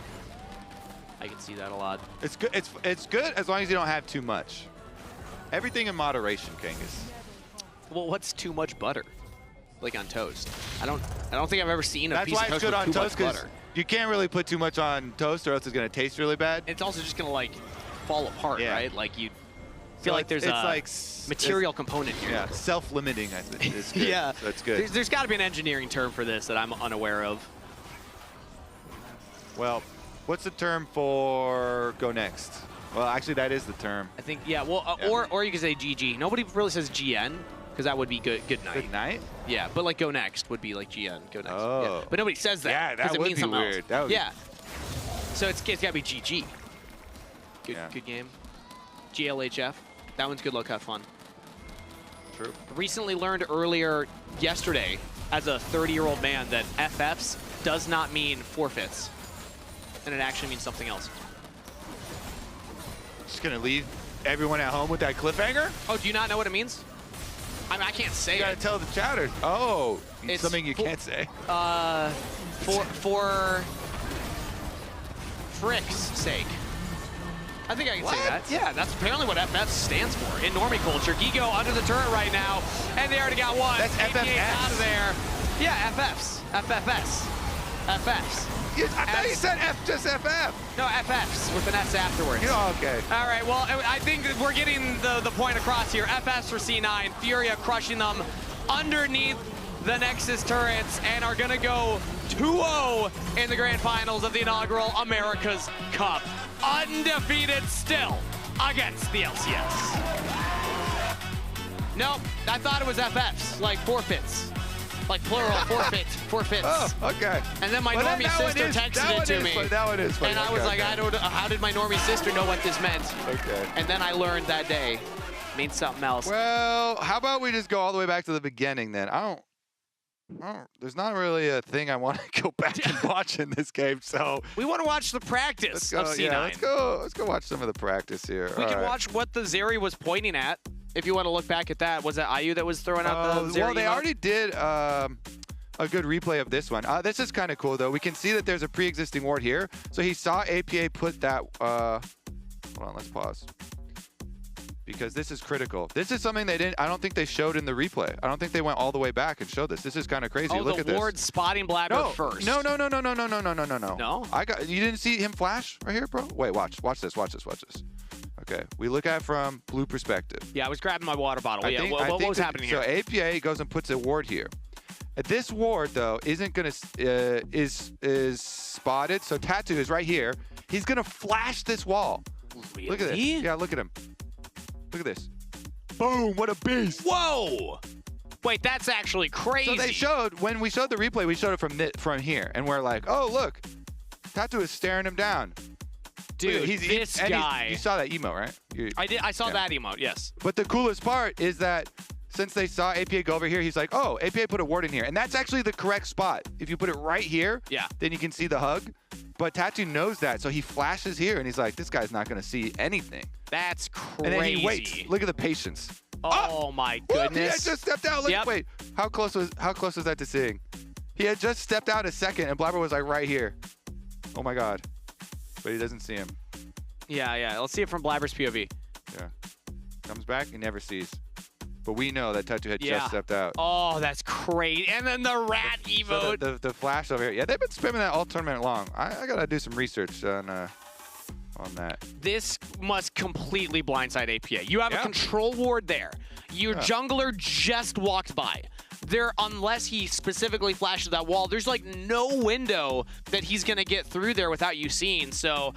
I can see that a lot. It's good. It's good as long as you don't have too much. Everything in moderation, Kangas. Well, what's too much butter? Like on toast? I don't think I've ever seen a That's piece why of it's toast good with on too toast much because butter. you can't really put too much on toast or else it's gonna taste really bad. It's also just gonna like fall apart, Yeah. right? Like you feel like there's it's a like material component here. Yeah, self-limiting. I think is good. Yeah, so it's good. There's got to be an engineering term for this that I'm unaware of. Well, what's the term for go next? Well, actually, that is the term. I think, yeah, well, Yeah. or you could say GG. Nobody really says GN, because that would be good night. Good night? Yeah, but like go next would be like GN, go next. Oh. Yeah. But nobody says that. Yeah, that 'cause it would means be something weird. else. That would be- yeah. So it's got to be GG. Good, Yeah. good game. GLHF. That one's good luck, have fun. True. Recently learned earlier yesterday, as a 30-year-old man, that FFs does not mean forfeits. And it actually means something else. Just gonna leave everyone at home with that cliffhanger? Oh, do you not know what it means? I mean, I can't say You gotta it. tell the chatter. Oh, It's something you can't say. For Frick's sake. I think I can say that. Yeah, that's apparently what FF stands for in normie culture. Gigo under the turret right now, and they already got one. That's 88 FFS. out of there. Yeah, FFs. FFS. FFs. I thought you said just FF. No, FFs with an S afterwards. Okay. All right, well, I think we're getting the point across here. FS for C9, Furia crushing them underneath the Nexus turrets and are gonna go 2-0 in the grand finals of the inaugural America's Cup. Undefeated still against the LCS. Nope, I thought it was FFs, like forfeits. Like plural, forfeits. Oh, okay. And then my Well, normie sister texted it to me. That one is funny. And I was like, I don't. How did my normie sister know what this meant? Okay. And then I learned that day it means something else. Well, how about we just go all the way back to the beginning then? There's not really a thing I want to go back and watch in this game, so We want to watch the practice of C9. yeah, let's go watch some of the practice here. We All can right. watch what the Zeri was pointing at. If you want to look back at that, was it IU that was throwing out the Zeri? Well, they emote? already did a good replay of this one. This is kind of cool though. We can see that there's a pre-existing ward here. So he saw APA put that. Hold on, let's pause. Because this is critical. This is something they didn't. I don't think they showed in the replay. I don't think they went all the way back and showed this. This is kind of crazy. Oh, Look at the this. ward spotting Blabber first. No. No? You didn't see him flash right here, bro? Wait, watch this. Okay, we look at it from blue perspective. Yeah, I was grabbing my water bottle. I think what was that- happening here? So APA goes and puts a ward here. This ward though isn't gonna is spotted. So Tattoo is right here. He's gonna flash this wall. Really? Look at this. Yeah, look at him. Look at this. Boom! What a beast! Whoa! Wait, that's actually crazy. So they showed when we showed the replay, we showed it from here, and we're like, oh look, Tattoo is staring him down. Dude, Look, this guy. You saw that emote, right? I did. I saw Yeah. that emote. Yes. But the coolest part is that since they saw APA go over here, he's like, oh, APA put a ward in here. And that's actually the correct spot. If you put it right here, Yeah. then you can see the hug. But Tattoo knows that, so he flashes here, and he's like, this guy's not going to see anything. That's crazy. And then he waits. Look at the patience. Oh my Whoop, goodness. he had just stepped out. Look, Yep. wait, how close was that to seeing? He had just stepped out a second, and Blabber was like right here. Oh my God. But he doesn't see him. Yeah. Let's see it from Blabber's POV. Yeah. Comes back, he never sees. But we know that Tattoo had Yeah. just stepped out. Oh, that's great. And then the rat So emote. the flash over here. Yeah, they've been spamming that all tournament long. I gotta do some research on that. This must completely blindside APA. You have Yeah. a control ward there. Your jungler just walked by. There, unless he specifically flashes that wall, there's like no window that he's gonna get through there without you seeing. So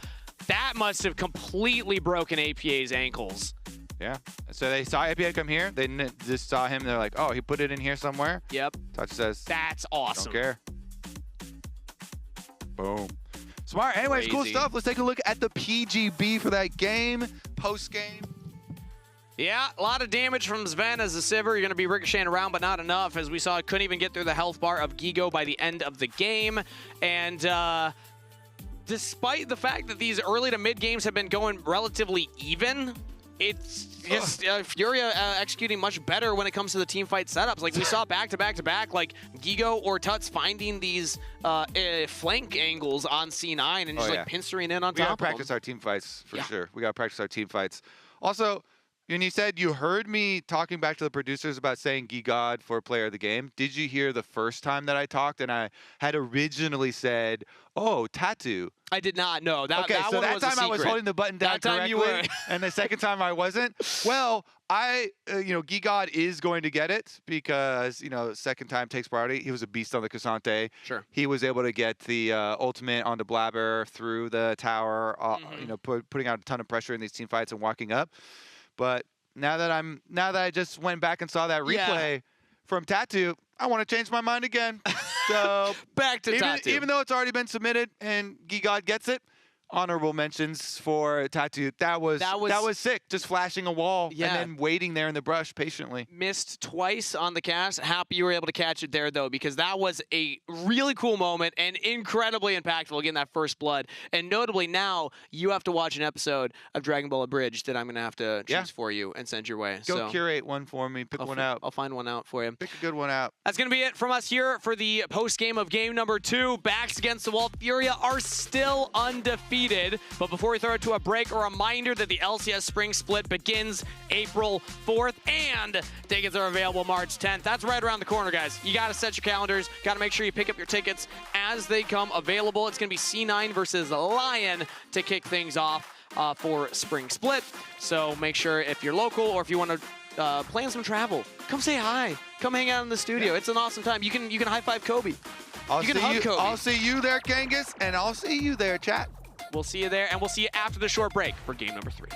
that must have completely broken APA's ankles. Yeah. So they saw APA come here. They just saw him. They're like, oh, he put it in here somewhere. Yep. Touch says, That's awesome. don't care. Boom. Smart. Anyways, cool Crazy. stuff. Let's take a look at the PGB for that game, post-game. Yeah, a lot of damage from Sven as a Sivir. You're going to be ricocheting around, but not enough. As we saw, couldn't even get through the health bar of Gigo by the end of the game. And despite the fact that these early to mid games have been going relatively even, it's just Furia executing much better when it comes to the team fight setups. Like we saw back to back to back, like Gigo or Tuts finding these flank angles on C9 and just like pincering in on We gotta top of practice them. our team fights for Yeah. sure. We gotta practice our team fights. Also, when you said you heard me talking back to the producers about saying Gigod for player of the game, did you hear the first time that I talked and I had originally said, oh, Tattoo? I did not know. That Okay, so one that was a time I was secret. holding the button down That time you correctly, were. and the second time I wasn't. Well, Gigod is going to get it because, second time takes priority. He was a beast on the Cassante. Sure. He was able to get the ultimate onto Blabber through the tower, putting out a ton of pressure in these team fights and walking up. But now that I just went back and saw that replay from Tattoo, I want to change my mind again. So Back to Tattoo. even though it's already been submitted and Gigod gets it, honorable mentions for Tattoo. That was sick. Just flashing a wall and then waiting there in the brush patiently. Missed twice on the cast. Happy you were able to catch it there, though, because that was a really cool moment and incredibly impactful, getting that first blood. And notably now, you have to watch an episode of Dragon Ball Abridged that I'm going to have to choose for you and send your way. Go curate one for me. Pick one out. I'll find one out for you. Pick a good one out. That's going to be it from us here for the post-game of game number 2. Backs against the wall. FURIA are still undefeated. But before we throw it to a break, a reminder that the LCS Spring Split begins April 4th, and tickets are available March 10th. That's right around the corner, guys. You got to set your calendars. Got to make sure you pick up your tickets as they come available. It's going to be C9 versus Lion to kick things off for Spring Split. So make sure if you're local or if you want to plan some travel, come say hi. Come hang out in the studio. It's an awesome time. You can high-five Kobe. I'll see you there, Kangas, and I'll see you there, chat. We'll see you there, and we'll see you after the short break for game number 3.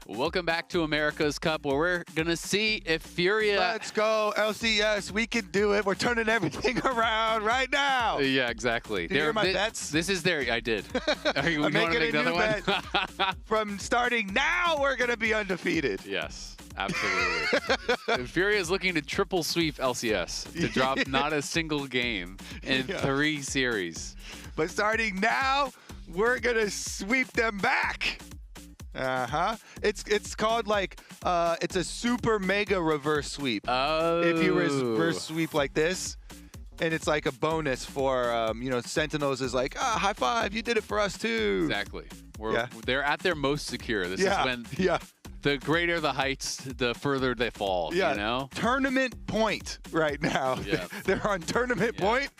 Welcome back to America's Cup, where we're going to see if FURIA... Let's go, LCS. We can do it. We're turning everything around right now. Yeah, exactly. Did you hear my bets? This is their... I did. Are you I'm want to making make a another new one? bet. From starting now, we're going to be undefeated. Yes, absolutely. FURIA is looking to triple sweep LCS to drop not a single game in 3 series. But starting now, we're going to sweep them back. It's called like it's a super mega reverse sweep. Oh. If you reverse sweep like this, and it's like a bonus for you know, Sentinels is like, high five, you did it for us too. Exactly. They're at their most secure. This is when the greater the heights, the further they fall. Yeah. You know? Tournament point right now. Yeah. They're on tournament point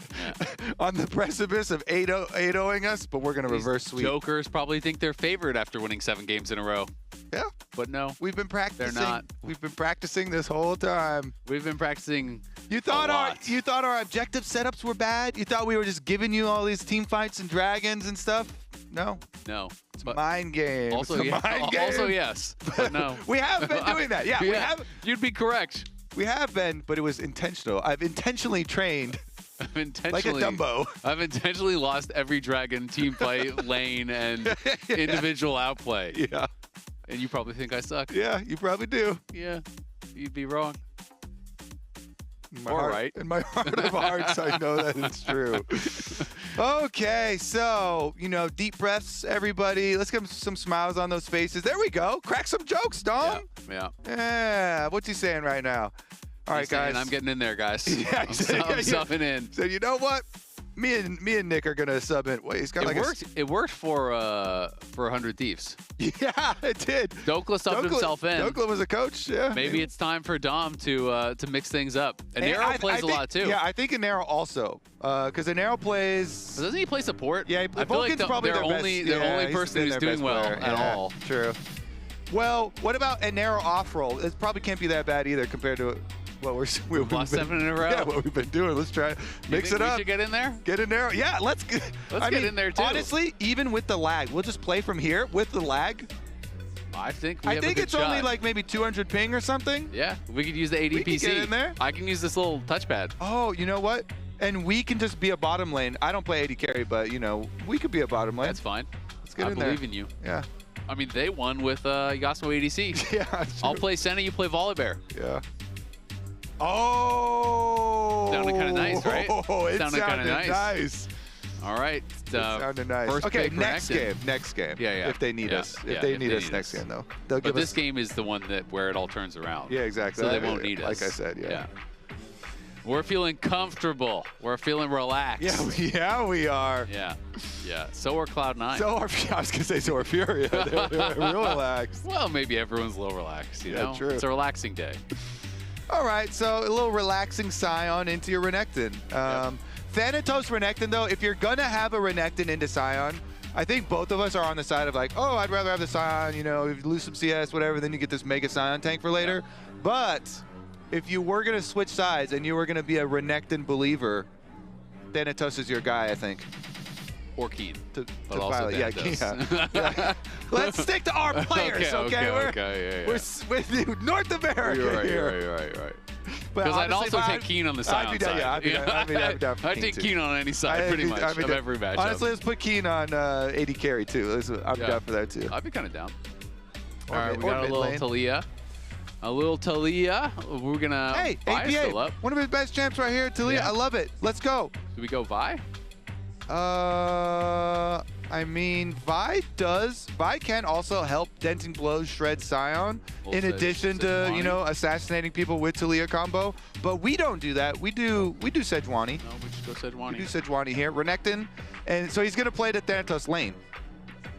on the precipice of 8-0ing us, but we're gonna reverse sweep. Jokers probably think they're favored after winning 7 games in a row. Yeah. But no. We've been practicing. They're not. We've been practicing this whole time. We've been practicing. You thought a lot. our objective setups were bad? You thought we were just giving you all these team fights and dragons and stuff? No. No. It's mind games. Also, It's a mind game. also yes. But no. We have been doing that. Yeah, we have. You'd be correct. We have been, but it was intentional. I've intentionally trained I've intentionally, like a Dumbo. I've intentionally lost every dragon team fight, lane, and individual outplay. Yeah. And you probably think I suck. Yeah, you probably do. Yeah. You'd be wrong. Right. In my heart of hearts, I know that it's true. Okay, so, you know, deep breaths, everybody. Let's get some smiles on those faces. There we go. Crack some jokes, Dom. Yeah. Yeah. What's he saying right now? All right, guys. I'm getting in there, guys. Yeah, I'm subbing in. So you know what? Me and Nick are gonna sub in. Wait, he's got like It worked for 100 Thieves. Yeah, it did. Dokla subbed himself in. Dokla was a coach. Yeah. Maybe it's time for Dom to mix things up. And Anero plays a lot too. Yeah, I think Anero also, because Anero plays. Doesn't he play support? Yeah, I feel like probably they're their only person who's doing well at all. True. Well, what about Anero off roll? It probably can't be that bad either compared to what we've lost 7 in a row. Yeah, what we've been doing. Let's try mix it up. We should get in there. Get in there. Yeah, let's get in there too. Honestly, even with the lag, we'll just play from here with the lag. I think it's only like maybe 200 ping or something. Yeah, we could use the ADPC. We can get in there. I can use this little touchpad. Oh, you know what? And we can just be a bottom lane. I don't play AD carry, but you know, we could be a bottom lane. That's fine. Let's get in there. I believe in you. Yeah. I mean, they won with Yasuo ADC. Yeah. I'll play Senna, you play Volibear. Yeah. Oh. Sounded kind of nice, right? Oh, it sounded kind of nice. All right. It sounded nice. First okay, pick next Renekton. game. Next game. Yeah. If they need us. If they need us next game, though. But this game is the one where it all turns around. Yeah, exactly. So they won't need us. Like I said, yeah. We're feeling comfortable. We're feeling relaxed. Yeah, we are. Yeah. So are Cloud9. I was gonna say so are FURIA. They're real relaxed. Well, maybe everyone's a little relaxed. You know, true. It's a relaxing day. All right, so a little relaxing Scion into your Renekton. Thanatos Renekton, though, if you're gonna have a Renekton into Scion, I think both of us are on the side of like, oh, I'd rather have the Scion, you know, if you lose some CS, whatever, then you get this Mega Scion tank for later. But if you were gonna switch sides and you were gonna be a Renekton believer, Thanatos is your guy, I think. Or Keen. To also pilot. Yeah. Let's stick to our players, okay? We're with North America You're right. Because I'd also take Keen on the Scion side. I'd take Keen on any side, pretty much, of every matchup. Honestly, let's put Keen on AD carry, too. I'm down for that, too. I'd be kind of down. All right, we got a little Talia. We're going to Hey, APA, still up. one of his best champs right here, Talia. Yeah. I love it. Let's go. Do we go Vi? I mean, Vi can also help Denting Blows shred Scion in addition to, you know, assassinating people with Talia combo. But we don't do that. We do Sejuani. No, we just go Sejuani. We do Sejuani here. Renekton. And so he's going to play the Thanatos lane,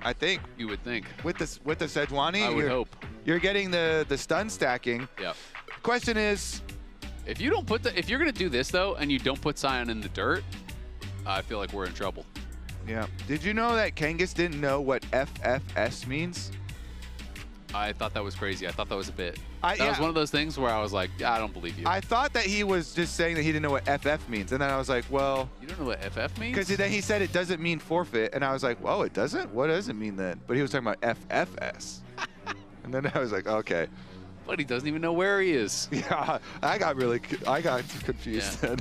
I think. You would think. With the Sejuani. I would hope. You're getting the stun stacking. Yeah. Question is, if you don't if you're going to do this, though, and you don't put Scion in the dirt, I feel like we're in trouble. Yeah. Did you know that Kangas didn't know what FFS means? I thought that was crazy. I thought that was a bit. That was one of those things where I was like, I don't believe you. I thought that he was just saying that he didn't know what FF means. And then I was like, well... You don't know what FF means? Because then he said it doesn't mean forfeit. And I was like, well, it doesn't? What does it mean then? But he was talking about FFS. And then I was like, okay. But he doesn't even know where he is. Yeah, I got confused then.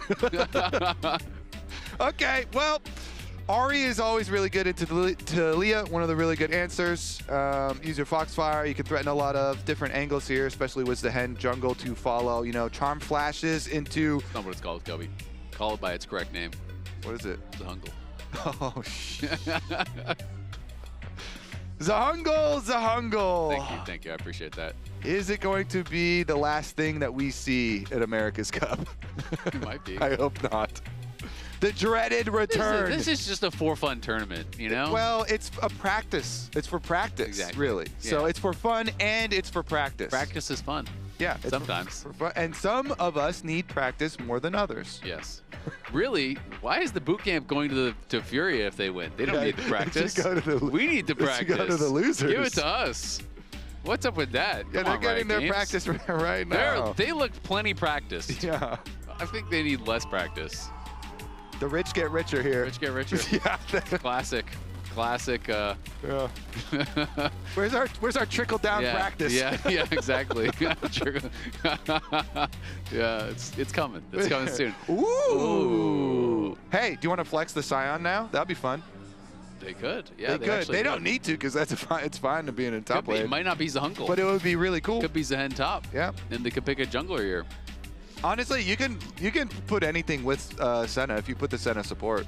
Okay, well, Ari is always really good into Talia, one of the really good answers. Use your Foxfire. You can threaten a lot of different angles here, especially with the Hen jungle to follow. You know, charm flashes into... That's not what it's called, Kobe. Call it by its correct name. What is it? Zahungle. Oh, shit. Zahungle. Thank you. I appreciate that. Is it going to be the last thing that we see at America's Cup? It might be. I hope not. The dreaded return. This is just a for fun tournament, you know? Well, it's a practice. It's for practice, really. Yeah. So it's for fun and it's for practice. Practice is fun. Yeah. It's sometimes. For fun. And some of us need practice more than others. Yes. Really? Why is the boot camp going to Furia if they win? They don't need to practice. We need to practice. Go to the losers. Give it to us. What's up with that? Yeah, they're getting their practice right now. They look plenty practiced. Yeah. I think they need less practice. The rich get richer here. Rich get richer. Yeah. Classic. Yeah. Where's our trickle down practice? Yeah, exactly. Yeah, it's coming. It's coming soon. Ooh. Hey, do you want to flex the Scion now? That'd be fun. They could. Yeah, they could. They don't need to because it's fine to be in a top lane. It might not be Zahungle. But it would be really cool. Could be Zahen top. Yeah. And they could pick a jungler here. Honestly, you can put anything with Senna if you put the Senna support.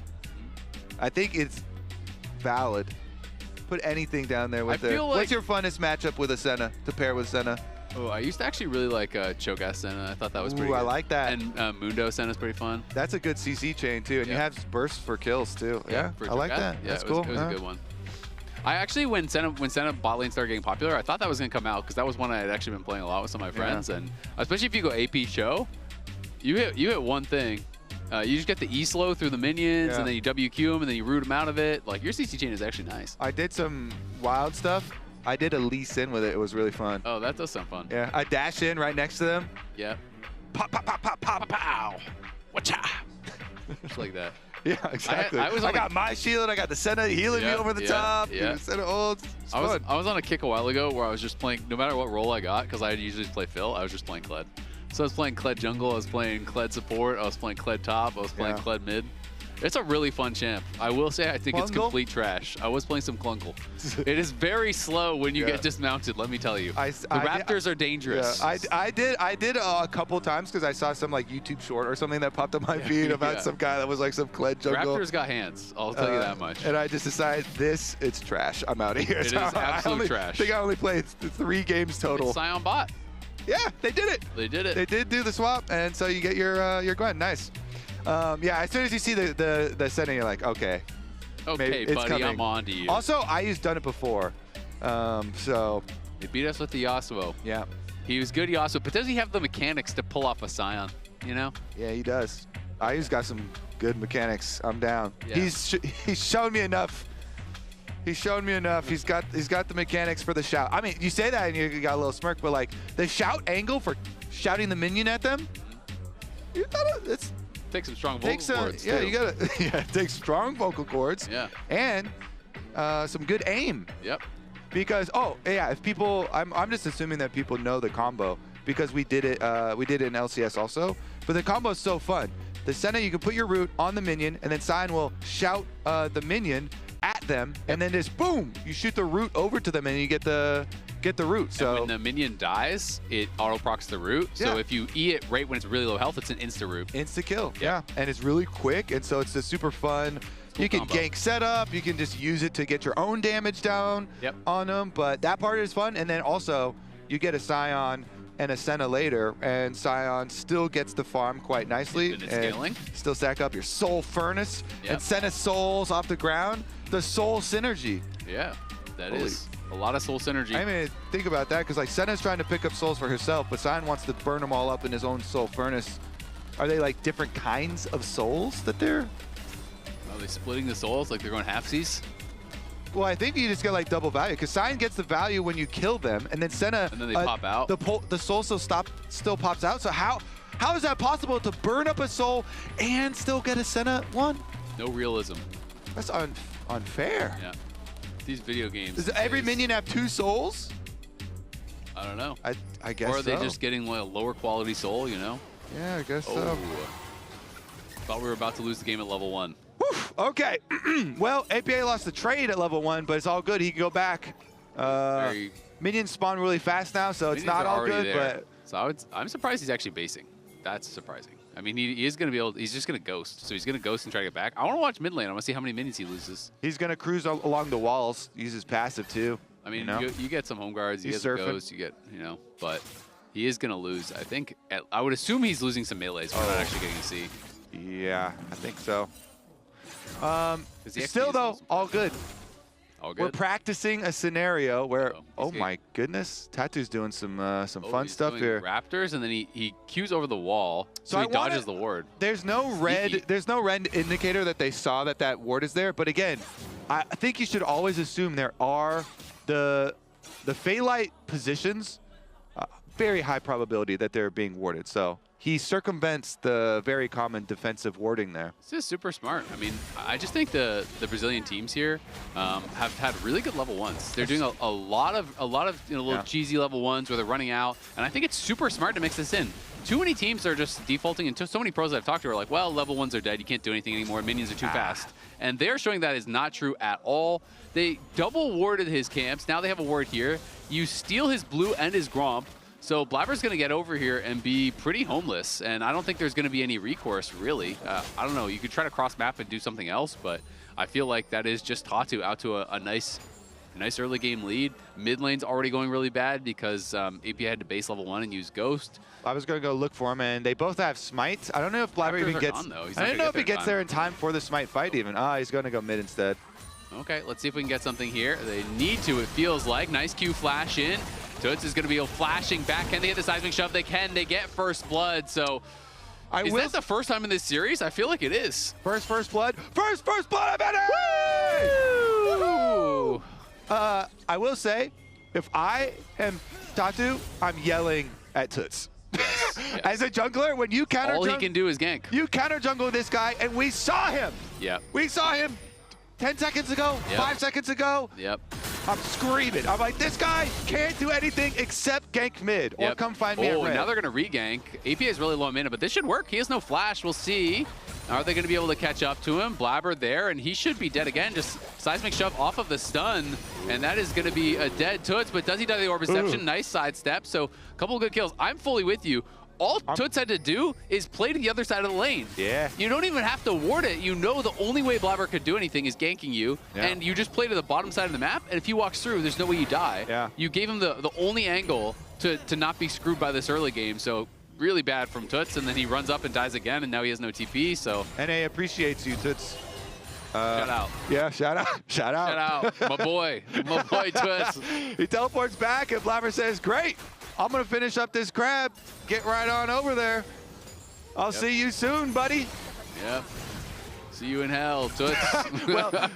I think it's valid. Put anything down there with it. What's your funnest matchup with a Senna to pair with Senna? Oh, I used to actually really like Cho'Gath Senna. I thought that was pretty good. I like that. And Mundo Senna's pretty fun. That's a good CC chain too, and you have bursts for kills too. Yeah, I like that. Yeah, that's cool. It was a good one. I actually, when Senna bot lane started getting popular, I thought that was gonna come out because that was one I had actually been playing a lot with some of my friends, and especially if you go AP Cho, you hit one thing. You just get the E slow through the minions, and then you WQ them, and then you root them out of it. Like, your CC chain is actually nice. I did some wild stuff. I did a Lee Sin with it. It was really fun. Oh, that does sound fun. Yeah, I dash in right next to them. Yeah. Pop, pop, pop, pop, pop, pow. Watcha. Just like that. Yeah, exactly. I got my shield. I got the Senna healing me over the top. Yeah. Senna ults. It's fun. I was on a kick a while ago where I was just playing, no matter what role I got, because I usually play Phil, I was just playing Kled. So I was playing Kled jungle, I was playing Kled support, I was playing Kled top, I was playing Kled mid. It's a really fun champ. I will say I think it's complete trash. I was playing some Clunkle. It is very slow when you get dismounted, let me tell you. The Raptors are dangerous. Yeah, I did a couple times because I saw some like YouTube short or something that popped up my feed about some guy that was like some Kled jungle. Raptors got hands, I'll tell you that much. And I just decided it's trash. I'm out of here. It is absolute trash. I think I only played 3 games total. It's Scion bot. Yeah, they did it. They did it. They did do the swap, and so you get your Gwen. Nice. Yeah, as soon as you see the setting, you're like, okay. Okay, it's buddy, coming. I'm on to you. Also, I've done it before, so. They beat us with the Yasuo. Yeah. He was good Yasuo, but does he have the mechanics to pull off a Scion, you know? Yeah, he does. Ayu's got some good mechanics. I'm down. Yeah. He's shown me enough. He's shown me enough. He's got the mechanics for the shout. I mean, you say that and you got a little smirk, but like the shout angle for shouting the minion at them, you gotta, it's take some strong vocal cords. Yeah, too. you gotta take strong vocal cords. Yeah. And some good aim. Yep. Because if people, I'm just assuming that people know the combo because we did it in LCS also. But the combo is so fun. The Senna, you can put your root on the minion, and then Scion will shout the minion at them, and then just boom, you shoot the root over to them, and you get the root. So and when the minion dies, it auto procs the root. So if you E it right when it's really low health, it's an insta root. Insta kill. Yeah, and it's really quick, and so it's a super fun. You can gank setup. You can just use it to get your own damage down on them. But that part is fun, and then also you get a Scion and a Senna later, and Scion still gets the farm quite nicely. And scaling. Still stack up your Soul Furnace and Senna Souls off the ground. The Soul Synergy. Yeah, that is a lot of Soul Synergy. I mean, think about that, because like Senna's trying to pick up souls for herself, but Scion wants to burn them all up in his own Soul Furnace. Are they like different kinds of souls that they're? Are they splitting the souls like they're going halfsies? Well, I think you just get like double value, because Scion gets the value when you kill them, and then Senna. And then they pop out. The soul still pops out. So how is that possible to burn up a soul and still get a Senna one? No realism. That's unfair. Yeah. These video games. Does every minion have 2 souls? I don't know. I guess Or are they so. just getting like a lower quality soul, you know? Yeah, I guess so. Oh. Thought we were about to lose the game at level 1. Okay. Well, APA lost the trade at level 1, but it's all good. He can go back. Minions spawn really fast now, so it's not all good. But so I'm surprised he's actually basing. That's surprising. I mean, he is going to be able. He's just going to ghost. So he's going to ghost and try to get back. I want to watch mid lane. I want to see how many minions he loses. he's going to cruise along the walls, use his passive too. I mean, you know? you get some home guards, you He's get the surfing. ghost, you get, you know, but he is going to lose. I think. I would assume he's losing some melees. We're not actually getting to see. Yeah, I think so. he Still actually though, is all good. All good. We're practicing a scenario where, Uh-oh. oh He's my goodness, Tattoo's doing some Oh, fun he's stuff doing here. Raptors, and then he cues over the wall, so So he I wanna- dodges the ward. There's no red. Sneaky. There's no red indicator that they saw that ward is there. But again, I think you should always assume there are the Phalite positions. Very high probability that they're being warded. So he circumvents the very common defensive warding there. This is super smart. I mean, I just think the Brazilian teams here have had really good level 1s. They're doing a lot of little cheesy level 1s where they're running out, and I think it's super smart to mix this in. Too many teams are just defaulting, and so many pros I've talked to are like, well, level 1s are dead. You can't do anything anymore. Minions are too fast. And they're showing that is not true at all. They double warded his camps. Now they have a ward here. You steal his blue and his Gromp. So Blabber's going to get over here and be pretty homeless, and I don't think there's going to be any recourse, really. I don't know. You could try to cross-map and do something else, but I feel like that is just Tatu out to a nice early game lead. Mid lane's already going really bad because AP had to base level 1 and use Ghost. I was going to go look for him, and they both have Smite. I don't know if Blabber Raptors even are gets... on, though. He's I not don't gonna know if he get gets there there in in time for the Smite fight even. He's going to go mid instead. Okay, let's see if we can get something here. They need to, it feels like. Nice Q flash in. Toots is going to be flashing back. Can they get the seismic shove? They can. They get first blood. So is that the first time in this series? I feel like it is. First blood. First blood, I bet Woo! I will say, if I am Tatu, I'm yelling at Toots. Yes. As a jungler, when you counter All he can do is gank. you counter jungle this guy, and we saw him. Yep. We saw him 10 seconds ago, Yep. 5 seconds ago. Yep. I'm screaming. I'm like, this guy can't do anything except gank mid or Yep. come find me at Oh, red. now they're going to re-gank. AP is really low mana, but this should work. He has no flash. We'll see. Are they going to be able to catch up to him? Blabber there, and he should be dead again. Just seismic shove off of the stun, and that is going to be a dead Toots, but does he die the orb reception? Nice sidestep, so a couple of good kills. I'm fully with you. All Toots had to do is play to the other side of the lane. Yeah. You don't even have to ward it. You know the only way Blabber could do anything is ganking you, and you just play to the bottom side of the map, and if he walks through, there's no way you die. Yeah. You gave him the only angle to not be screwed by this early game, so really bad from Toots, and then he runs up and dies again, and now he has no TP, so... NA appreciates you, Toots. Shout out. Yeah, shout out. Shout out. Shout out. My boy Toots. He teleports back, and Blabber says, great. I'm going to finish up this crab. Get right on over there. I'll see you soon, buddy. Yep. See you in hell, Toots. Well,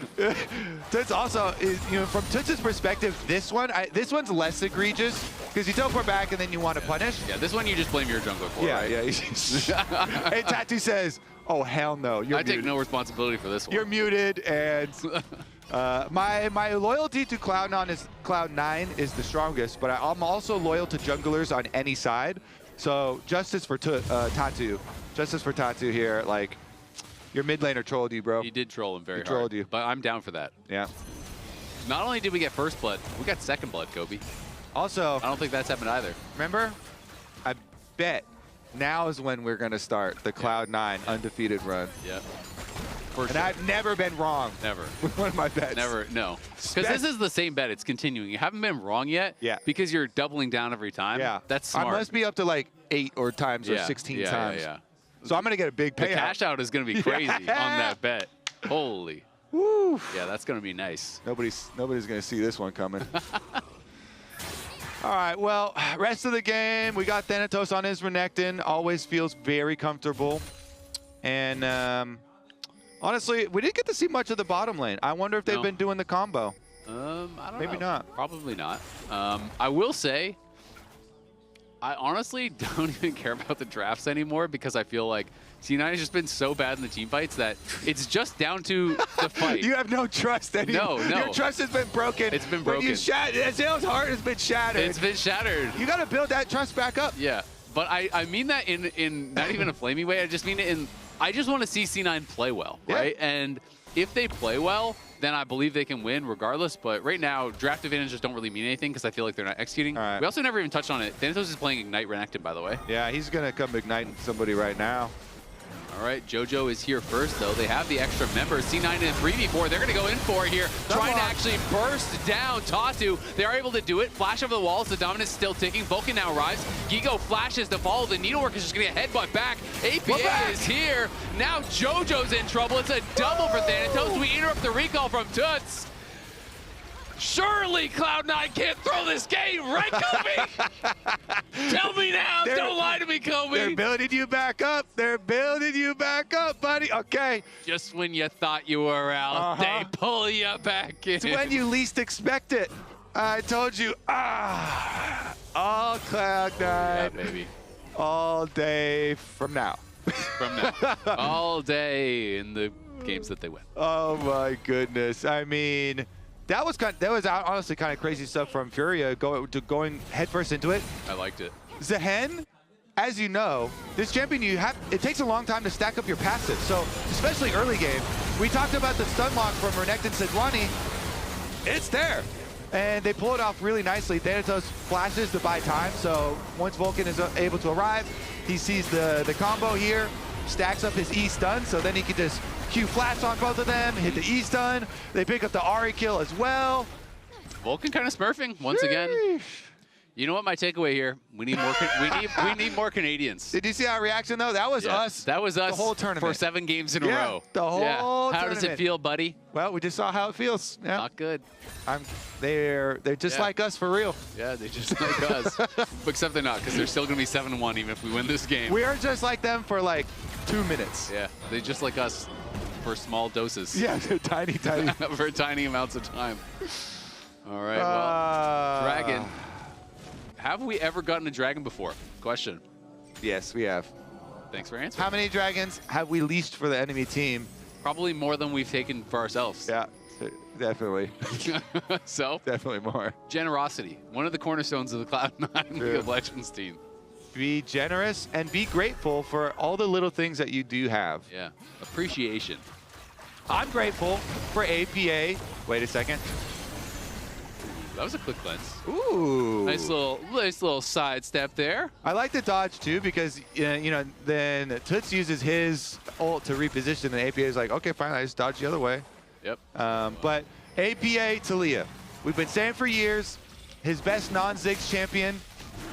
Toots also, from Toots' perspective, this one's less egregious because you teleport back and then you want to punish. Yeah, this one you just blame your jungler for, right? Yeah. And Tattoo says, oh, hell no. You're I take muted. no responsibility for this one. You're muted, and my loyalty to Cloud9 is the strongest, but I'm also loyal to junglers on any side. So justice for Tatu. Justice for Tatu here. Like, your mid laner trolled you, bro. He did troll him very hard. trolled you. But I'm down for that. Yeah. Not only did we get first blood, we got second blood, Kobe. Also, I don't think that's happened either. remember, I bet now is when we're going to start the Cloud9 undefeated run. Yep. For And sure. I've never been wrong Never. with one of my bets. Never, no. Because this is the same bet. It's continuing. You haven't been wrong yet. Yeah. Because you're doubling down every time. Yeah. That's smart. I must be up to like 8 times or Yeah, 16 yeah, times. Yeah. So I'm going to get a big The payout. cash out is going to be crazy on that bet. Holy. Woo. Yeah, that's going to be nice. Nobody's going to see this one coming. All right, well, rest of the game, we got Thanatos on his Renekton. Always feels very comfortable. And honestly, we didn't get to see much of the bottom lane. I wonder if they've No. been doing the combo. I don't know. Maybe not. Probably not. I will say, I honestly don't even care about the drafts anymore because I feel like C9 has just been so bad in the team fights that it's just down to the fight. You have no trust anymore. No. Your trust has been broken. It's been broken. Azale's heart has been shattered. It's been shattered. You got to build that trust back up. Yeah, but I mean that in not even a flamey way. I just mean it in, I just want to see C9 play well, right? And if they play well, then I believe they can win regardless. But right now, draft advantages don't really mean anything because I feel like they're not executing. All right. We also never even touched on it. Thanatos is playing Ignite Renekton, by the way. Yeah, he's going to come ignite somebody right now. All right, JoJo is here first, though. They have the extra members. C9 and 3v4, they're going to go in for it here, trying to actually burst down Tatu. They are able to do it. Flash over the walls. The dominance still ticking. Vulcan now arrives. Gigo flashes to follow. The Needlework is just going to get headbutt back. APA is here. Now JoJo's in trouble. It's a double for Thanatos. We interrupt the recall from Toots. Surely Cloud9 can't throw this game, right, Kobe? Tell me now. Don't lie to me, Kobe. They're building you back up. They're building you back up, buddy. Okay. Just when you thought you were out, they pull you back in. It's when you least expect it. I told you. All Cloud9. Yeah, baby. All day from now. From now. All day in the games that they win. Oh, my goodness. I mean... That was honestly kind of crazy stuff from FURIA going headfirst into it. I liked it. Zehen, as you know, this champion it takes a long time to stack up your passive. So especially early game, we talked about the stun lock from Renekton Sejuani. It's there, and they pull it off really nicely. Thanatos flashes to buy time. So once Vulcan is able to arrive, he sees the combo here, stacks up his E stun, so then he can just Q flash on both of them, hit the E stun. They pick up the Ari kill as well. Vulcan kind of smurfing once again. You know what my takeaway here? We need more. we need more Canadians. Did you see our reaction though? That was us. That was us. The whole tournament For 7 games in a row. The whole tournament. How does it feel, buddy? Well, we just saw how it feels. Yeah. Not good. They're just like us for real. Yeah, they're just like us. Except they're not, because they're still gonna be 7-1 even if we win this game. We are just like them for like 2 minutes. Yeah, they're just like us for small doses. Yeah, they're tiny. For tiny amounts of time. All right, well, Dragon. Have we ever gotten a dragon before? Question. Yes, we have. Thanks for answering. How many dragons have we leashed for the enemy team? Probably more than we've taken for ourselves. Yeah, definitely. So? Definitely more. Generosity. One of the cornerstones of the Cloud9 League of Legends team. Be generous and be grateful for all the little things that you do have. Yeah. Appreciation. I'm grateful for APA. Wait a second. That was a quick lens. Ooh. Nice little sidestep there. I like the dodge too because then Toots uses his ult to reposition and APA is like, okay, fine, I just dodge the other way. Yep. But APA Talia, we've been saying for years, his best non-Ziggs champion,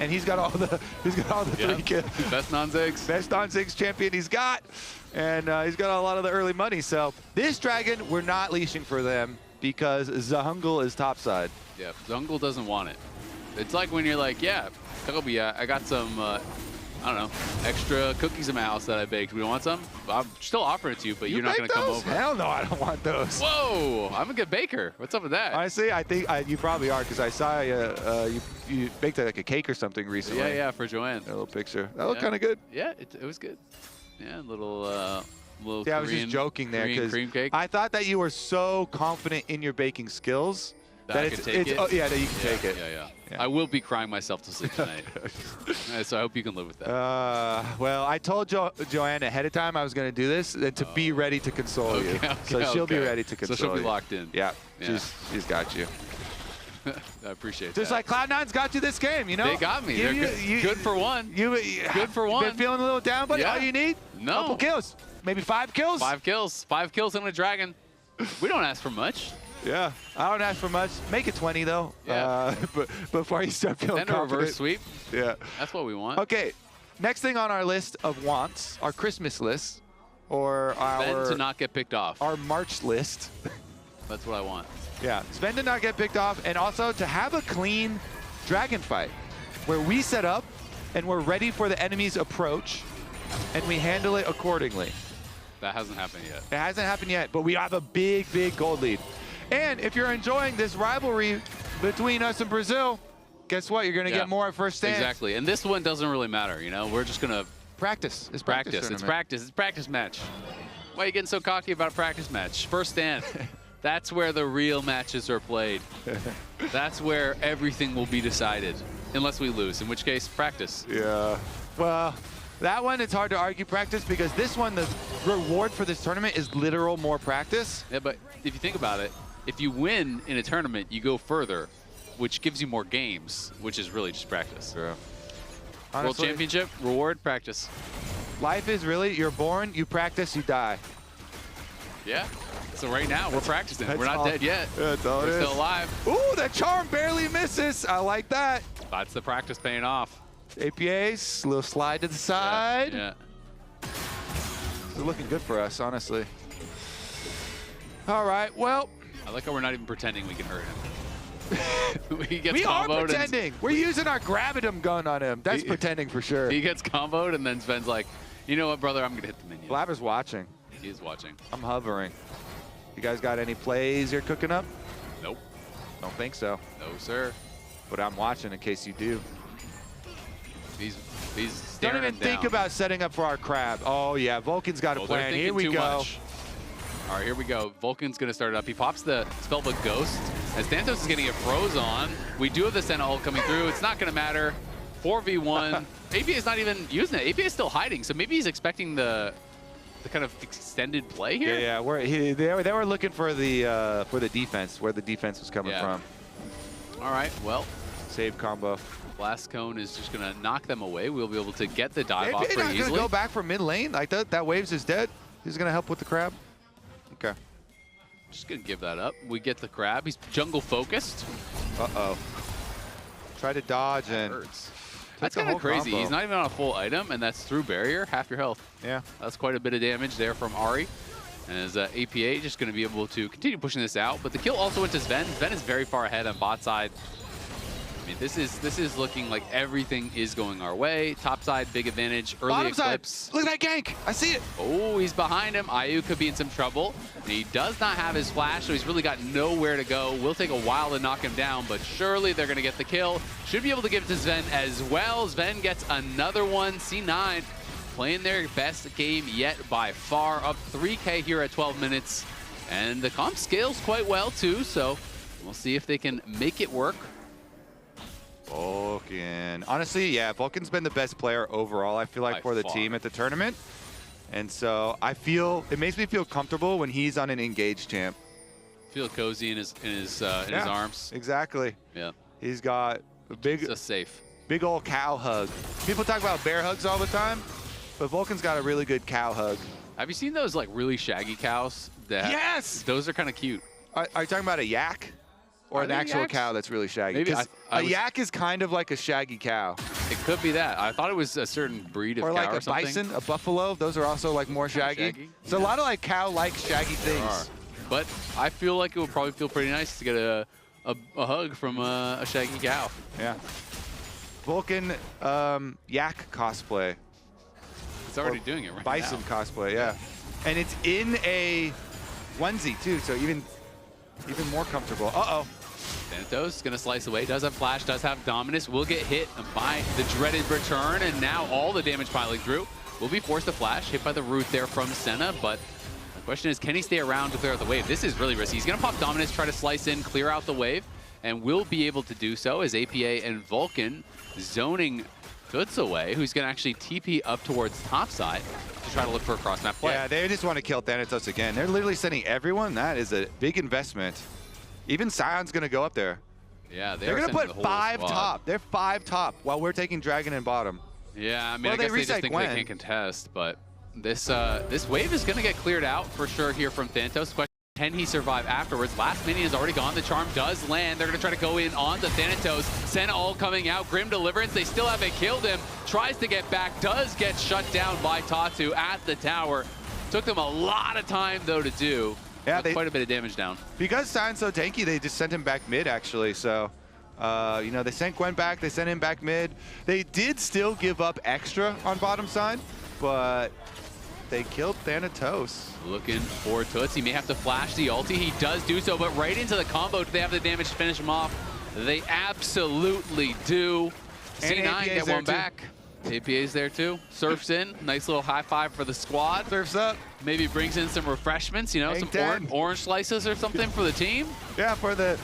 and he's got all the 3 kills. Best non-Ziggs. Best non-Ziggs champion he's got, and he's got a lot of the early money. So this dragon, we're not leashing for them because Zahungle is topside. Yeah, Zungle doesn't want it. It's like when you're like, yeah, Kobe, I got some, I don't know, extra cookies in my house that I baked. We want some? I'm still offering it to you, but you're not going to come over. Hell no, I don't want those. Whoa, I'm a good baker. What's up with that? Honestly, I think you probably are because I saw you baked like a cake or something recently. Yeah, for Joanne. A little picture. That looked kind of good. Yeah, it was good. Yeah, little I was just joking there because cream cake. I thought that you were so confident in your baking skills that I could take it. Oh, yeah, that you can take it. Yeah. I will be crying myself to sleep tonight. So I hope you can live with that. Well, I told Joanne ahead of time I was going to do this and to be ready to console you. So she'll be ready to console you. So she'll be locked in. Yeah. She's got you. I appreciate that. Just like Cloud9's got you this game, you know? They got me. They're good for one. Good for one. Been feeling a little down, buddy? Yeah. All you need? No. Couple kills. Maybe 5 kills? 5 kills. 5 kills on a dragon. We don't ask for much. Yeah, I don't ask for much. Make it 20 though. Yeah. But before you start feeling confident. And a reverse sweep. Yeah. That's what we want. Okay. Next thing on our list of wants, our Christmas list, or our to not get picked off. Our March list. That's what I want. Yeah. Sven to not get picked off, and also to have a clean dragon fight where we set up and we're ready for the enemy's approach, and we handle it accordingly. That hasn't happened yet. It hasn't happened yet, but we have a big gold lead. And if you're enjoying this rivalry between us and Brazil, guess what? You're going to Yeah. get more at first stand. Exactly. And this one doesn't really matter, you know? We're just going to Practice. It's practice. It's tournament. practice. It's practice match. Why are you getting so cocky about a practice match? First stand. That's where the real matches are played. That's where everything will be decided. Unless we lose, in which case, practice. Yeah. Well, that one, it's hard to argue practice because this one, the reward for this tournament is literal more practice. Yeah, but if you think about it, if you win in a tournament, you go further, which gives you more games, which is really just practice. True. World Honestly, Championship, reward, practice. life is really, you're born, you practice, you die. Yeah. So right now, we're practicing. That's We're not all- dead yet. That's all We're it still is. alive. Ooh, that charm barely misses. I like that. That's the practice paying off. APAs, little slide to the side. Yeah. They're looking good for us, honestly. All right, well, I like how we're not even pretending we can hurt him. He gets we are comboed and pretending. We're using our gravitum gun on him. That's He- pretending for sure. he gets comboed, and then Sven's like, you know what, brother? I'm going to hit the minion. Blabber's watching. He is watching. I'm hovering. You guys got any plays you're cooking up? Nope. Don't think so. No, sir. But I'm watching in case you do. He's Don't staring even him think down. about setting up for our crab. Oh, yeah. Vulcan's got a Oh, they're plan. thinking Here we too go. much. All right, here we go. Vulcan's going to start it up. He pops the Spellbook Ghost. As Thanatos is going to get froze on, we do have the Senna ult coming through. It's not going to matter. 4v1. APA is not even using it. APA is still hiding, so maybe he's expecting the kind of extended play here. Yeah, yeah. They were looking for the defense, where the defense was coming Yeah. from. All right, well, Save combo. Blast Cone is just going to knock them away. We'll be able to get the dive off Maybe pretty not gonna easily. go back from mid lane like that. That waves is dead. He's gonna help with the crab. Okay. Just going to give that up. We get the crab. He's jungle focused. Uh-oh. Try to dodge and Hurts. That's the kind of whole crazy. combo. He's not even on a full item, and that's through barrier, half your health. yeah. That's quite a bit of damage there from Ari. As APA just going to be able to continue pushing this out. But the kill also went to Sven. Sven is very far ahead on bot side. I mean, this is looking like everything is going our way. Top side, big advantage. Early Bottom side. Eclipse. Look at that gank. I see it. Oh, he's behind him. Ayu could be in some trouble. He does not have his flash, so he's really got nowhere to go. Will take a while to knock him down, but surely they're going to get the kill. Should be able to give it to Sven as well. Sven gets another one. C9 playing their best game yet by far. Up 3K here at 12 minutes. And the comp scales quite well too, so we'll see if they can make it work. Vulcan. Honestly, yeah, Vulcan's been the best player overall, I feel like, By for the far. team at the tournament. And so I feel, it makes me feel comfortable when he's on an engaged champ. Feel cozy in his Yeah, arms. Exactly. Yeah, He's got a big, just safe. big old cow hug. People talk about bear hugs all the time, but Vulcan's got a really good cow hug. Have you seen those like really shaggy cows? That, Yes! Those are kind of cute. Are you talking about a yak? Or Are an they actual yaks? cow that's really shaggy? Maybe 'Cause I a was- yak is kind of like a shaggy cow. It could be that. I thought it was a certain breed of Or cow like or a something. bison, a buffalo. Those are also like more Kinda shaggy. shaggy. So a lot of like cow-like shaggy They are. things. But I feel like it would probably feel pretty nice to get a hug from a shaggy cow. Yeah. Vulcan yak cosplay. It's already doing it right Bison now. cosplay, yeah. And it's in a onesie too, so even more comfortable. Uh-oh. Thanatos gonna slice away. Does have flash. Does have dominance. Will get hit by the dreaded return, and now all the damage piling through. Will be forced to flash. Hit by the root there from Senna, but the question is, can he stay around to clear out the wave? This is really risky. He's gonna pop dominance, try to slice in, clear out the wave, and will be able to do so as APA and Vulcan zoning Goods away, who's gonna actually TP up towards top side to try to look for a cross map play. Yeah, they just want to kill Thanatos again. They're literally sending everyone. That is a big investment. Even Scion's going to go up there. Yeah, They're going to put 5 top. They're 5 top while we're taking Dragon and bottom. Yeah, I mean, Well, I guess they they just reset think Gwen. they can't contest, but this this wave is gonna get cleared out for sure here from Thanatos. Question, can he survive afterwards? Last minion is already gone. The charm does land. They're gonna try to go in on the Thanatos. Senna all coming out. Grim Deliverance. They still haven't killed him. Tries to get back. Does get shut down by Tatu at the tower. Took them a lot of time though to do. Yeah, With quite a bit of damage down. Because Scion's so tanky, they just sent him back mid, actually. So, you know, they sent Gwen back. They sent him back mid. They did still give up extra on bottom side, but they killed Thanatos. Looking for Toots. He may have to flash the ulti. He does do so, but right into the combo. Do they have the damage to finish him off? They absolutely do. And C9 APA's get there one too. back. APA's there too. Surfs in. Nice little high five for the squad. Surfs up. Maybe brings in some refreshments, you know, Hang some 10. orange slices or something for the team. Yeah, for the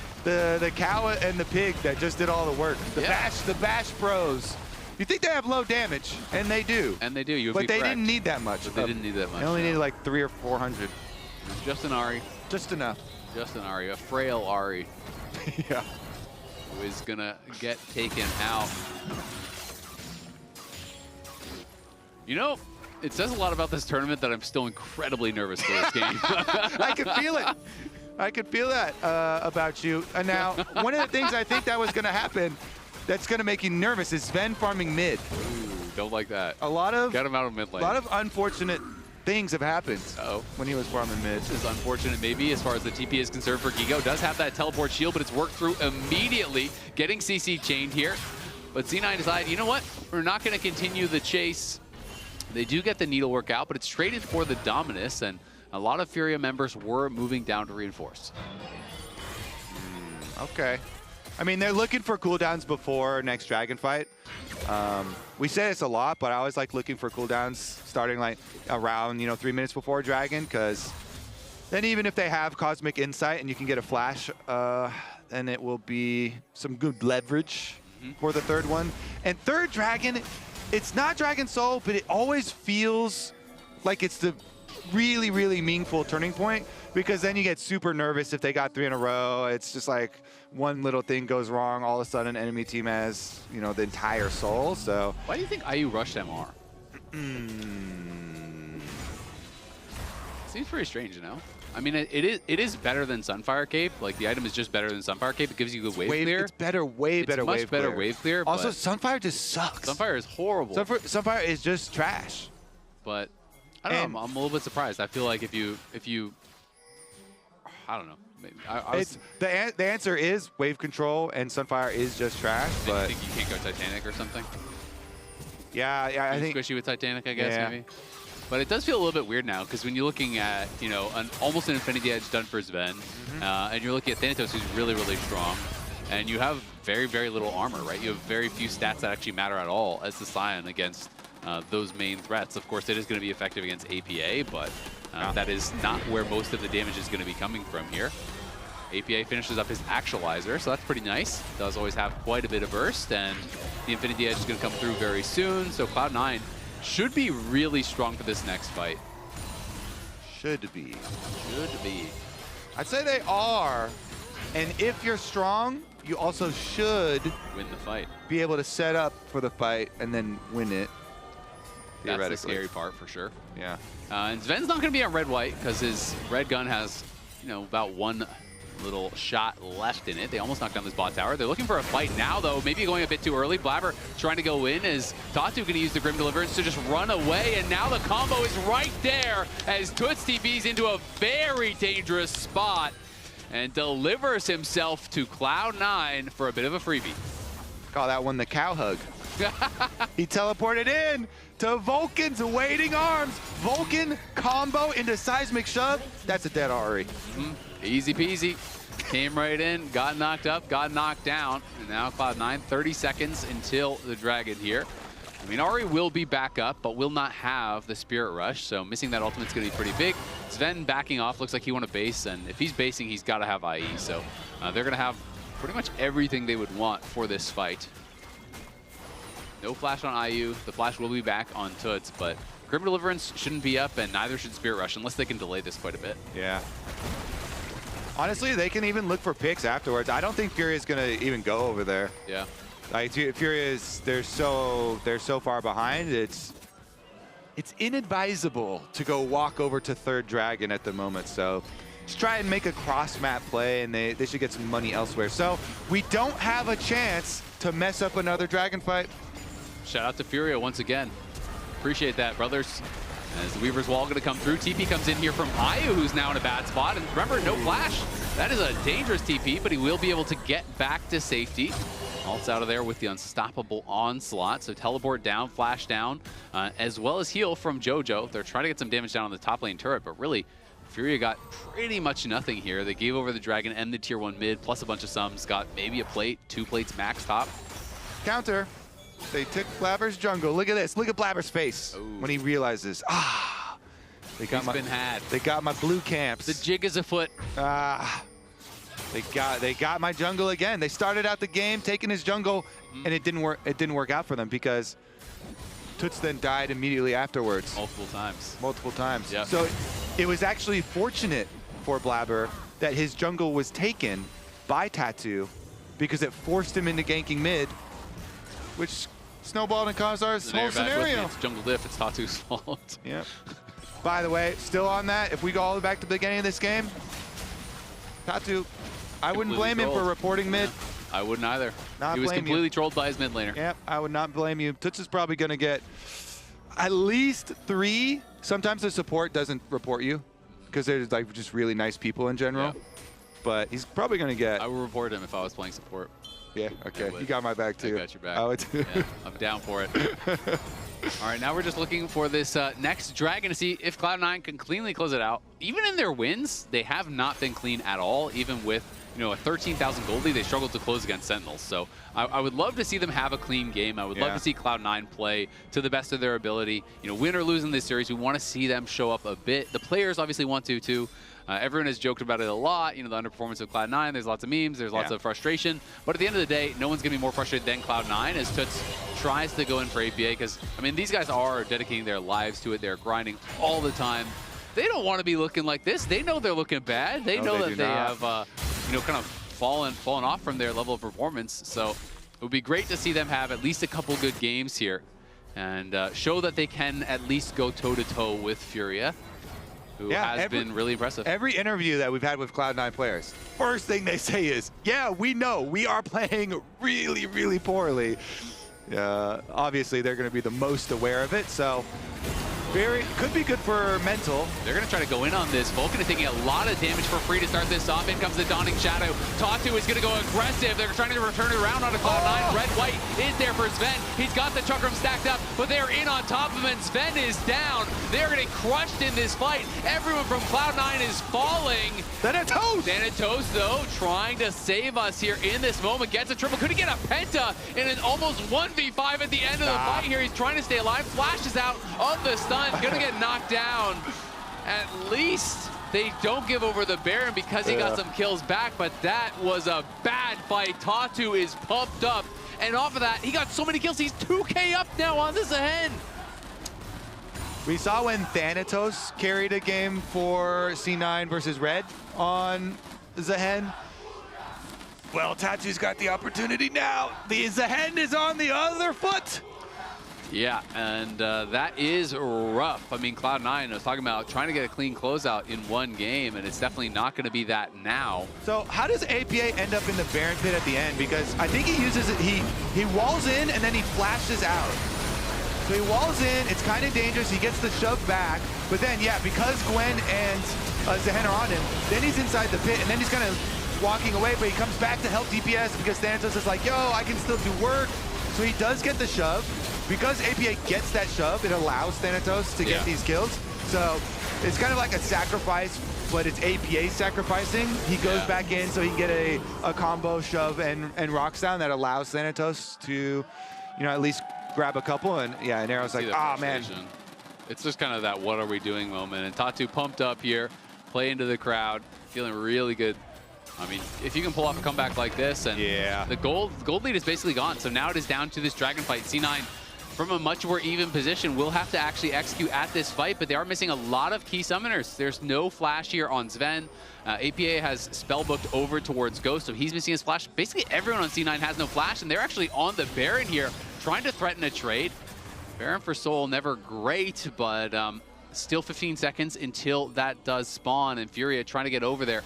cow and the pig that just did all the work. The bash pros. You think they have low damage, and they do. And they do. You would But be they correct. didn't need that much. But they didn't need that much. They only no. needed like 300 or 400. Just an Ari. Just enough. Just an Ari. A frail Ari. Yeah. Who is gonna get taken out. You know, it says a lot about this tournament that I'm still incredibly nervous for this game. I can feel it. I could feel that about you. And now, one of the things I think that was going to happen that's going to make you nervous is Sven farming mid. Ooh, don't like that. A lot of Get him out of mid lane. A lot of unfortunate things have happened when he was farming mid. This is unfortunate maybe as far as the TP is concerned for Gigo. Does have that teleport shield, but it's worked through immediately, getting CC chained here. But C9 decided, you know what? We're not going to continue the chase. They do get the needlework out, but it's traded for the Dominus, and a lot of Furia members were moving down to reinforce. Okay. I mean, they're looking for cooldowns before next Dragon fight. We say this a lot, but I always like looking for cooldowns starting like around, 3 minutes before Dragon, because then even if they have Cosmic Insight and you can get a flash, then it will be some good leverage for the third one. And third Dragon, it's not Dragon Soul, but it always feels like it's the really, really meaningful turning point, because then you get super nervous if they got 3 in a row. It's just like one little thing goes wrong, all of a sudden enemy team has, the entire soul. So Why do you think IU rushed MR? Seems pretty strange, I mean, it is better than Sunfire Cape. Like, the item is just better than Sunfire Cape. It gives you good wave clear. It's better, way better wave clear. Much better wave clear. Also, but Sunfire just sucks. Sunfire is horrible. Sunfire is just trash. But I don't know. I'm a little bit surprised. I feel like if you, I don't know. Maybe, the answer is wave control, and Sunfire is just trash. But you think you can't go Titanic or something? Yeah, I think squishy with Titanic, I guess, yeah. maybe. But it does feel a little bit weird now, because when you're looking at, almost an Infinity Edge done for Sven, and you're looking at Thanatos, who's really, really strong, and you have very, very little armor, right? You have very few stats that actually matter at all as the Scion against those main threats. Of course, it is going to be effective against APA, but that is not where most of the damage is going to be coming from here. APA finishes up his Actualizer, so that's pretty nice. Does always have quite a bit of burst, and the Infinity Edge is going to come through very soon, so Cloud9 should be really strong for this next fight. Should be. Should be. I'd say they are. And if you're strong, you also should win the fight. Be able to set up for the fight and then win it. That's the scary part for sure. Yeah. And Sven's not going to be on red-white because his red gun has, about one little shot left in it. They almost knocked down this bot tower. They're looking for a fight now, though. Maybe going a bit too early. Blabber trying to go in as Tatu going to use the Grim Deliverance to just run away. And now the combo is right there as Toots TPs into a very dangerous spot and delivers himself to Cloud9 for a bit of a freebie. Call that one the cow hug. He teleported in to Vulcan's waiting arms. Vulcan combo into seismic shove. That's a dead Ari. Easy peasy. Came right in, got knocked up, got knocked down, and now Cloud9, 30 seconds until the Dragon here. I mean, Ari will be back up, but will not have the Spirit Rush, so missing that ultimate's going to be pretty big. Sven backing off, looks like he want to base, and if he's basing, he's got to have IE, so they're going to have pretty much everything they would want for this fight. No flash on IU. The flash will be back on Toots, but Grim Deliverance shouldn't be up, and neither should Spirit Rush, unless they can delay this quite a bit. Yeah. Honestly, they can even look for picks afterwards. I don't think Furia is going to even go over there. Yeah. Like, Furia is, they're so far behind. It's inadvisable to go walk over to third Dragon at the moment. So just try and make a cross-map play, and they should get some money elsewhere. So we don't have a chance to mess up another Dragon fight. Shout out to Furia once again. Appreciate that, brothers. As the Weaver's Wall going to come through. TP comes in here from IU, who's now in a bad spot. And remember, no flash. That is a dangerous TP, but he will be able to get back to safety. Ults out of there with the unstoppable onslaught. So teleport down, flash down, as well as heal from JoJo. They're trying to get some damage down on the top lane turret, but really, Furia got pretty much nothing here. They gave over the Dragon and the tier 1 mid, plus a bunch of sums. Got maybe a plate, 2 plates max top. Counter. They took Blabber's jungle. Look at this. Look at Blabber's face when he realizes, they got He's been had. They got my blue camps. The jig is afoot. They got my jungle again. They started out the game taking his jungle, and it didn't work. It didn't work out for them because Toots then died immediately afterwards. Multiple times. Multiple times. Yep. So it was actually fortunate for Blabber that his jungle was taken by Tattoo because it forced him into ganking mid, which snowballed and caused our whole scenario. It's jungle diff. It's Tatu's fault. Yep. By the way, still on that, if we go all the way back to the beginning of this game, Tatu, I wouldn't blame him for reporting mid. I wouldn't either. Not he was blame completely you. trolled by his mid laner. Yep, I would not blame you. Toots is probably going to get at least 3. Sometimes the support doesn't report you because they're like just really nice people in general. Yeah. But he's probably going to get... I would report him if I was playing support. Yeah, okay. You got my back too. I got your back. I would too. Yeah, I'm down for it. All right, now we're just looking for this next Dragon to see if Cloud9 can cleanly close it out. Even in their wins, they have not been clean at all. Even with, you know, a 13,000 gold lead, they struggled to close against Sentinels. So I would love to see them have a clean game. I would love to see Cloud9 play to the best of their ability. You know, win or lose in this series, we want to see them show up a bit. The players obviously want to too. Everyone has joked about it a lot, you know, the underperformance of Cloud9. There's lots of memes, there's lots of frustration. But at the end of the day, no one's going to be more frustrated than Cloud9 as Toots tries to go in for APA because, I mean, these guys are dedicating their lives to it. They're grinding all the time. They don't want to be looking like this. They know they're looking bad. They know that they have, you know, kind of fallen off from their level of performance. So it would be great to see them have at least a couple good games here and show that they can at least go toe-to-toe with FURIA, who has been really impressive. Every interview that we've had with Cloud9 players, first thing they say is, yeah, we know we are playing really, really poorly. Obviously, they're going to be the most aware of it, so could be good for mental. They're going to try to go in on this. Vulcan is taking a lot of damage for free to start this off. In comes the Dawning Shadow. Tatu is going to go aggressive. They're trying to return it around onto Cloud9. Red-White is there for Sven. He's got the Chakram stacked up, but they're in on top of him, and Sven is down. They're getting crushed in this fight. Everyone from Cloud9 is falling. Thanatos, though, trying to save us here in this moment. Gets a triple. Could he get a penta in an almost 1v5 at the end of the fight here? He's trying to stay alive. Flashes out of the stun. Gonna get knocked down. At least they don't give over the Baron because he got some kills back, but that was a bad fight. Tatu is pumped up, and off of that, he got so many kills. He's 2K up now on this ahead. We saw when Thanatos carried a game for C9 versus Red on Zehen. Well, Tatu's got the opportunity now. The Zehen is on the other foot. Yeah, and that is rough. I mean, Cloud9, I was talking about trying to get a clean closeout in one game, and it's definitely not going to be that now. So how does APA end up in the Baron pit at the end? Because I think he uses it, he walls in and then he flashes out. So he walls in, it's kind of dangerous, he gets the shove back, but then, yeah, because Gwen and Zehen are on him, then he's inside the pit, and then he's kind of walking away, but he comes back to help DPS because Thanatos is like, yo, I can still do work. So he does get the shove. Because APA gets that shove, it allows Thanatos to get these kills. So it's kind of like a sacrifice, but it's APA sacrificing. He goes back in so he can get a combo shove and rocks down that allows Thanatos to, you know, at least grab a couple. And yeah, and Arrow's like, ah, man. It's just kind of that what are we doing moment. And Tatu pumped up here, play into the crowd, feeling really good. I mean, if you can pull off a comeback like this, and the gold lead is basically gone. So now it is down to this dragon fight. C9, from a much more even position, will have to actually execute at this fight, but they are missing a lot of key summoners. There's no flash here on Sven. APA has spellbooked over towards Ghost, so he's missing his flash. Basically, everyone on C9 has no flash, and they're actually on the Baron here, trying to threaten a trade. Baron for Soul, never great, but still 15 seconds until that does spawn, and FURIA trying to get over there.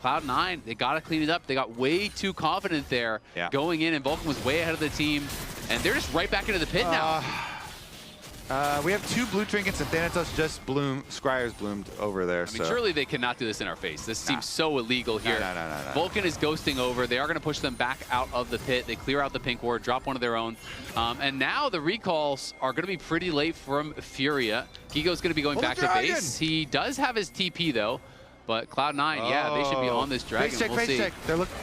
Cloud9, they got to clean it up. They got way too confident there going in, and Vulcan was way ahead of the team. And they're just right back into the pit now. We have 2 blue trinkets, and Thanatos just Scryer's bloomed over there. I mean, surely they cannot do this in our face. This seems so illegal here. No. Vulcan is ghosting over. They are going to push them back out of the pit. They clear out the pink ward, drop one of their own. And now the recalls are going to be pretty late from FURIA. Gigo's going to be going back to base. He does have his TP, though. But Cloud9, yeah, they should be on this dragon. Face check, we'll face see. check. They're looking.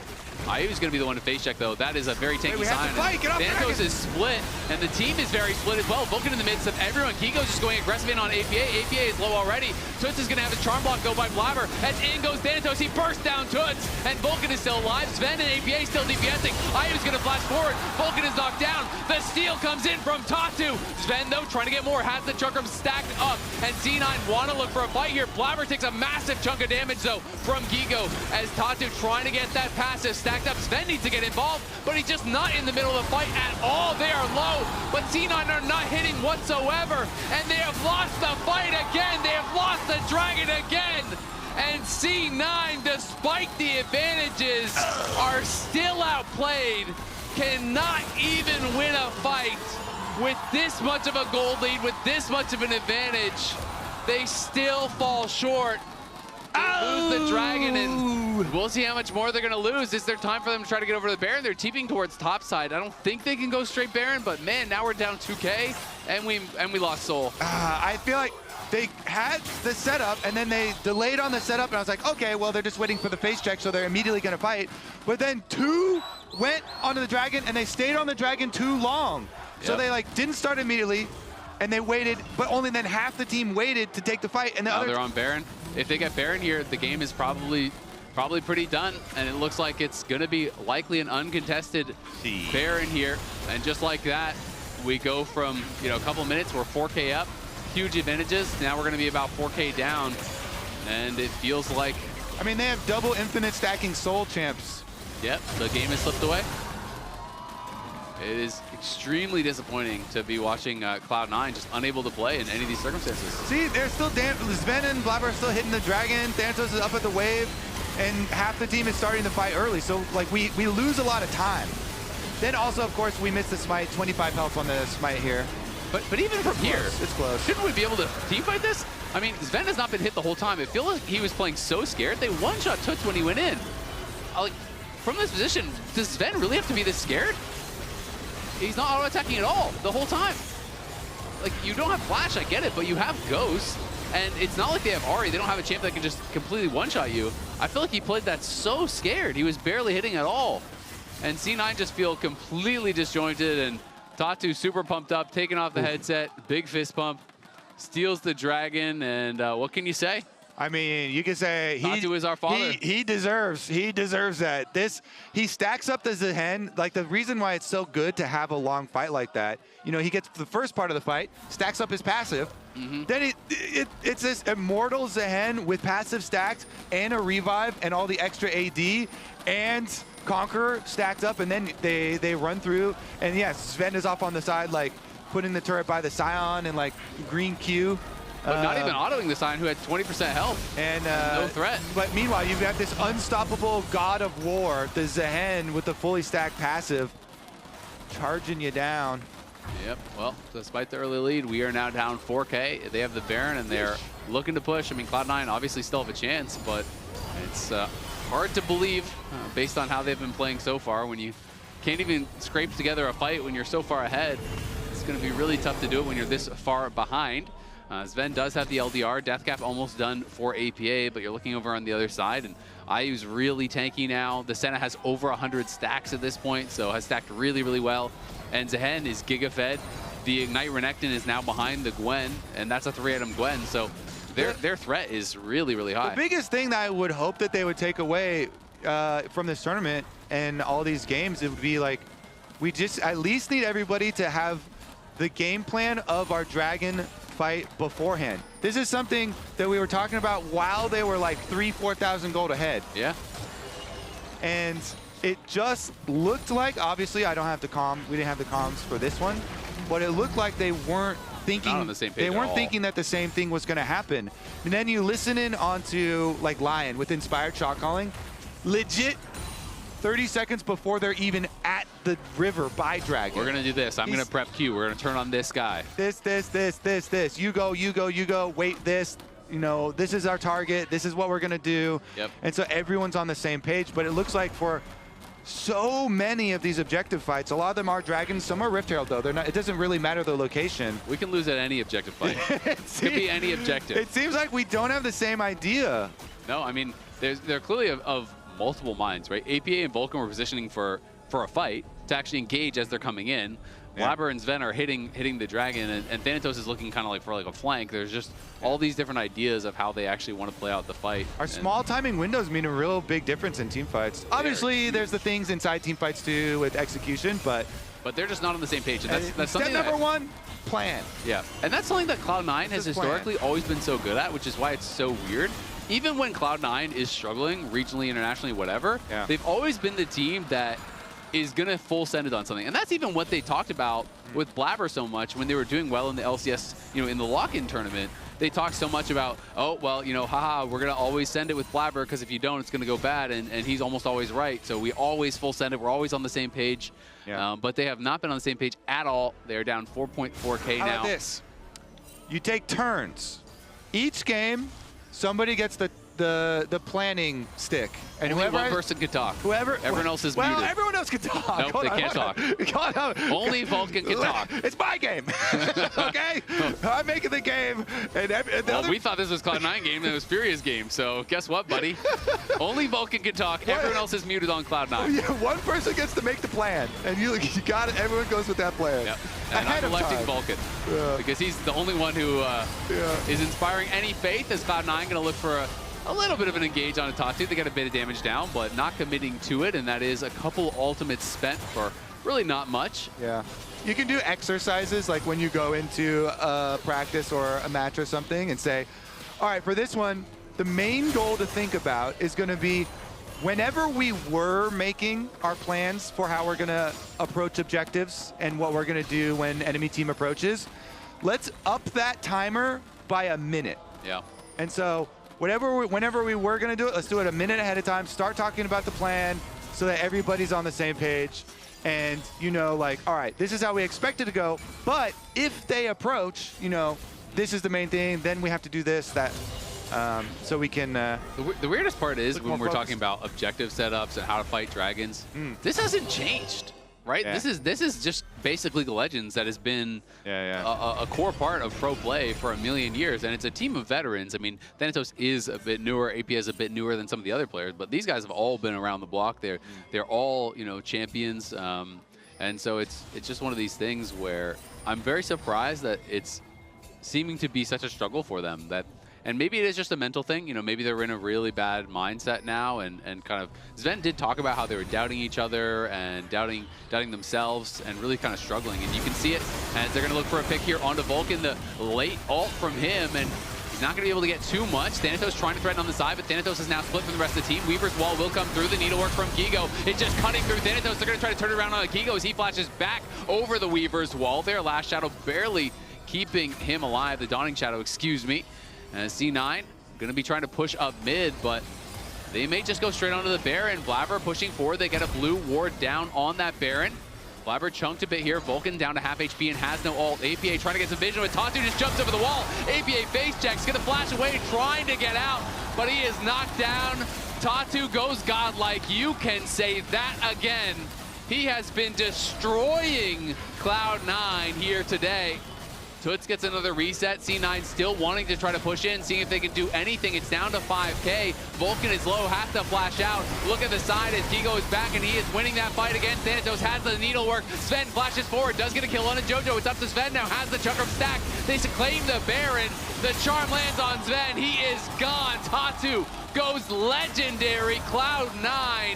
IU's going to be the one to face check, though. That is a very tanky we have sign. to fight. Get off Thantos dragon. is split, and the team is very split as well. Vulcan in the midst of everyone. Kiko's just going aggressive in on APA. APA is low already. Toots is going to have his charm block go by Blabber. As in goes Thanatos. He bursts down Toots, and Vulcan is still alive. Sven and APA still DPSing. IU's going to flash forward. Vulcan is knocked down. The steal comes in from Tatu. Sven, though, trying to get more. Has the Chakram stacked up, and C9 want to look for a fight here. Blabber takes a massive chunk of damage, though, from Gigo, as Tatu trying to get that passive stacked up. Sven needs to get involved, but he's just not in the middle of the fight at all. They are low, but C9 are not hitting whatsoever, and they have lost the fight again. They have lost the dragon again. And C9, despite the advantages, are still outplayed, cannot even win a fight with this much of a gold lead, with this much of an advantage. They still fall short. They lose the dragon, and we'll see how much more they're going to lose. Is there time for them to try to get over the Baron? They're TPing towards top side. I don't think they can go straight Baron, but man, now we're down 2K, and we lost Soul. I feel like they had the setup, and then they delayed on the setup, and I was like, okay, well, they're just waiting for the face check, so they're immediately going to fight. But then two went onto the dragon, and they stayed on the dragon too long. So they like didn't start immediately, and they waited, but only then half the team waited to take the fight, and the Now other. they're on Baron. If they get Baron here, the game is probably pretty done, and it looks like it's going to be likely an uncontested Baron here. And just like that, we go from a couple minutes, we're 4K up, huge advantages. Now we're going to be about 4K down, and it feels like. I mean, they have double infinite stacking Soul champs. Yep, the game has slipped away. It is extremely disappointing to be watching Cloud9 just unable to play in any of these circumstances. See, they're still Sven and Blabber are still hitting the dragon. Thanatos is up at the wave, and half the team is starting to fight early. So like we lose a lot of time. Then also, of course, we missed the smite. 25 health on the smite here. But even from here, it's close. Shouldn't we be able to team fight this? I mean, Sven has not been hit the whole time. It feels like he was playing so scared. They one-shot Toots when he went in. Like, from this position, does Sven really have to be this scared? He's not auto-attacking at all the whole time. Like, you don't have Flash, I get it, but you have Ghost, and it's not like they have Ahri. They don't have a champ that can just completely one-shot you. I feel like he played that so scared. He was barely hitting at all. And C9 just feel completely disjointed, and Tatu super pumped up, taking off the headset, big fist pump, steals the dragon, and what can you say? I mean, you can say Tatu is our father. He deserves that. He stacks up the Zehen. Like, the reason why it's so good to have a long fight like that, he gets the first part of the fight, stacks up his passive. Then it's this immortal Zehen with passive stacked and a revive and all the extra AD and Conqueror stacked up, and then they run through. And yes, Sven is off on the side, like putting the turret by the Scion and like green Q. But not even autoing the Scion, who had 20% health. And no threat. But meanwhile, you've got this unstoppable god of war, the Zehen, with the fully stacked passive, charging you down. Yep, well, despite the early lead, we are now down 4K. They have the Baron, and they're looking to push. I mean, Cloud9 obviously still have a chance, but it's hard to believe based on how they've been playing so far. When you can't even scrape together a fight when you're so far ahead, it's going to be really tough to do it when you're this far behind. Sven does have the LDR. Death Cap almost done for APA, but you're looking over on the other side, and IU's really tanky now. The Senna has over 100 stacks at this point, so has stacked really, really well. And Zehen is Giga fed. The Ignite Renekton is now behind the Gwen, and that's a 3-item Gwen, so their threat is really, really high. The biggest thing that I would hope that they would take away from this tournament and all these games, it would be like, we just at least need everybody to have the game plan of our dragon fight beforehand. This is something that we were talking about while they were like 3,000-4,000 gold ahead. Yeah. And it just looked like, obviously I don't have the we didn't have the comms for this one, but it looked like they weren't thinking, not on the same page they weren't at all. thinking that the same thing was gonna happen. And then you listen in onto like Lion with Inspired Shot Calling, legit 30 seconds before they're even at the river by Dragon. We're gonna do this. I'm gonna prep Q. We're gonna turn on this guy. This. You go, wait this. This is our target. This is what we're gonna do. Yep. And so everyone's on the same page, but it looks like for so many of these objective fights, a lot of them are Dragons, some are Rift Herald though. They're not, it doesn't really matter the location. We can lose at any objective fight. Could be any objective. It seems like we don't have the same idea No, I mean, they're clearly of multiple minds, right? APA and Vulcan were positioning for a fight to actually engage as they're coming in. Yeah. Blabber and Sven are hitting the dragon, and Thanatos is looking kind of like for like a flank. There's just all these different ideas of how they actually want to play out the fight. Our small timing windows mean a real big difference in team fights. Obviously, there's the things inside team fights too with execution, but they're just not on the same page. And that's step something number that, one, plan. Yeah, and that's something that Cloud9 has Just plan. historically always been so good at, which is why it's so weird. Even when Cloud9 is struggling, regionally, internationally, whatever, they've always been the team that is going to full send it on something. And that's even what they talked about with Blabber so much when they were doing well in the LCS, in the lock-in tournament. They talked so much about, oh, well, haha, we're going to always send it with Blabber because if you don't, it's going to go bad. And he's almost always right. So we always full send it. We're always on the same page. Yeah. But they have not been on the same page at all. They're down 4.4K How now. about this? You take turns. Each game, somebody gets the planning stick. And Only whoever one person can talk. Everyone else is well, muted. everyone else can talk. Nope, Hold they on, can't hold on. Hold on. Only Vulcan can talk. It's my game. Okay? I'm making the game. And Well, we thought this was Cloud9 game, and it was Furia's game. So guess what, buddy? Only Vulcan can talk. Everyone else is muted on Cloud9. Yeah, one person gets to make the plan, and you got it. Everyone goes with that plan. Yep. And Ahead I'm of electing time. Vulcan Yeah. because he's the only one who is inspiring any faith. Is Cloud9 going to look for a little bit of an engage on a Tatu? They got a bit of damage down, but not committing to it, and that is a couple ultimates spent for really not much. Yeah. You can do exercises like when you go into a practice or a match or something and say, all right, for this one, the main goal to think about is going to be whenever we were making our plans for how we're going to approach objectives and what we're going to do when enemy team approaches, let's up that timer by a minute. Yeah. And so whenever we were going to do it, let's do it a minute ahead of time. Start talking about the plan so that everybody's on the same page. And, like, all right, this is how we expect it to go. But if they approach, this is the main thing. Then we have to do this, that, so we can. The weirdest part is look when more we're talking focused. about objective setups and how to fight dragons, this hasn't changed. Right? Yeah. This is just basic League of Legends that has been a core part of pro play for a million years, and it's a team of veterans. I mean, Thanatos is a bit newer, AP is a bit newer than some of the other players, but these guys have all been around the block. They're all champions, and so it's just one of these things where I'm very surprised that it's seeming to be such a struggle for them. And maybe it is just a mental thing. Maybe they're in a really bad mindset now, and kind of Sven did talk about how they were doubting each other and doubting themselves and really kind of struggling. And you can see it as they're going to look for a pick here onto Vulcan. The late ult from him, and he's not going to be able to get too much. Thanatos trying to threaten on the side, but Thanatos is now split from the rest of the team. Weaver's wall will come through. The needlework from Gigo. It's just cutting through Thanatos. They're going to try to turn it around on Gigo as he flashes back over the Weaver's wall there. Last Shadow barely keeping him alive. The Dawning Shadow, excuse me. C9 going to be trying to push up mid, but they may just go straight onto the Baron. Blabber pushing forward. They get a blue ward down on that Baron. Blabber chunked a bit here. Vulcan down to half HP and has no ult. APA trying to get some vision with Tatu, just jumps over the wall. APA face checks, going to flash away, trying to get out, but he is knocked down. Tatu goes godlike. You can say that again. He has been destroying Cloud9 here today. Toots gets another reset. C9 still wanting to try to push in, seeing if they can do anything. It's down to 5K. Vulcan is low, has to flash out. Look at the side as Gigo is back, and he is winning that fight again. Thanatos has the needlework. Sven flashes forward, does get a kill on a JoJo. It's up to Sven now, has the Chakram stack. They claim the Baron. The charm lands on Sven. He is gone. Tatu goes legendary. Cloud9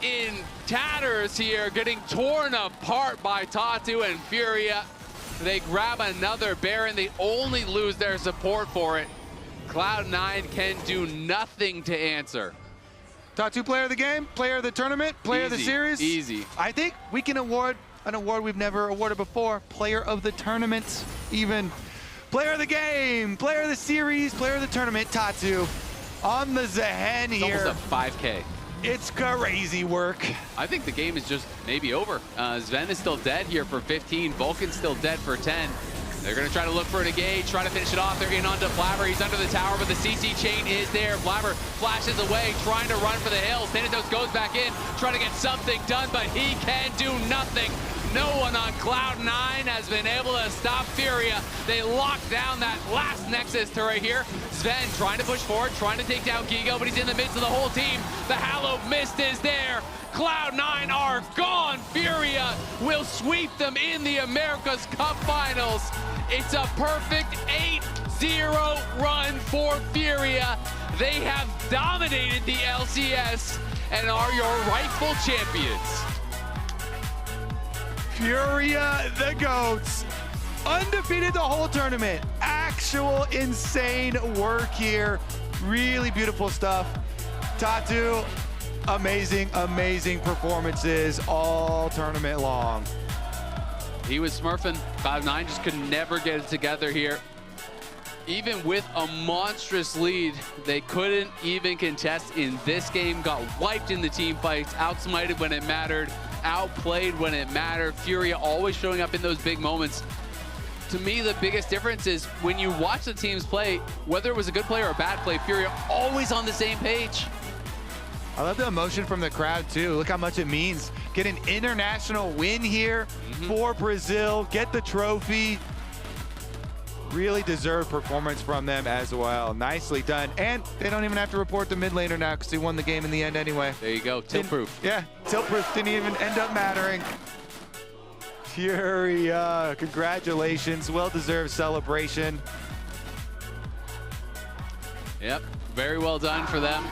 in tatters here, getting torn apart by Tatu and Furia. They grab another Baron. They only lose their support for it. Cloud9 can do nothing to answer. Tatu player of the game, player of the tournament, player of the series. Easy. I think we can award an award we've never awarded before. Player of the tournament, even. Player of the game, player of the series, player of the tournament, Tatu. On the Zehen It's here. almost a 5K. It's crazy work. I think the game is just maybe over. Sven is still dead here for 15. Vulcan's still dead for 10. They're going to try to look for an engage, try to finish it off. They're in onto Blabber. He's under the tower, but the CC chain is there. Blabber flashes away, trying to run for the hills. Thanatos goes back in, trying to get something done, but he can do nothing. no one on Cloud9 has been able to stop FURIA. They locked down that last Nexus turret here. Sven trying to push forward, trying to take down Gigo, but he's in the midst of the whole team. The Hallowed Mist is there. Cloud9 are gone. FURIA will sweep them in the America's Cup Finals. It's a perfect 8-0 run for FURIA. They have dominated the LCS and are your rightful champions. FURIA, the GOATs, undefeated the whole tournament. Actual insane work here. Really beautiful stuff. Tatu, amazing, amazing performances all tournament long. He was smurfing. Cloud9 just could never get it together here. Even with a monstrous lead, they couldn't even contest in this game. Got wiped in the team fights, outsmited when it mattered, outplayed when it mattered. FURIA always showing up in those big moments. To me, the biggest difference is when you watch the teams play, whether it was a good play or a bad play, FURIA always on the same page. I love the emotion from the crowd too. Look how much it means. Get an international win here for Brazil, get the trophy. Really deserved performance from them as well. Nicely done. And they don't even have to report the mid laner now because they won the game in the end anyway. There you go, tilt proof. Yeah, tilt proof didn't even end up mattering. FURIA, congratulations, well-deserved celebration. Yep, very well done for them.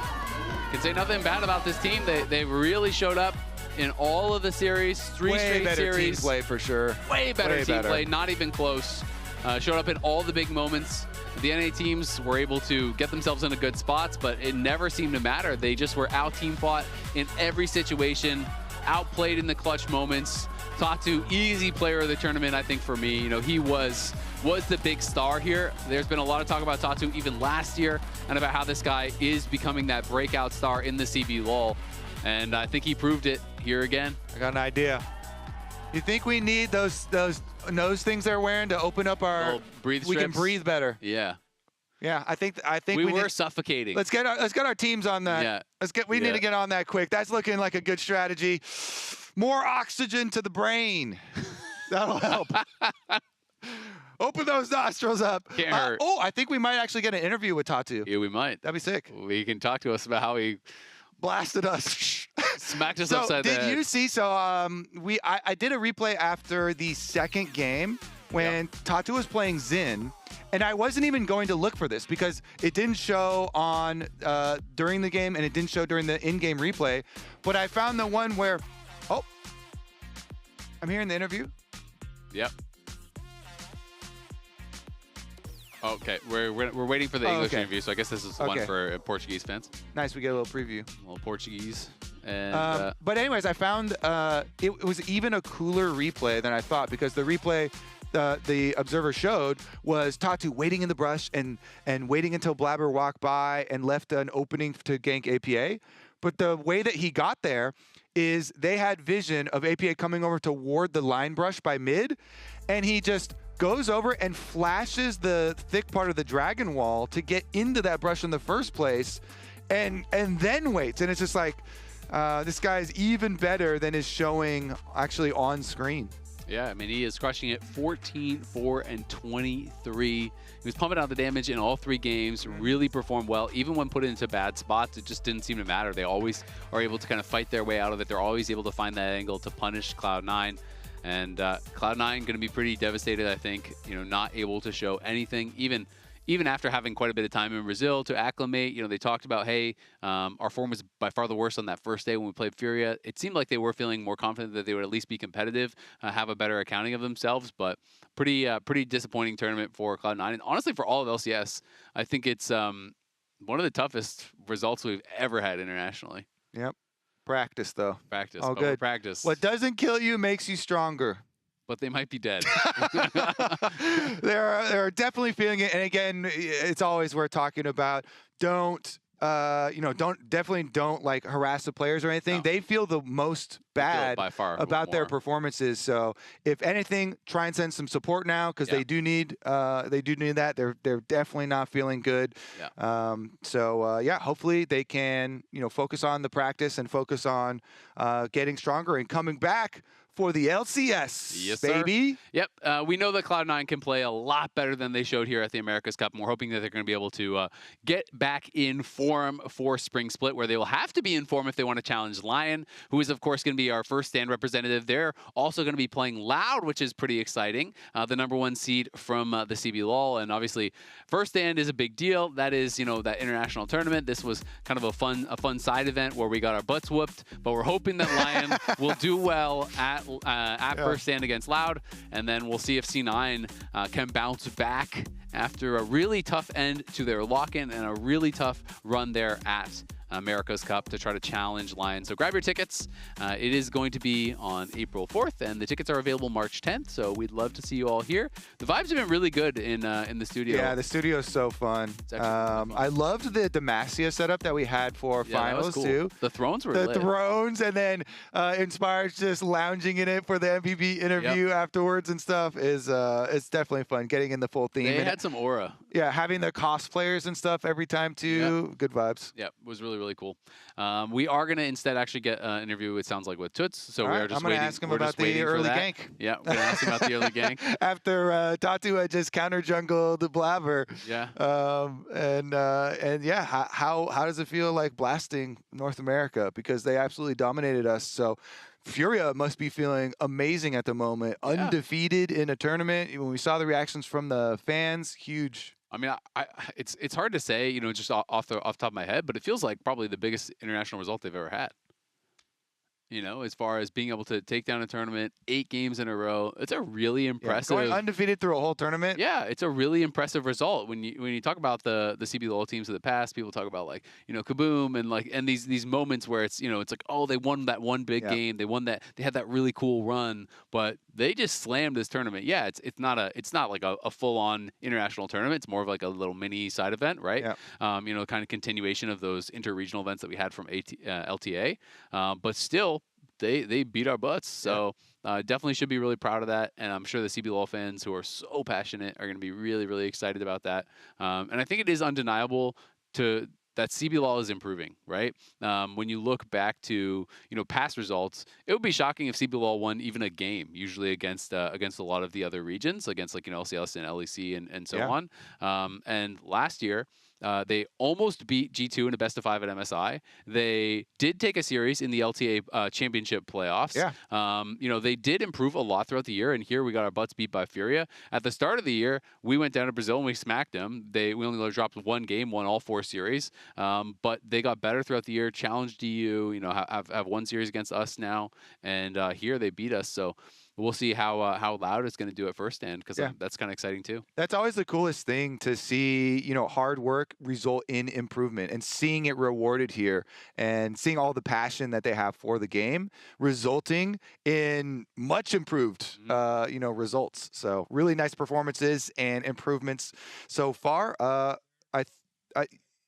Can say nothing bad about this team. They really showed up in all of the series, three straight better series. team play for sure. Way better team play, not even close. Showed up in all the big moments. The NA teams were able to get themselves into good spots, but it never seemed to matter. They just were out-team fought in every situation, outplayed in the clutch moments. Tatu, easy player of the tournament, I think, for me. You know, he was the big star here. There's been a lot of talk about Tatu even last year and about how this guy is becoming that breakout star in the CBLOL. And I think he proved it here again. I got an idea. You think we need those nose things they're wearing to open up our breathe we can strips? breathe better? Yeah. Yeah, I think We were need, suffocating. let's get our teams on that. Yeah. We need to get on that quick. That's looking like a good strategy. More oxygen to the brain. That'll help. Open those nostrils up. Can't hurt. Oh, I think we might actually get an interview with Tatu. Yeah, we might. That'd be sick. We can talk to us about how he Blasted us. smacked us So upside the head. did you see? So I did a replay after the second game when Tatu was playing Xin, and I wasn't even going to look for this because it didn't show on during the game and it didn't show during the in-game replay. But I found the one where, oh, I'm hearing the interview. Yep. Okay, we're waiting for the English interview, so I guess this is the one for Portuguese fans. Nice, we get a little preview. A little Portuguese. And but anyways, I found it was even a cooler replay than I thought because the replay the observer showed was Tatu waiting in the brush and waiting until Blabber walked by and left an opening to gank APA. But the way that he got there is they had vision of APA coming over to ward the line brush by mid, and he just goes over and flashes the thick part of the dragon wall to get into that brush in the first place, and then waits. And it's just like, this guy is even better than is showing actually on screen. yeah, I mean, he is crushing it. 14, 4, and 23. He was pumping out the damage in all 3 games, really performed well. Even when put into bad spots, it just didn't seem to matter. They always are able to kind of fight their way out of it. They're always able to find that angle to punish Cloud9. And Cloud9 going to be pretty devastated, I think, you know, not able to show anything, even after having quite a bit of time in Brazil to acclimate. You know, they talked about, hey, our form was by far the worst on that first day when we played FURIA. It seemed like they were feeling more confident that they would at least be competitive, have a better accounting of themselves, but pretty disappointing tournament for Cloud9. And honestly, for all of LCS, I think it's one of the toughest results we've ever had internationally. Yep. Practice, though. Practice. Oh, good. Practice. What doesn't kill you makes you stronger. But they might be dead. They're definitely feeling it. And again, it's always worth talking about. Don't like harass the players or anything. No. They feel the most bad by far about their more. performances. So if anything, try and send some support now because they do need that. They're definitely not feeling good. Yeah. Hopefully they can focus on the practice and focus on getting stronger and coming back for the LCS, Yes, sir. baby. Yep, we know that Cloud9 can play a lot better than they showed here at the America's Cup, and we're hoping that they're going to be able to get back in form for Spring Split, where they will have to be in form if they want to challenge Lion, who is, of course, going to be our first stand representative. They're also going to be playing Loud, which is pretty exciting, the #1 seed from the CBLOL, and obviously, first stand is a big deal. That is, you know, that international tournament. This was kind of a fun side event where we got our butts whooped, but we're hoping that Lion will do well at first stand against Loud, and then we'll see if C9 can bounce back after a really tough end to their lock-in and a really tough run there at America's Cup to try to challenge Lion. So grab your tickets. It is going to be on April 4th, and the tickets are available March 10th, so we'd love to see you all here. The vibes have been really good in the studio. Yeah, the studio is so fun. It's actually really fun. I loved the Demacia setup that we had for Yeah, that was finals, cool. too. The thrones were The lit. thrones, and then Inspired's just lounging in it for the MVP interview afterwards and stuff is it's definitely fun, getting in the full theme. They and had some aura. yeah, having the cosplayers and stuff every time, too. Good vibes. Yeah, it was really, really cool. We are going to instead actually get an interview, it sounds like, with Toots. So All we right, are just I'm gonna waiting. ask him we're about just the waiting for early that. gank. Yeah, we're going to ask him about the early gank. After Tatu had just counter jungled the Blabber. Yeah. And yeah, how does it feel like blasting North America? Because they absolutely dominated us. So Furia must be feeling amazing at the moment. Yeah. Undefeated in a tournament. When we saw the reactions from the fans, huge. I mean, it's hard to say, you know, just off the top of my head, but it feels like probably the biggest international result they've ever had. You know, as far as being able to take down a tournament 8 games in a row, it's a really impressive. Going undefeated through a whole tournament. Yeah, it's a really impressive result. When you talk about the CBLOL teams of the past, people talk about, like, you know, Kaboom and these moments where it's, you know, it's like, oh, they won that one big game, they had that really cool run, but they just slammed this tournament. Yeah, it's not like a full on international tournament. It's more of like a little mini side event, right? Yeah. You know, kind of continuation of those interregional events that we had from LTA, but still. They beat our butts, so definitely should be really proud of that. And I'm sure the CBLOL fans who are so passionate are going to be really, really excited about that. And I think it is undeniable that CBLOL is improving, right? When you look back to, you know, past results, it would be shocking if CBLOL won even a game, usually against a lot of the other regions, against, like, you know, LCS and LEC and so on. And last year, they almost beat G2 in a best-of-5 at MSI. They did take a series in the LTA championship playoffs. Yeah. You know, they did improve a lot throughout the year, and here we got our butts beat by FURIA. At the start of the year, we went down to Brazil and we smacked them. We only dropped 1 game, won all 4 series, but they got better throughout the year, challenged EU, you know, have 1 series against us now, and here they beat us. So we'll see how Loud is going to do at first stand, because that's kind of exciting too. That's always the coolest thing to see, you know, hard work result in improvement, and seeing it rewarded here, and seeing all the passion that they have for the game resulting in much improved, you know, results. So really nice performances and improvements so far.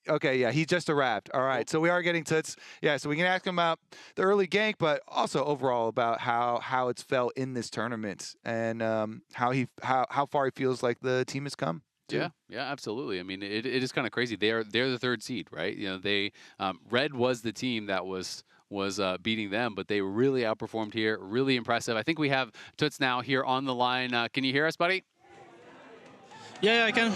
Okay, yeah, he just arrived. All right, so we are getting Toots. Yeah, so we can ask him about the early gank, but also overall about how it's felt in this tournament, and how far he feels like the team has come. Yeah, absolutely. I mean, it is kind of crazy. They're the 3rd seed, right? You know, they Red was the team that was beating them, but they really outperformed here. Really impressive. I think we have Toots now here on the line. Can you hear us, buddy? Yeah, I can.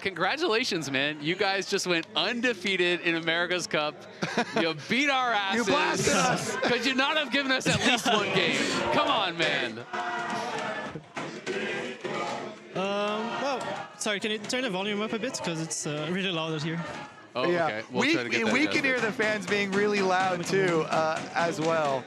Congratulations, man. You guys just went undefeated in America's Cup. You beat our asses. You blasted us. Could you not have given us at least 1 game? Come on, man. Well, sorry, can you turn the volume up a bit? Because it's really loud out here. Oh, Yeah, okay. We'll try to get that we adjusted. can hear the fans being really loud too, as well.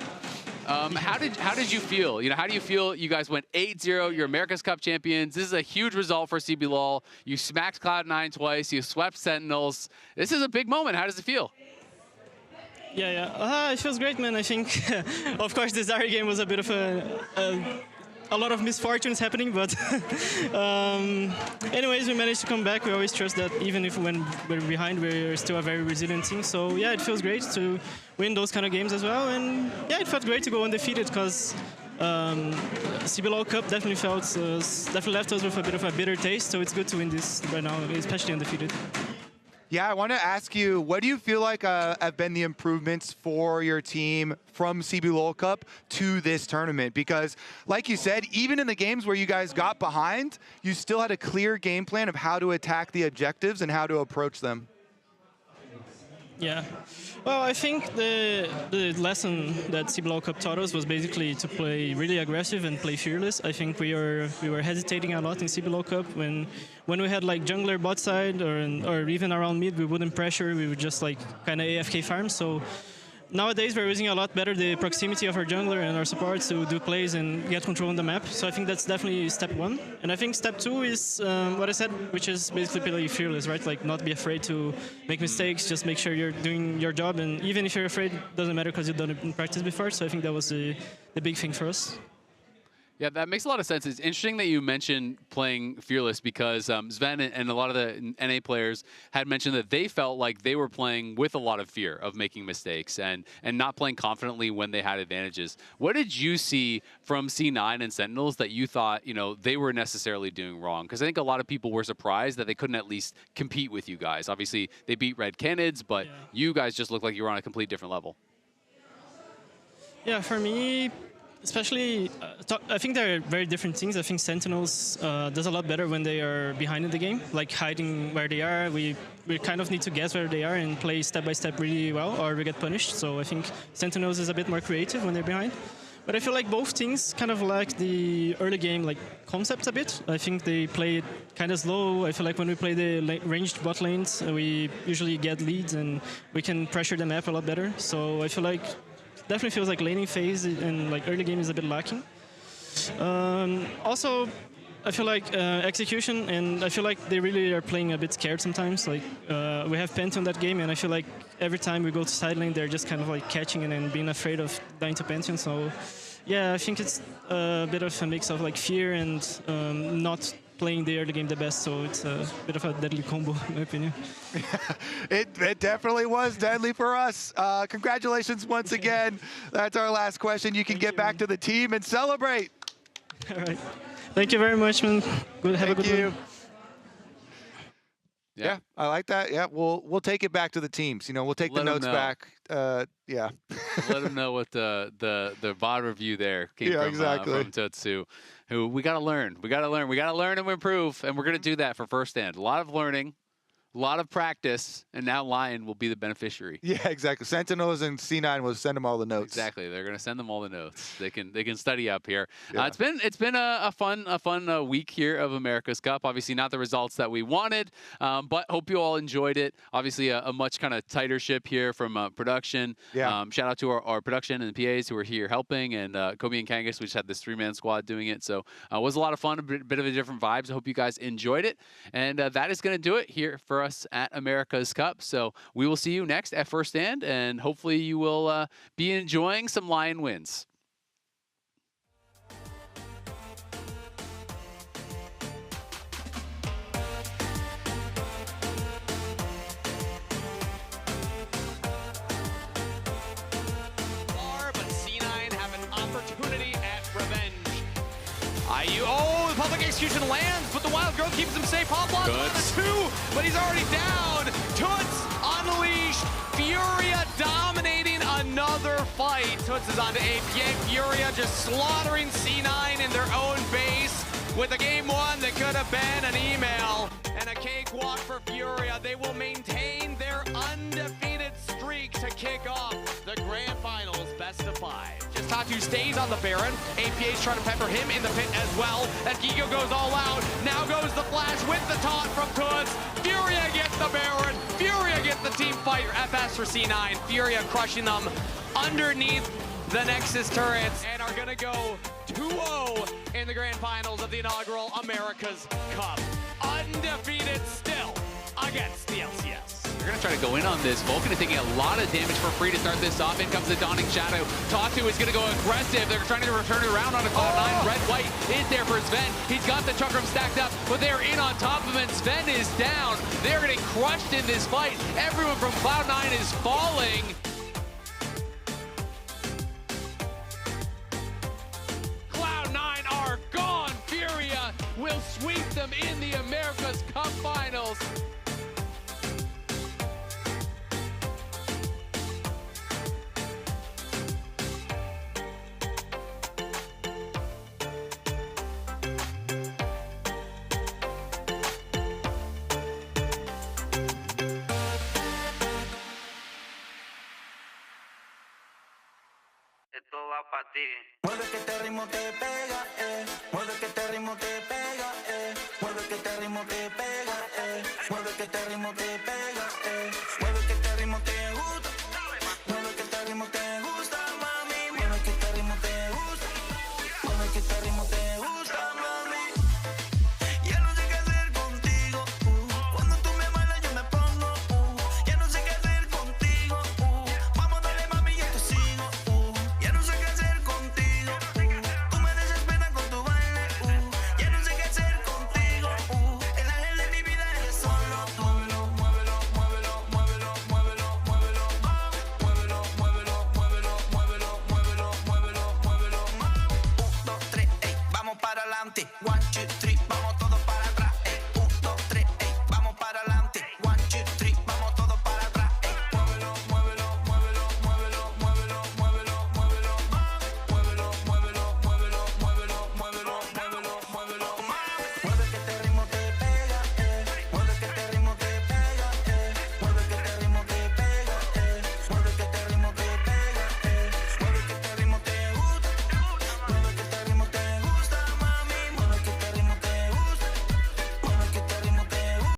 How did you feel? You know, how do you feel? You guys went 8-0. You're America's Cup champions. This is a huge result for CBLOL. You smacked Cloud9 twice. You swept Sentinels. This is a big moment. How does it feel? Yeah. It feels great, man. I think, of course, this Riot game was a bit of a lot of misfortunes happening, but anyways, we managed to come back. We always trust that even if when we're behind, we're still a very resilient team. So yeah, it feels great to win those kind of games as well. And yeah, it felt great to go undefeated, because CBLOL Cup definitely left us with a bit of a bitter taste. So it's good to win this right now, especially undefeated. Yeah, I want to ask you, what do you feel like have been the improvements for your team from CBLOL Cup to this tournament? Because, like you said, even in the games where you guys got behind, you still had a clear game plan of how to attack the objectives and how to approach them. Yeah. Well, I think the lesson that CBLOL Cup taught us was basically to play really aggressive and play fearless. I think we were hesitating a lot in CBLOL Cup when we had like jungler bot side or even around mid, we wouldn't pressure. We would just like kind of AFK farm. So nowadays we're using a lot better the proximity of our jungler and our support to do plays and get control on the map. So I think that's definitely step one. And I think step two is what I said, which is basically play fearless, right? Like not be afraid to make mistakes, just make sure you're doing your job. And even if you're afraid, it doesn't matter because you've done it in practice before. So I think that was the big thing for us. Yeah, that makes a lot of sense. It's interesting that you mentioned playing fearless because Sven and a lot of the NA players had mentioned that they felt like they were playing with a lot of fear of making mistakes and not playing confidently when they had advantages. What did you see from C9 and Sentinels that you thought, you know, they were necessarily doing wrong? Because I think a lot of people were surprised that they couldn't at least compete with you guys. Obviously, they beat RED Canids, but you guys just looked like you were on a complete different level. Yeah, for me, especially, I think they're very different things. I think Sentinels does a lot better when they are behind in the game, like hiding where they are. We kind of need to guess where they are and play step by step really well, or we get punished. So I think Sentinels is a bit more creative when they're behind. But I feel like both teams kind of lack the early game like concept a bit. I think they play it kind of slow. I feel like when we play the ranged bot lanes, we usually get leads and we can pressure the map a lot better. So I feel like definitely feels like laning phase and like early game is a bit lacking. Also, I feel like execution, and I feel like they really are playing a bit scared sometimes. Like we have Pantheon that game, and I feel like every time we go to side lane, they're just kind of like catching and then being afraid of dying to Pantheon. So yeah, I think it's a bit of a mix of like fear and not playing the early game the best, so it's a bit of a deadly combo, in my opinion. It definitely was deadly for us. Congratulations once again. That's our last question. You can get back to the team and celebrate. All right. Thank you very much, man. Good. Have a good one. Yeah, I like that. Yeah, we'll take it back to the teams. You know, we'll take the notes back. Yeah. Let them know what the VOD review there came from, from Tutsu. Who we gotta learn. We gotta learn and improve, and we're gonna do that for First Stand. A lot of learning, a lot of practice, and now Lion will be the beneficiary. Yeah, exactly. Sentinels and C9 will send them all the notes. Exactly. They're going to send them all the notes. They can study up here. Yeah. It's been a fun week here of America's Cup. Obviously not the results that we wanted, but hope you all enjoyed it. Obviously a much kind of tighter ship here from production. Yeah. Shout out to our production and the PAs who were here helping, and Kobe and Kangas, we just had this 3-man squad doing it. So it was a lot of fun, a bit of a different vibes. I hope you guys enjoyed it. And that is going to do it here for us at America's Cup. So we will see you next at First Stand, and hopefully you will be enjoying some Lion wins. But C9 have an opportunity at revenge. Oh, the public execution lands, but the Wild Growth keeps him safe. Hop on the 2, but he's already down. Toots unleashed. Furia dominating another fight. Toots is on to APA. Furia just slaughtering C9 in their own base with a game 1 that could have been an email. And a cakewalk for Furia. They will maintain their undefeated streak to kick off the Grand Finals best of 5. Just Tatu stays on the Baron. APA's trying to pepper him in the pit as well. As Gigo goes all out. Now goes the flash with the taunt from Toots. Furia gets the Baron. Furia gets the team fight FS for C9. Furia crushing them underneath the Nexus turrets and are gonna go 2-0 in the Grand Finals of the inaugural America's Cup. Undefeated still against the LCS. They're going to try to go in on this. Vulcan is taking a lot of damage for free to start this off. In comes the Dawning Shadow. Tatu is going to go aggressive. They're trying to return it around on a Cloud9. Red White is there for Sven. He's got the Chakram stacked up, but they're in on top of him, and Sven is down. They're getting crushed in this fight. Everyone from Cloud9 is falling. Cloud9 are gone. Furia will sweep them in the America's Cup Finals. esto va pa' ti. Mueve que este ritmo te pega, mueve que este ritmo te pega, mueve que este ritmo te pega, mueve que este ritmo te pega, mueve que este ritmo te gusta, mueve que este ritmo te gusta, mami, mueve que este ritmo te gusta, mueve que este ritmo te gusta, mami. Ya no sé qué hacer contigo, cuando tú me bailas yo me pongo, ya no sé qué hacer contigo, vamos a darle mami yo te sigo, ya no sé qué hacer contigo, tú me desesperas con tu baile, ya no sé qué hacer contigo, el ángel de mi vida eres solo tú. Muévelo, muévelo, muévelo, muévelo, muévelo, muévelo, muévelo, muévelo, muévelo, muévelo, muévelo, muévelo, muévelo. 1, 2, 3, ey, vamos para adelante.